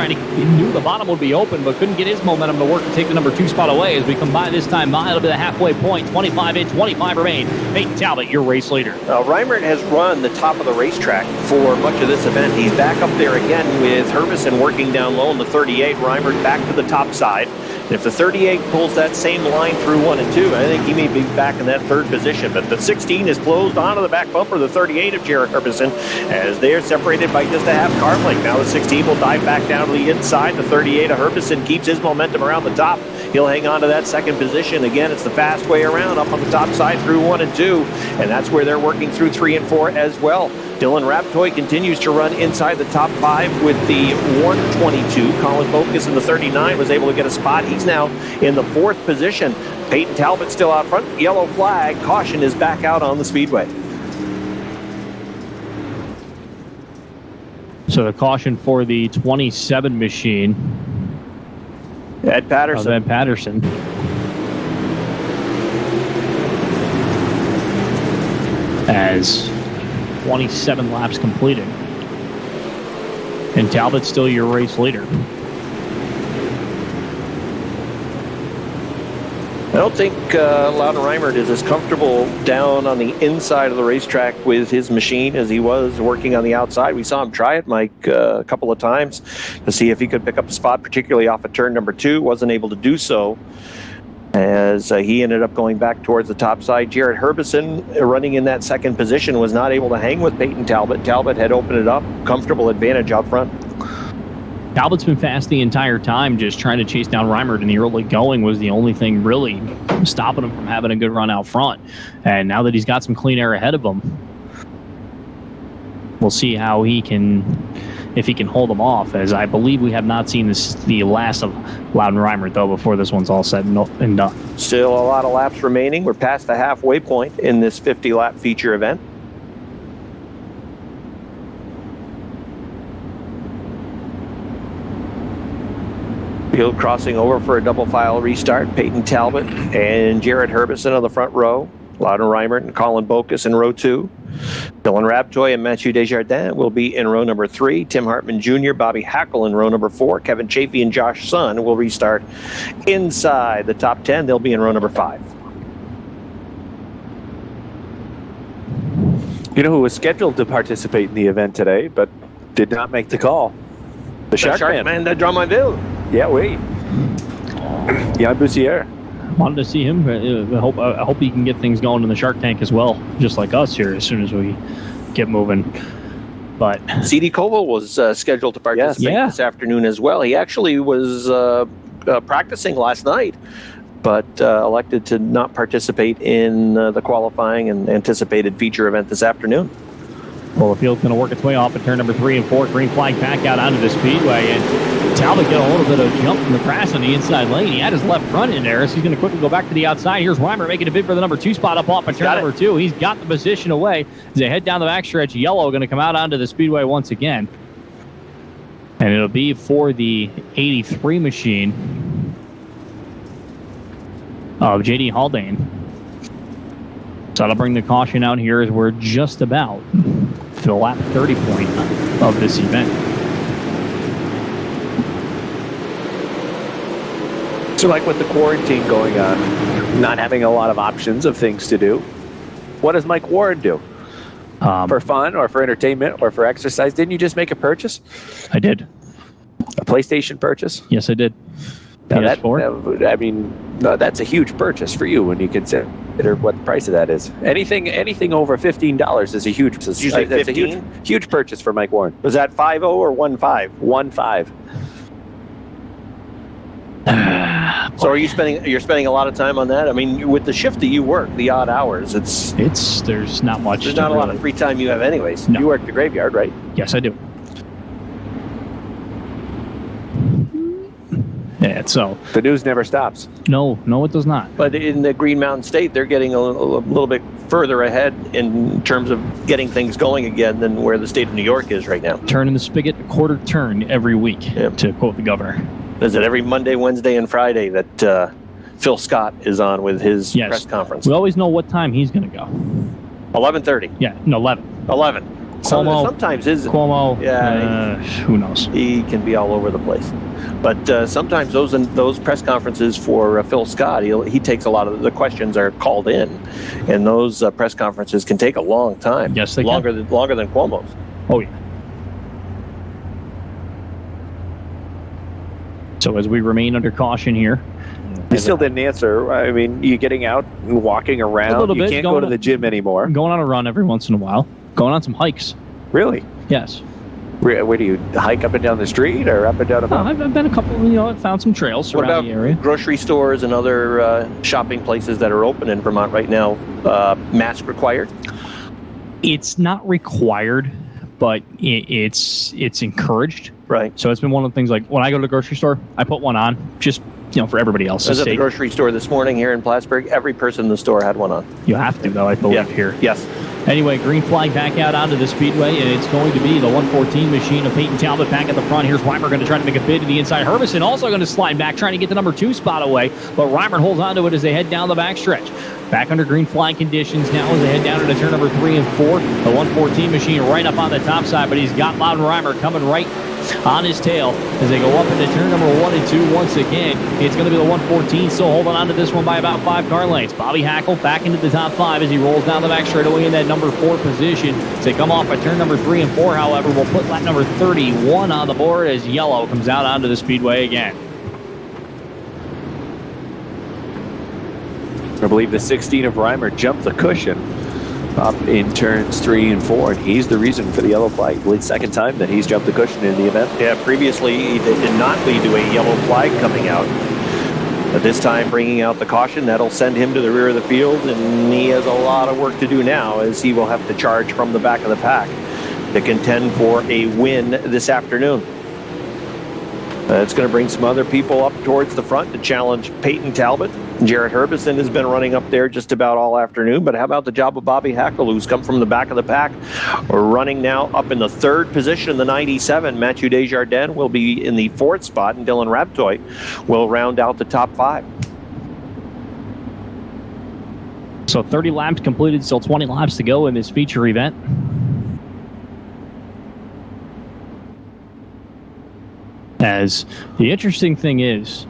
knew the bottom would be open, but couldn't get his momentum to work to take the number 2 spot away as we come by this time mile to the halfway point. 25 in, 25 remain. Peyton Talbot, your race leader. Reimert has run the top of the racetrack for much of this event. He's back up there again with Herbison working down low in the 38. Reimert back to the top side. If the 38 pulls that same line through 1 and 2, I think he may be back in that 3rd position. But the 16 is closed onto the back bumper, the 38 of Jared Herbison, as they are separated by just a half car length. Now the 16 will dive back down to the inside. The 38 of Herbison keeps his momentum around the top. He'll hang on to that 2nd position. Again, it's the fast way around up on the top side through 1 and 2. And that's where they're working through 3 and 4 as well. Dylan Raptoy continues to run inside the top 5 with the 122. Colin Bokus in the 39 was able to get a spot. He's now in the 4th position. Peyton Talbot still out front. Yellow flag. Caution is back out on the speedway. So the caution for the 27 machine. Ed Patterson. Ed Patterson. As 27 laps completed. And Talbot's still your race leader. I don't think Loudon Reimert is as comfortable down on the inside of the racetrack with his machine as he was working on the outside. We saw him try it, Mike, a couple of times to see if he could pick up a spot, particularly off of turn number 2. Wasn't able to do so as he ended up going back towards the top side. Jared Herbison, running in that 2nd position, was not able to hang with Peyton Talbot. Talbot had opened it up. Comfortable advantage out front. Talbot's been fast the entire time, just trying to chase down Reimert, and the early going was the only thing really stopping him from having a good run out front. And now that he's got some clean air ahead of him, we'll see how he can, if he can hold them off, as I believe we have not seen the last of Loudon Reimert, though, before this one's all said and done. Still a lot of laps remaining. We're past the halfway point in this 50-lap feature event. Field crossing over for a double file restart. Peyton Talbot and Jared Herbison on the front row. Loudon Reimert and Colin Bocus in row 2. Dylan Rabtoy and Mathieu Desjardins will be in row number 3. Tim Hartman Jr., Bobby Hackle in row number 4. Kevin Chafee and Josh Sun will restart inside the top 10. They'll be in row number 5. You know who was scheduled to participate in the event today, but did not make the call? The Shark Man. de Drummondville. Yeah, wait. Jan Bussière. Wanted to see him. I hope he can get things going in the Shark Tank as well, just like us here, as soon as we get moving. But CD Koval was scheduled to participate this afternoon as well. He actually was practicing last night, but elected to not participate in the qualifying and anticipated feature event this afternoon. well, the field's going to work its way off at turn number 3 and 4. Green flag back out onto the speedway, and Talbot get a little bit of jump from the grass on the inside lane. He had his left front in there, so he's going to quickly go back to the outside. Here's Reimer making a bid for the number 2 spot up off at turn number 2. He's got the position away as they head down the backstretch. Yellow going to come out onto the speedway once again, and it'll be for the 83 machine of J.D. Haldane. So that'll bring the caution out here as we're just about to the lap 30 point of this event. So like with the quarantine going on, not having a lot of options of things to do, what does Mike Warren do? For fun or for entertainment or for exercise? Didn't you just make a purchase? I did. A PlayStation purchase? Yes, I did. Now PS4. I mean, that's a huge purchase for you when you consider what the price of that is. Anything over $15 is a huge purchase. Usually That's 15? a huge purchase for Mike Warren. Was that 5-0 or 1-5? 1.5. So you're spending a lot of time on that? I mean, with the shift that you work, the odd hours, There's not much. there's not a lot of free time you have anyways. No. You work the graveyard, right? Yes, I do. Yeah, so The news never stops. no, it does not. But in the Green Mountain State, they're getting a little bit further ahead in terms of getting things going again than where the state of New York is right now. Turning the spigot a quarter turn every week, Yep. to quote the governor. Is it every Monday, Wednesday, and Friday that Phil Scott is on with his Yes. press conference? We always know what time he's going to go. 11:30. Yeah, no, 11. 11. Cuomo. Sometimes is Cuomo, Yeah. who knows? he can be all over the place. But sometimes those press conferences for Phil Scott, he takes a lot of the questions are called in, and those press conferences can take a long time. Yes, they can. longer than Cuomo's. Oh, yeah. So as we remain under caution here, You still didn't answer. I mean, you getting out and walking around. little You bit, can't go going to the gym anymore. I'm going on a run every once in a while, going on some hikes. Really? Yes. Where do you hike up and down the street or up and down a mountain? I've been a couple, I've found some trails What around about the area. grocery stores and other shopping places that are open in Vermont right now? Mask required? It's not required, but it's encouraged. Right. So it's been one of the things, like when I go to the grocery store, I put one on just, for everybody I else's was at the sake. grocery store this morning here in Plattsburgh. Every person in the store had one on. You have to, though, I believe, here. Yes. Anyway, green flag back out onto the speedway, and it's going to be the 114 machine of Peyton Talbot back at the front. Here's Reimer going to try to make a bid to the inside. Herbison also going to slide back, trying to get the number 2 spot away, but Reimer holds onto it as they head down the backstretch. Back under green flag conditions now as they head down into turn number 3 and 4. The 114 machine right up on the top side, but he's got Loudon Reimer coming right on his tail as they go up into turn number 1 and 2 once again. It's going to be the 114 still holding on to this one by about 5 car lengths. Bobby Hackle back into the top 5 as he rolls down the back straightaway in that number 4 position. As they come off at turn number 3 and 4, however, we'll put lap number 31 on the board as Yellow comes out onto the speedway again. I believe the 16 of Reimer jumped the cushion up in turns 3 and 4, and he's the reason for the yellow flag. I believe second time that he's jumped the cushion in the event. Yeah, previously it did not lead to a yellow flag coming out. But this time bringing out the caution, that'll send him to the rear of the field, and he has a lot of work to do now as he will have to charge from the back of the pack to contend for a win this afternoon. It's going to bring some other people up towards the front to challenge Peyton Talbot. Jarrett Herbison has been running up there just about all afternoon, but how about the job of Bobby Hackle, who's come from the back of the pack, running now up in the 3rd position in the 97. Mathieu Desjardins will be in the 4th spot, and Dylan Rabtoy will round out the top 5. So 30 laps completed, still 20 laps to go in this feature event. As the interesting thing is,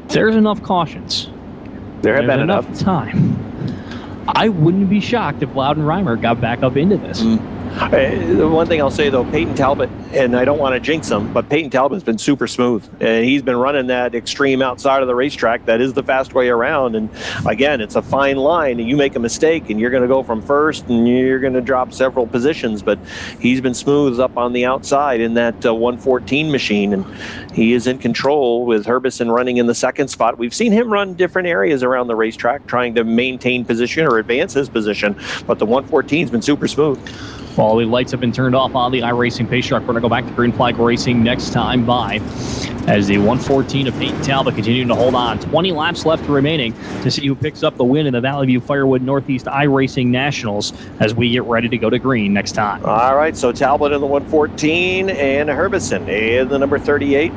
there's enough cautions. There have There's been enough. time. I wouldn't be shocked if Loudon Reimer got back up into this. The one thing I'll say, though, Peyton Talbot, and I don't want to jinx him, but Peyton Talbot's been super smooth. And he's been running that extreme outside of the racetrack. That is the fast way around. And, again, it's a fine line. And you make a mistake, and you're going to go from first, and you're going to drop several positions. But he's been smooth up on the outside in that 114 machine. And he is in control with Herbison running in the second spot. We've seen him run different areas around the racetrack trying to maintain position or advance his position. But the 114's been super smooth. All the lights have been turned off on the iRacing pace truck. We're going to go back to green flag racing next time by as the 114 of Peyton Talbot continuing to hold on. 20 laps left remaining to see who picks up the win in the Valley View Firewood Northeast iRacing Nationals as we get ready to go to green next time. All right, so Talbot in the 114 and Herbison in the number 38.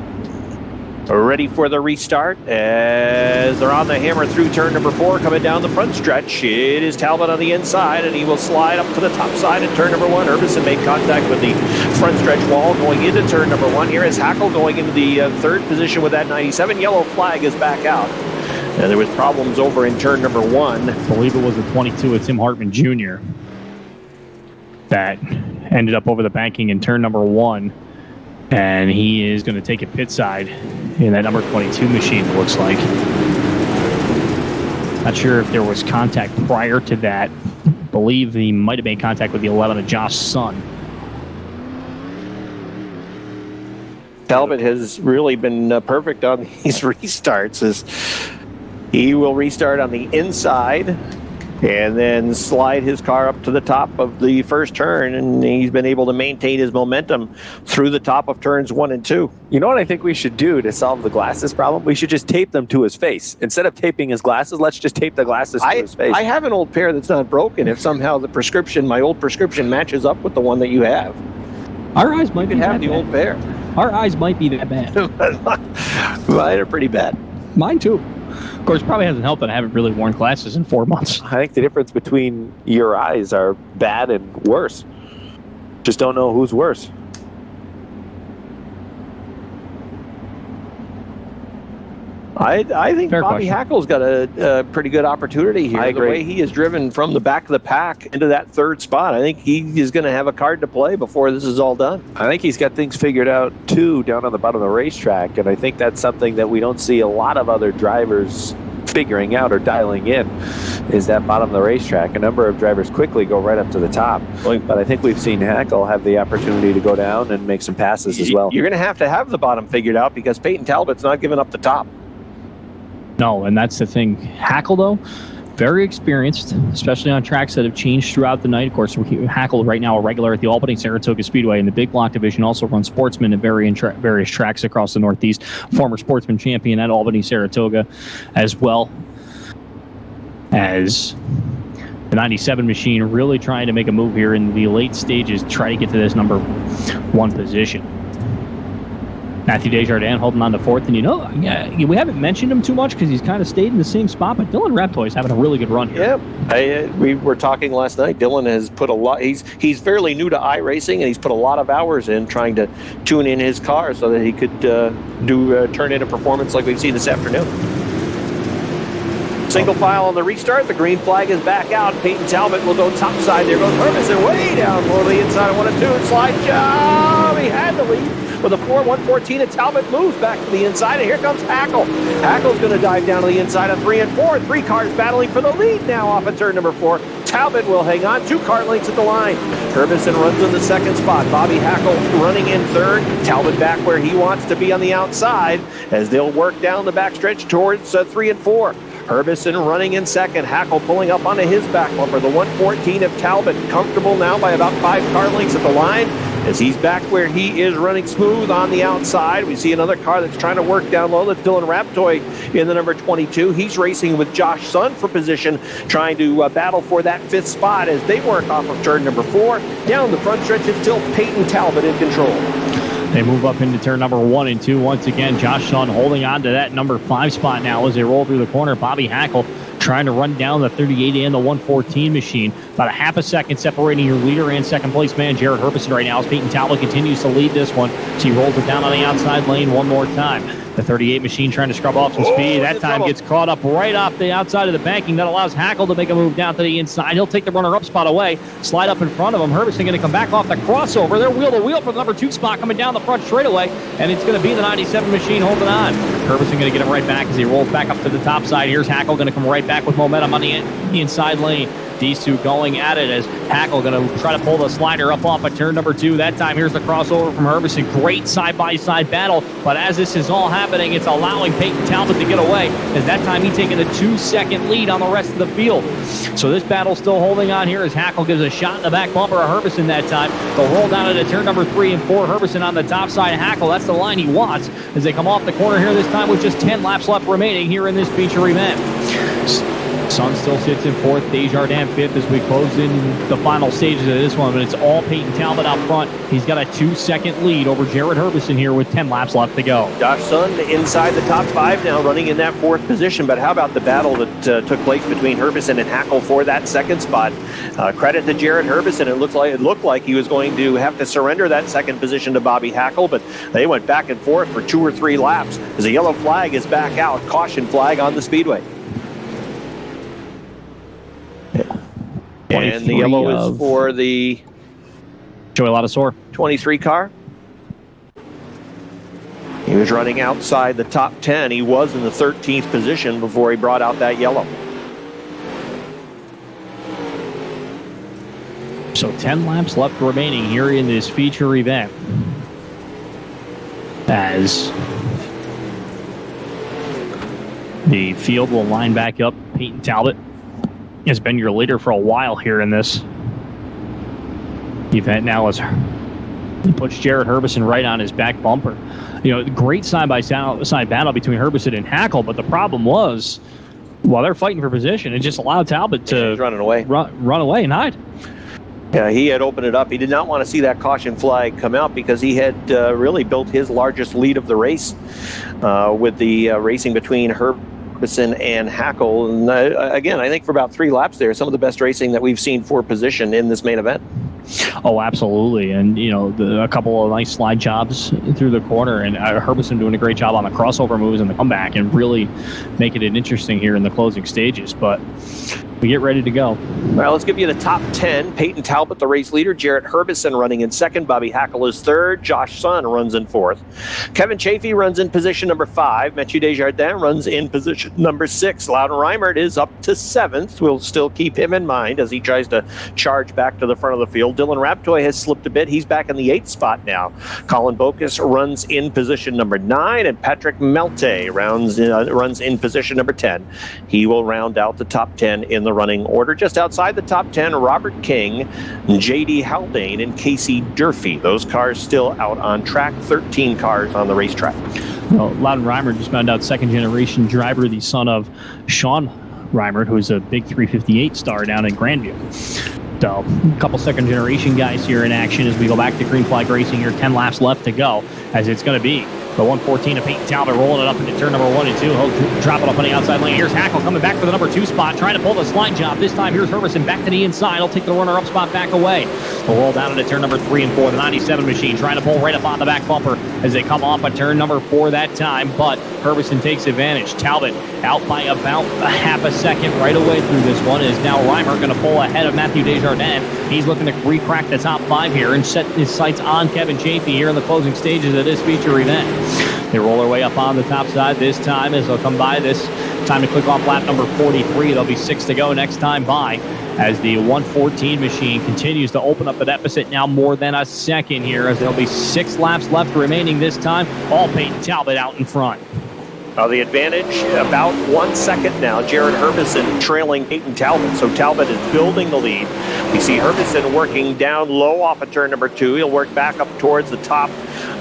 Ready for the restart as they're on the hammer through turn number 4, coming down the front stretch. It is Talbot on the inside, and he will slide up to the top side in turn number 1. Herbison made contact with the front stretch wall going into turn number 1. Here is Hackle going into the third position with that 97. Yellow flag is back out. And there was problems over in turn number 1. I believe it was the 22 of Tim Hartman Jr. that ended up over the banking in turn number 1. And he is going to take it pit side in that number 22 machine, it looks like. Not sure if there was contact prior to that. Believe he might have made contact with the 11 of Josh Sun. Talbot has really been perfect on these restarts. As he will restart on the inside and then slide his car up to the top of the first turn, and he's been able to maintain his momentum through the top of turns 1 and 2. You know what I think we should do to solve the glasses problem? We should just tape them to his face. Instead of taping his glasses, let's just tape the glasses to his face. I have an old pair that's not broken. If somehow the prescription, my old prescription, matches up with the one that you have, Our eyes might you be could that have the bad. old pair. Our eyes might be that bad. Mine are pretty bad. Mine too. Of course, probably hasn't helped that I haven't really worn glasses in 4 months. I think the difference between your eyes are bad and worse. Just don't know who's worse. I think Fair Bobby question. Hackle's got a pretty good opportunity here. I The agree. way he is driven from the back of the pack into that third spot, I think he is going to have a card to play before this is all done. I think he's got things figured out, too, down on the bottom of the racetrack, and I think that's something that we don't see a lot of other drivers figuring out or dialing in, is that bottom of the racetrack. A number of drivers quickly go right up to the top, but I think we've seen Hackle have the opportunity to go down and make some passes as well. You're going to have the bottom figured out because Peyton Talbot's not giving up the top. No, and that's the thing. Hackle, though, very experienced, especially on tracks that have changed throughout the night. Of course, Hackle right now a regular at the Albany Saratoga Speedway in the big block division, also runs Sportsman at various tracks across the Northeast. Former Sportsman champion at Albany Saratoga, as well as the 97 machine, really trying to make a move here in the late stages, try to get to this number 1 position. Matthew Desjardins holding on to 4th, and we haven't mentioned him too much because he's kind of stayed in the same spot, but Dylan Reptoy is having a really good run here. Yeah, we were talking last night. Dylan has put a lot. He's fairly new to iRacing, and he's put a lot of hours in trying to tune in his car so that he could turn in a performance like we've seen this afternoon. Single file on the restart. The green flag is back out. Peyton Talbot will go topside. There goes Herbison way down low to the inside of 1 and 2. Slide job. He had the lead. With a 4-114, and Talbot moves back to the inside, and here comes Hackle. Hackle's going to dive down to the inside of 3 and 4. 3 cars battling for the lead now off of turn number 4. Talbot will hang on. 2 car lengths at the line. Herbison runs in the second spot. Bobby Hackle running in third. Talbot back where he wants to be on the outside as they'll work down the backstretch towards 3 and 4. Herbison running in second. Hackle pulling up onto his back bumper. The 114 of Talbot comfortable now by about 5 car lengths at the line as he's back where he is running smooth on the outside. We see another car that's trying to work down low. That's Dylan Raptoy in the number 22. He's racing with Josh Sun for position, trying to battle for that 5th spot as they work off of turn number 4. Down the front stretch, it's still Peyton Talbot in control. They move up into turn number 1 and 2. Once again, Josh Sun holding on to that number 5 spot now as they roll through the corner. Bobby Hackle trying to run down the 38 and the 114 machine. About a half a second separating your leader and second place man, Jared Herbison, right now, as Peyton Talbot continues to lead this one. She rolls it down on the outside lane one more time. The 38 machine trying to scrub off some speed. That time gets caught up right off the outside of the banking. That allows Hackle to make a move down to the inside. He'll take the runner-up spot away, slide up in front of him. Herbison going to come back off the crossover. They're wheel-to-wheel for the number 2 spot coming down the front straightaway, and it's going to be the 97 machine holding on. Herbison going to get him right back as he rolls back up to the top side. Here's Hackle going to come right back with momentum on the inside lane. These two going at it as Hackle going to try to pull the slider up off of turn number 2. That time, here's the crossover from Herbison. Great side-by-side battle, but as this is all happening, it's allowing Peyton Talbot to get away, as that time he taking a 2-second lead on the rest of the field. So this battle's still holding on here as Hackle gives a shot in the back bumper of Herbison that time. They'll roll down into turn number 3 and 4. Herbison on the top side. Hackle, that's the line he wants as they come off the corner here this time with just 10 laps left remaining here in this feature event. Sun still sits in 4th, Desjardins 5th as we close in the final stages of this one, but it's all Peyton Talbot out front. He's got a 2-second lead over Jared Herbison here with 10 laps left to go. Josh Sun inside the top 5 now, running in that 4th position, but how about the battle that took place between Herbison and Hackle for that 2nd spot? Credit to Jared Herbison. It looked like he was going to have to surrender that 2nd position to Bobby Hackle, but they went back and forth for 2 or 3 laps as a yellow flag is back out, caution flag on the speedway. And the yellow is for the Joey Ladasor 23 car. He was running outside the top 10. He was in the 13th position before he brought out that yellow. So 10 laps left remaining here in this feature event, as the field will line back up. Peyton Talbot has been your leader for a while here in this event now, as he puts Jared Herbison right on his back bumper. You know, great side-by-side battle between Herbison and Hackle, but the problem was, while they're fighting for position, it just allowed Talbot to running away. Run away and hide. Yeah, he had opened it up. He did not want to see that caution flag come out because he had really built his largest lead of the race with the racing between Herbison and Hackle. And again, I think for about 3 laps there, some of the best racing that we've seen for position in this main event. Oh, absolutely. And, you know, a couple of nice slide jobs through the corner, and Herbison doing a great job on the crossover moves and the comeback and really making it interesting here in the closing stages. But we get ready to go. All right, let's give you the top 10. Peyton Talbot, the race leader. Jarrett Herbison running in 2nd. Bobby Hackle is 3rd. Josh Sun runs in 4th. Kevin Chafee runs in position number 5. Mathieu Desjardins runs in position number 6. Loudon Reimert is up to 7th. We'll still keep him in mind as he tries to charge back to the front of the field. Dylan Raptoy has slipped a bit. He's back in the 8th spot now. Colin Bocus runs in position number 9, and Patrick Melte runs in position number 10. He will round out the top 10 in the running order. Just outside the top 10, Robert King, J.D. Haldane, and Casey Durfee. Those cars still out on track. 13 cars on the racetrack. Well, Loudon Reimert just found out 2nd-generation driver, the son of Sean Reimert, who's a big 358 star down in Grandview. So, a couple 2nd-generation guys here in action as we go back to green flag racing here. 10 laps left to go, as it's going to be the 114 of Peyton Talbot rolling it up into turn number 1 and 2. He'll drop it up on the outside lane. Here's Hackle coming back for the number 2 spot, trying to pull the slide job. This time, here's Herbison back to the inside. He'll take the runner-up spot back away. We'll roll down into turn number 3 and 4. The 97 machine trying to pull right up on the back bumper as they come off of turn number 4 that time, but Herbison takes advantage. Talbot out by about a half a second right away through this one. Is now Reimert going to pull ahead of Mathieu Desjardins. He's looking to re-crack the top 5 here and set his sights on Kevin Chafee here in the closing stages of this feature event. They roll their way up on the top side this time as they'll come by this time to click off lap number 43. There'll be 6 to go next time by as the 114 machine continues to open up the deficit now more than a second here as there'll be 6 laps left remaining this time. All Peyton Talbot out in front. The advantage about 1 second now. Jared Herbison trailing Peyton Talbot. So Talbot is building the lead. We see Herbison working down low off of turn number 2. He'll work back up towards the top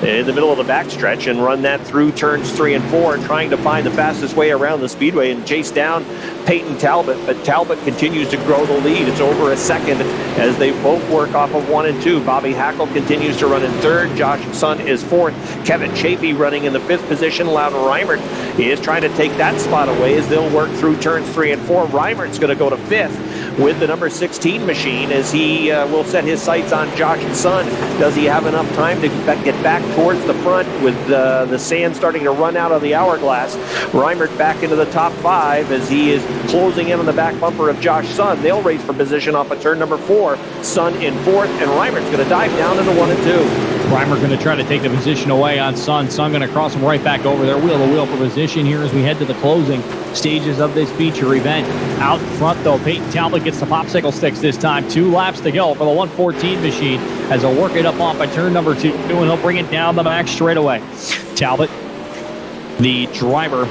in the middle of the backstretch and run that through turns 3 and 4, trying to find the fastest way around the speedway and chase down Peyton Talbot. But Talbot continues to grow the lead. It's over a second as they both work off of 1 and 2. Bobby Hackle continues to run in third. Josh Sun is fourth. Kevin Chafee running in the fifth position. Loudon Reimert is trying to take that spot away as they'll work through turns 3 and 4. Reimert's going to go to fifth with the number 16 machine as he will set his sights on Josh Sun. Does he have enough time to get back towards the front with the sand starting to run out of the hourglass? Reimert back into the top 5 as he is closing in on the back bumper of Josh Sun. They'll race for position off of turn number 4. Sun in fourth, and Reimert's going to dive down into 1 and 2. Reimer going to try to take the position away on Sun. Sun going to cross him right back over there, wheel to wheel for position here as we head to the closing stages of this feature event. Out front, though, Peyton Talbot gets the popsicle sticks this time. 2 laps to go for the 114 machine as he'll work it up off at turn number 2, and he'll bring it down the back straightaway. Talbot, the driver,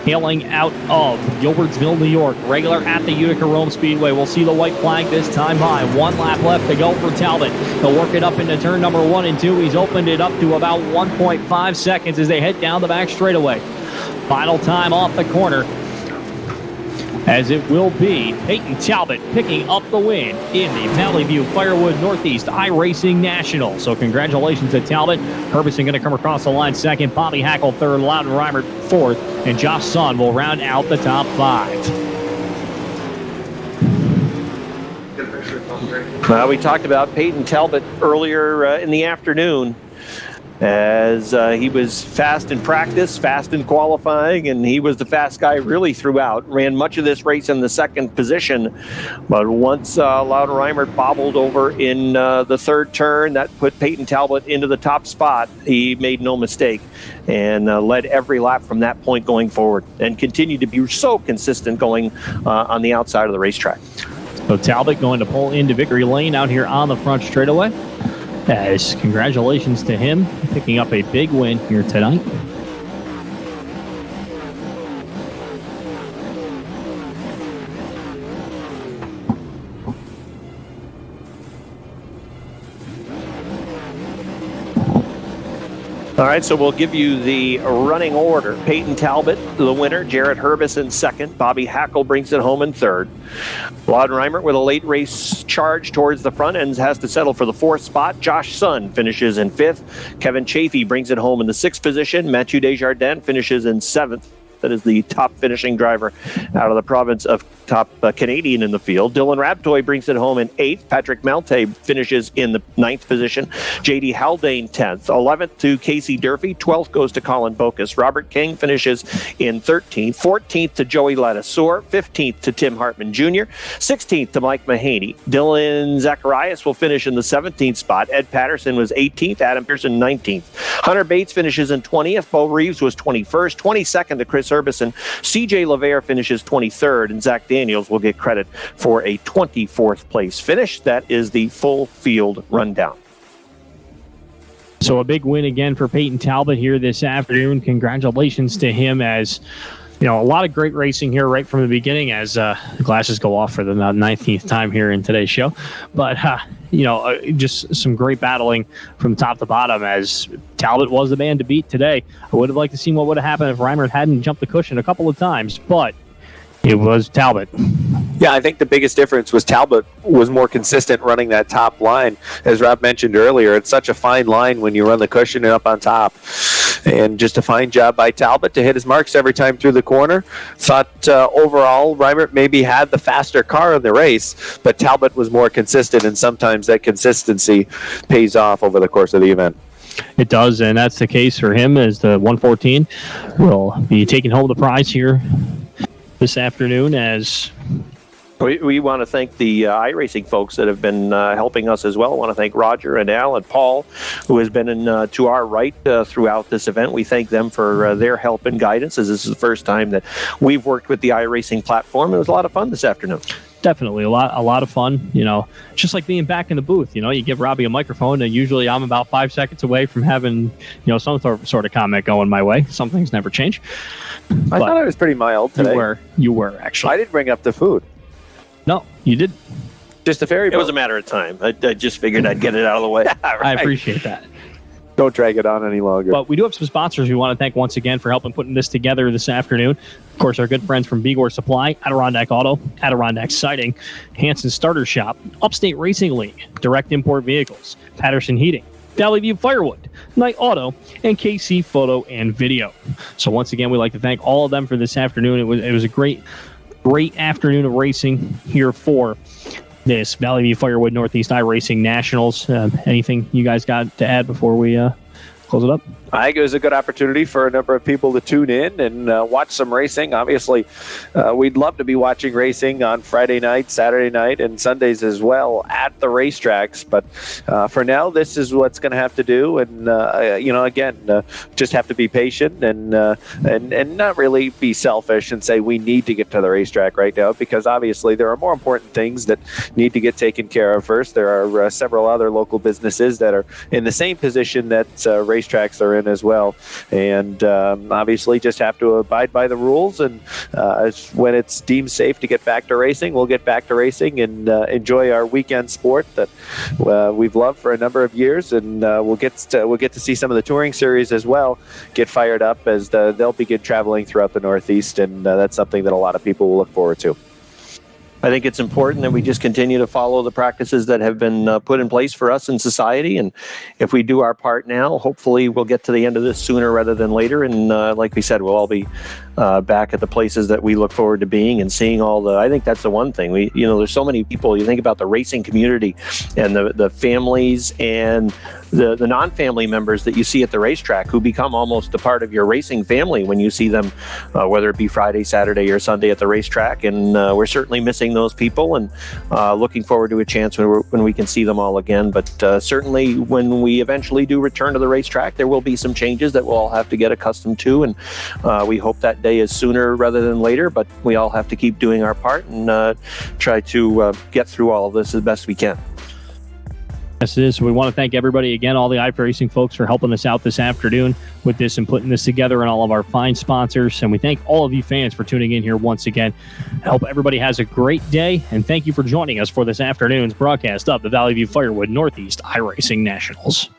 hailing out of Gilbertsville, New York, regular at the Utica Rome Speedway. We'll see the white flag this time by. 1 lap left to go for Talbot. He'll work it up into turn number 1 and 2. He's opened it up to about 1.5 seconds as they head down the back straightaway. Final time off the corner, as it will be Peyton Talbot picking up the win in the Valley View Firewood Northeast iRacing National. So congratulations to Talbot. Herbison going to come across the line second. Bobby Hackle third. Loudon Reimert fourth. And Josh Sun will round out the top 5. We talked about Peyton Talbot earlier in the afternoon, as he was fast in practice, fast in qualifying, and he was the fast guy really throughout. Ran much of this race in the second position, but once Loudon Reimert bobbled over in the third turn, that put Peyton Talbot into the top spot. He made no mistake and led every lap from that point going forward, and continued to be so consistent going on the outside of the racetrack. So Talbot going to pull into victory lane out here on the front straightaway. As congratulations to him, picking up a big win here tonight. All right, so we'll give you the running order. Peyton Talbot, the winner. Jarrett Herbison second. Bobby Hackle brings it home in third. Loudon Reimert with a late race charge towards the front ends has to settle for the 4th spot. Josh Sun finishes in 5th. Kevin Chafee brings it home in the 6th position. Mathieu Desjardins finishes in 7th. That is the top finishing driver out of the province of top Canadian in the field. Dylan Rabtoy brings it home in 8th. Patrick Malte finishes in the 9th position. J.D. Haldane 10th. 11th to Casey Durfee. 12th goes to Colin Bocus. Robert King finishes in 13th. 14th to Joey Ladissour. 15th to Tim Hartman Jr. 16th to Mike Mahaney. Dylan Zacharias will finish in the 17th spot. Ed Patterson was 18th. Adam Pearson 19th. Hunter Bates finishes in 20th. Bo Reeves was 21st. 22nd to Chris Herbison. CJ LaVere finishes 23rd, and Zach Daniels will get credit for a 24th place finish. That is the full field rundown. So a big win again for Peyton Talbot here this afternoon. Congratulations to him, as you know, a lot of great racing here right from the beginning, as the glasses go off for the 19th time here in today's show. But, just some great battling from top to bottom, as Talbot was the man to beat today. I would have liked to see what would have happened if Reimert hadn't jumped the cushion a couple of times, but it was Talbot. Yeah, I think the biggest difference was Talbot was more consistent running that top line. As Rob mentioned earlier, it's such a fine line when you run the cushion and up on top. And just a fine job by Talbot to hit his marks every time through the corner. Thought overall Reimert maybe had the faster car in the race, but Talbot was more consistent, and sometimes that consistency pays off over the course of the event. It does, and that's the case for him, as the 114 will be taking home the prize here this afternoon. As we want to thank the iRacing folks that have been helping us as well. I want to thank Roger and Al and Paul, who has been to our right throughout this event. We thank them for their help and guidance, as this is the first time that we've worked with the iRacing platform. It was a lot of fun this afternoon. Definitely a lot of fun. Just like being back in the booth. You give Robbie a microphone, and usually I'm about 5 seconds away from having some sort of comment going my way. Some things never change. I thought I was pretty mild today. You were actually. I didn't bring up the food. No, you did. Just a ferry boat. It was a matter of time. I just figured I'd get it out of the way. I appreciate that. Don't drag it on any longer. But we do have some sponsors we want to thank once again for helping putting this together this afternoon. Of course, our good friends from Bigor Supply, Adirondack Auto, Adirondack Siding, Hanson Starter Shop, Upstate Racing League, Direct Import Vehicles, Patterson Heating, Valley View Firewood, Knight Auto, and KC Photo and Video. So once again, we'd like to thank all of them for this afternoon. It was a great afternoon of racing here for this Valley View Firewood Northeast iRacing Nationals. Anything you guys got to add before we close it up? I think it was a good opportunity for a number of people to tune in and watch some racing. Obviously, we'd love to be watching racing on Friday night, Saturday night, and Sundays as well at the racetracks. But for now, this is what's going to have to do. And, again, just have to be patient and not really be selfish and say we need to get to the racetrack right now, because obviously there are more important things that need to get taken care of first. There are several other local businesses that are in the same position that racetracks are in as well, and obviously just have to abide by the rules, and when it's deemed safe to get back to racing, we'll get back to racing and enjoy our weekend sport that we've loved for a number of years, and we'll get to see some of the touring series as well get fired up as they'll begin traveling throughout the Northeast, and that's something that a lot of people will look forward to. I think it's important that we just continue to follow the practices that have been put in place for us in society. And if we do our part now, hopefully we'll get to the end of this sooner rather than later. And like we said, we'll all be back at the places that we look forward to being and seeing I think that's the one thing. There's so many people. You think about the racing community and the families and the non-family members that you see at the racetrack who become almost a part of your racing family when you see them, whether it be Friday, Saturday, or Sunday at the racetrack. And we're certainly missing those people and looking forward to a chance when we can see them all again. But certainly when we eventually do return to the racetrack, there will be some changes that we'll all have to get accustomed to. And we hope that day is sooner rather than later, but we all have to keep doing our part and try to get through all of this as best we can. Yes, it is. So we want to thank everybody again, all the iRacing folks, for helping us out this afternoon with this and putting this together, and all of our fine sponsors. And we thank all of you fans for tuning in here once again. I hope everybody has a great day, and thank you for joining us for this afternoon's broadcast of the Valley View Firewood Northeast iRacing Nationals.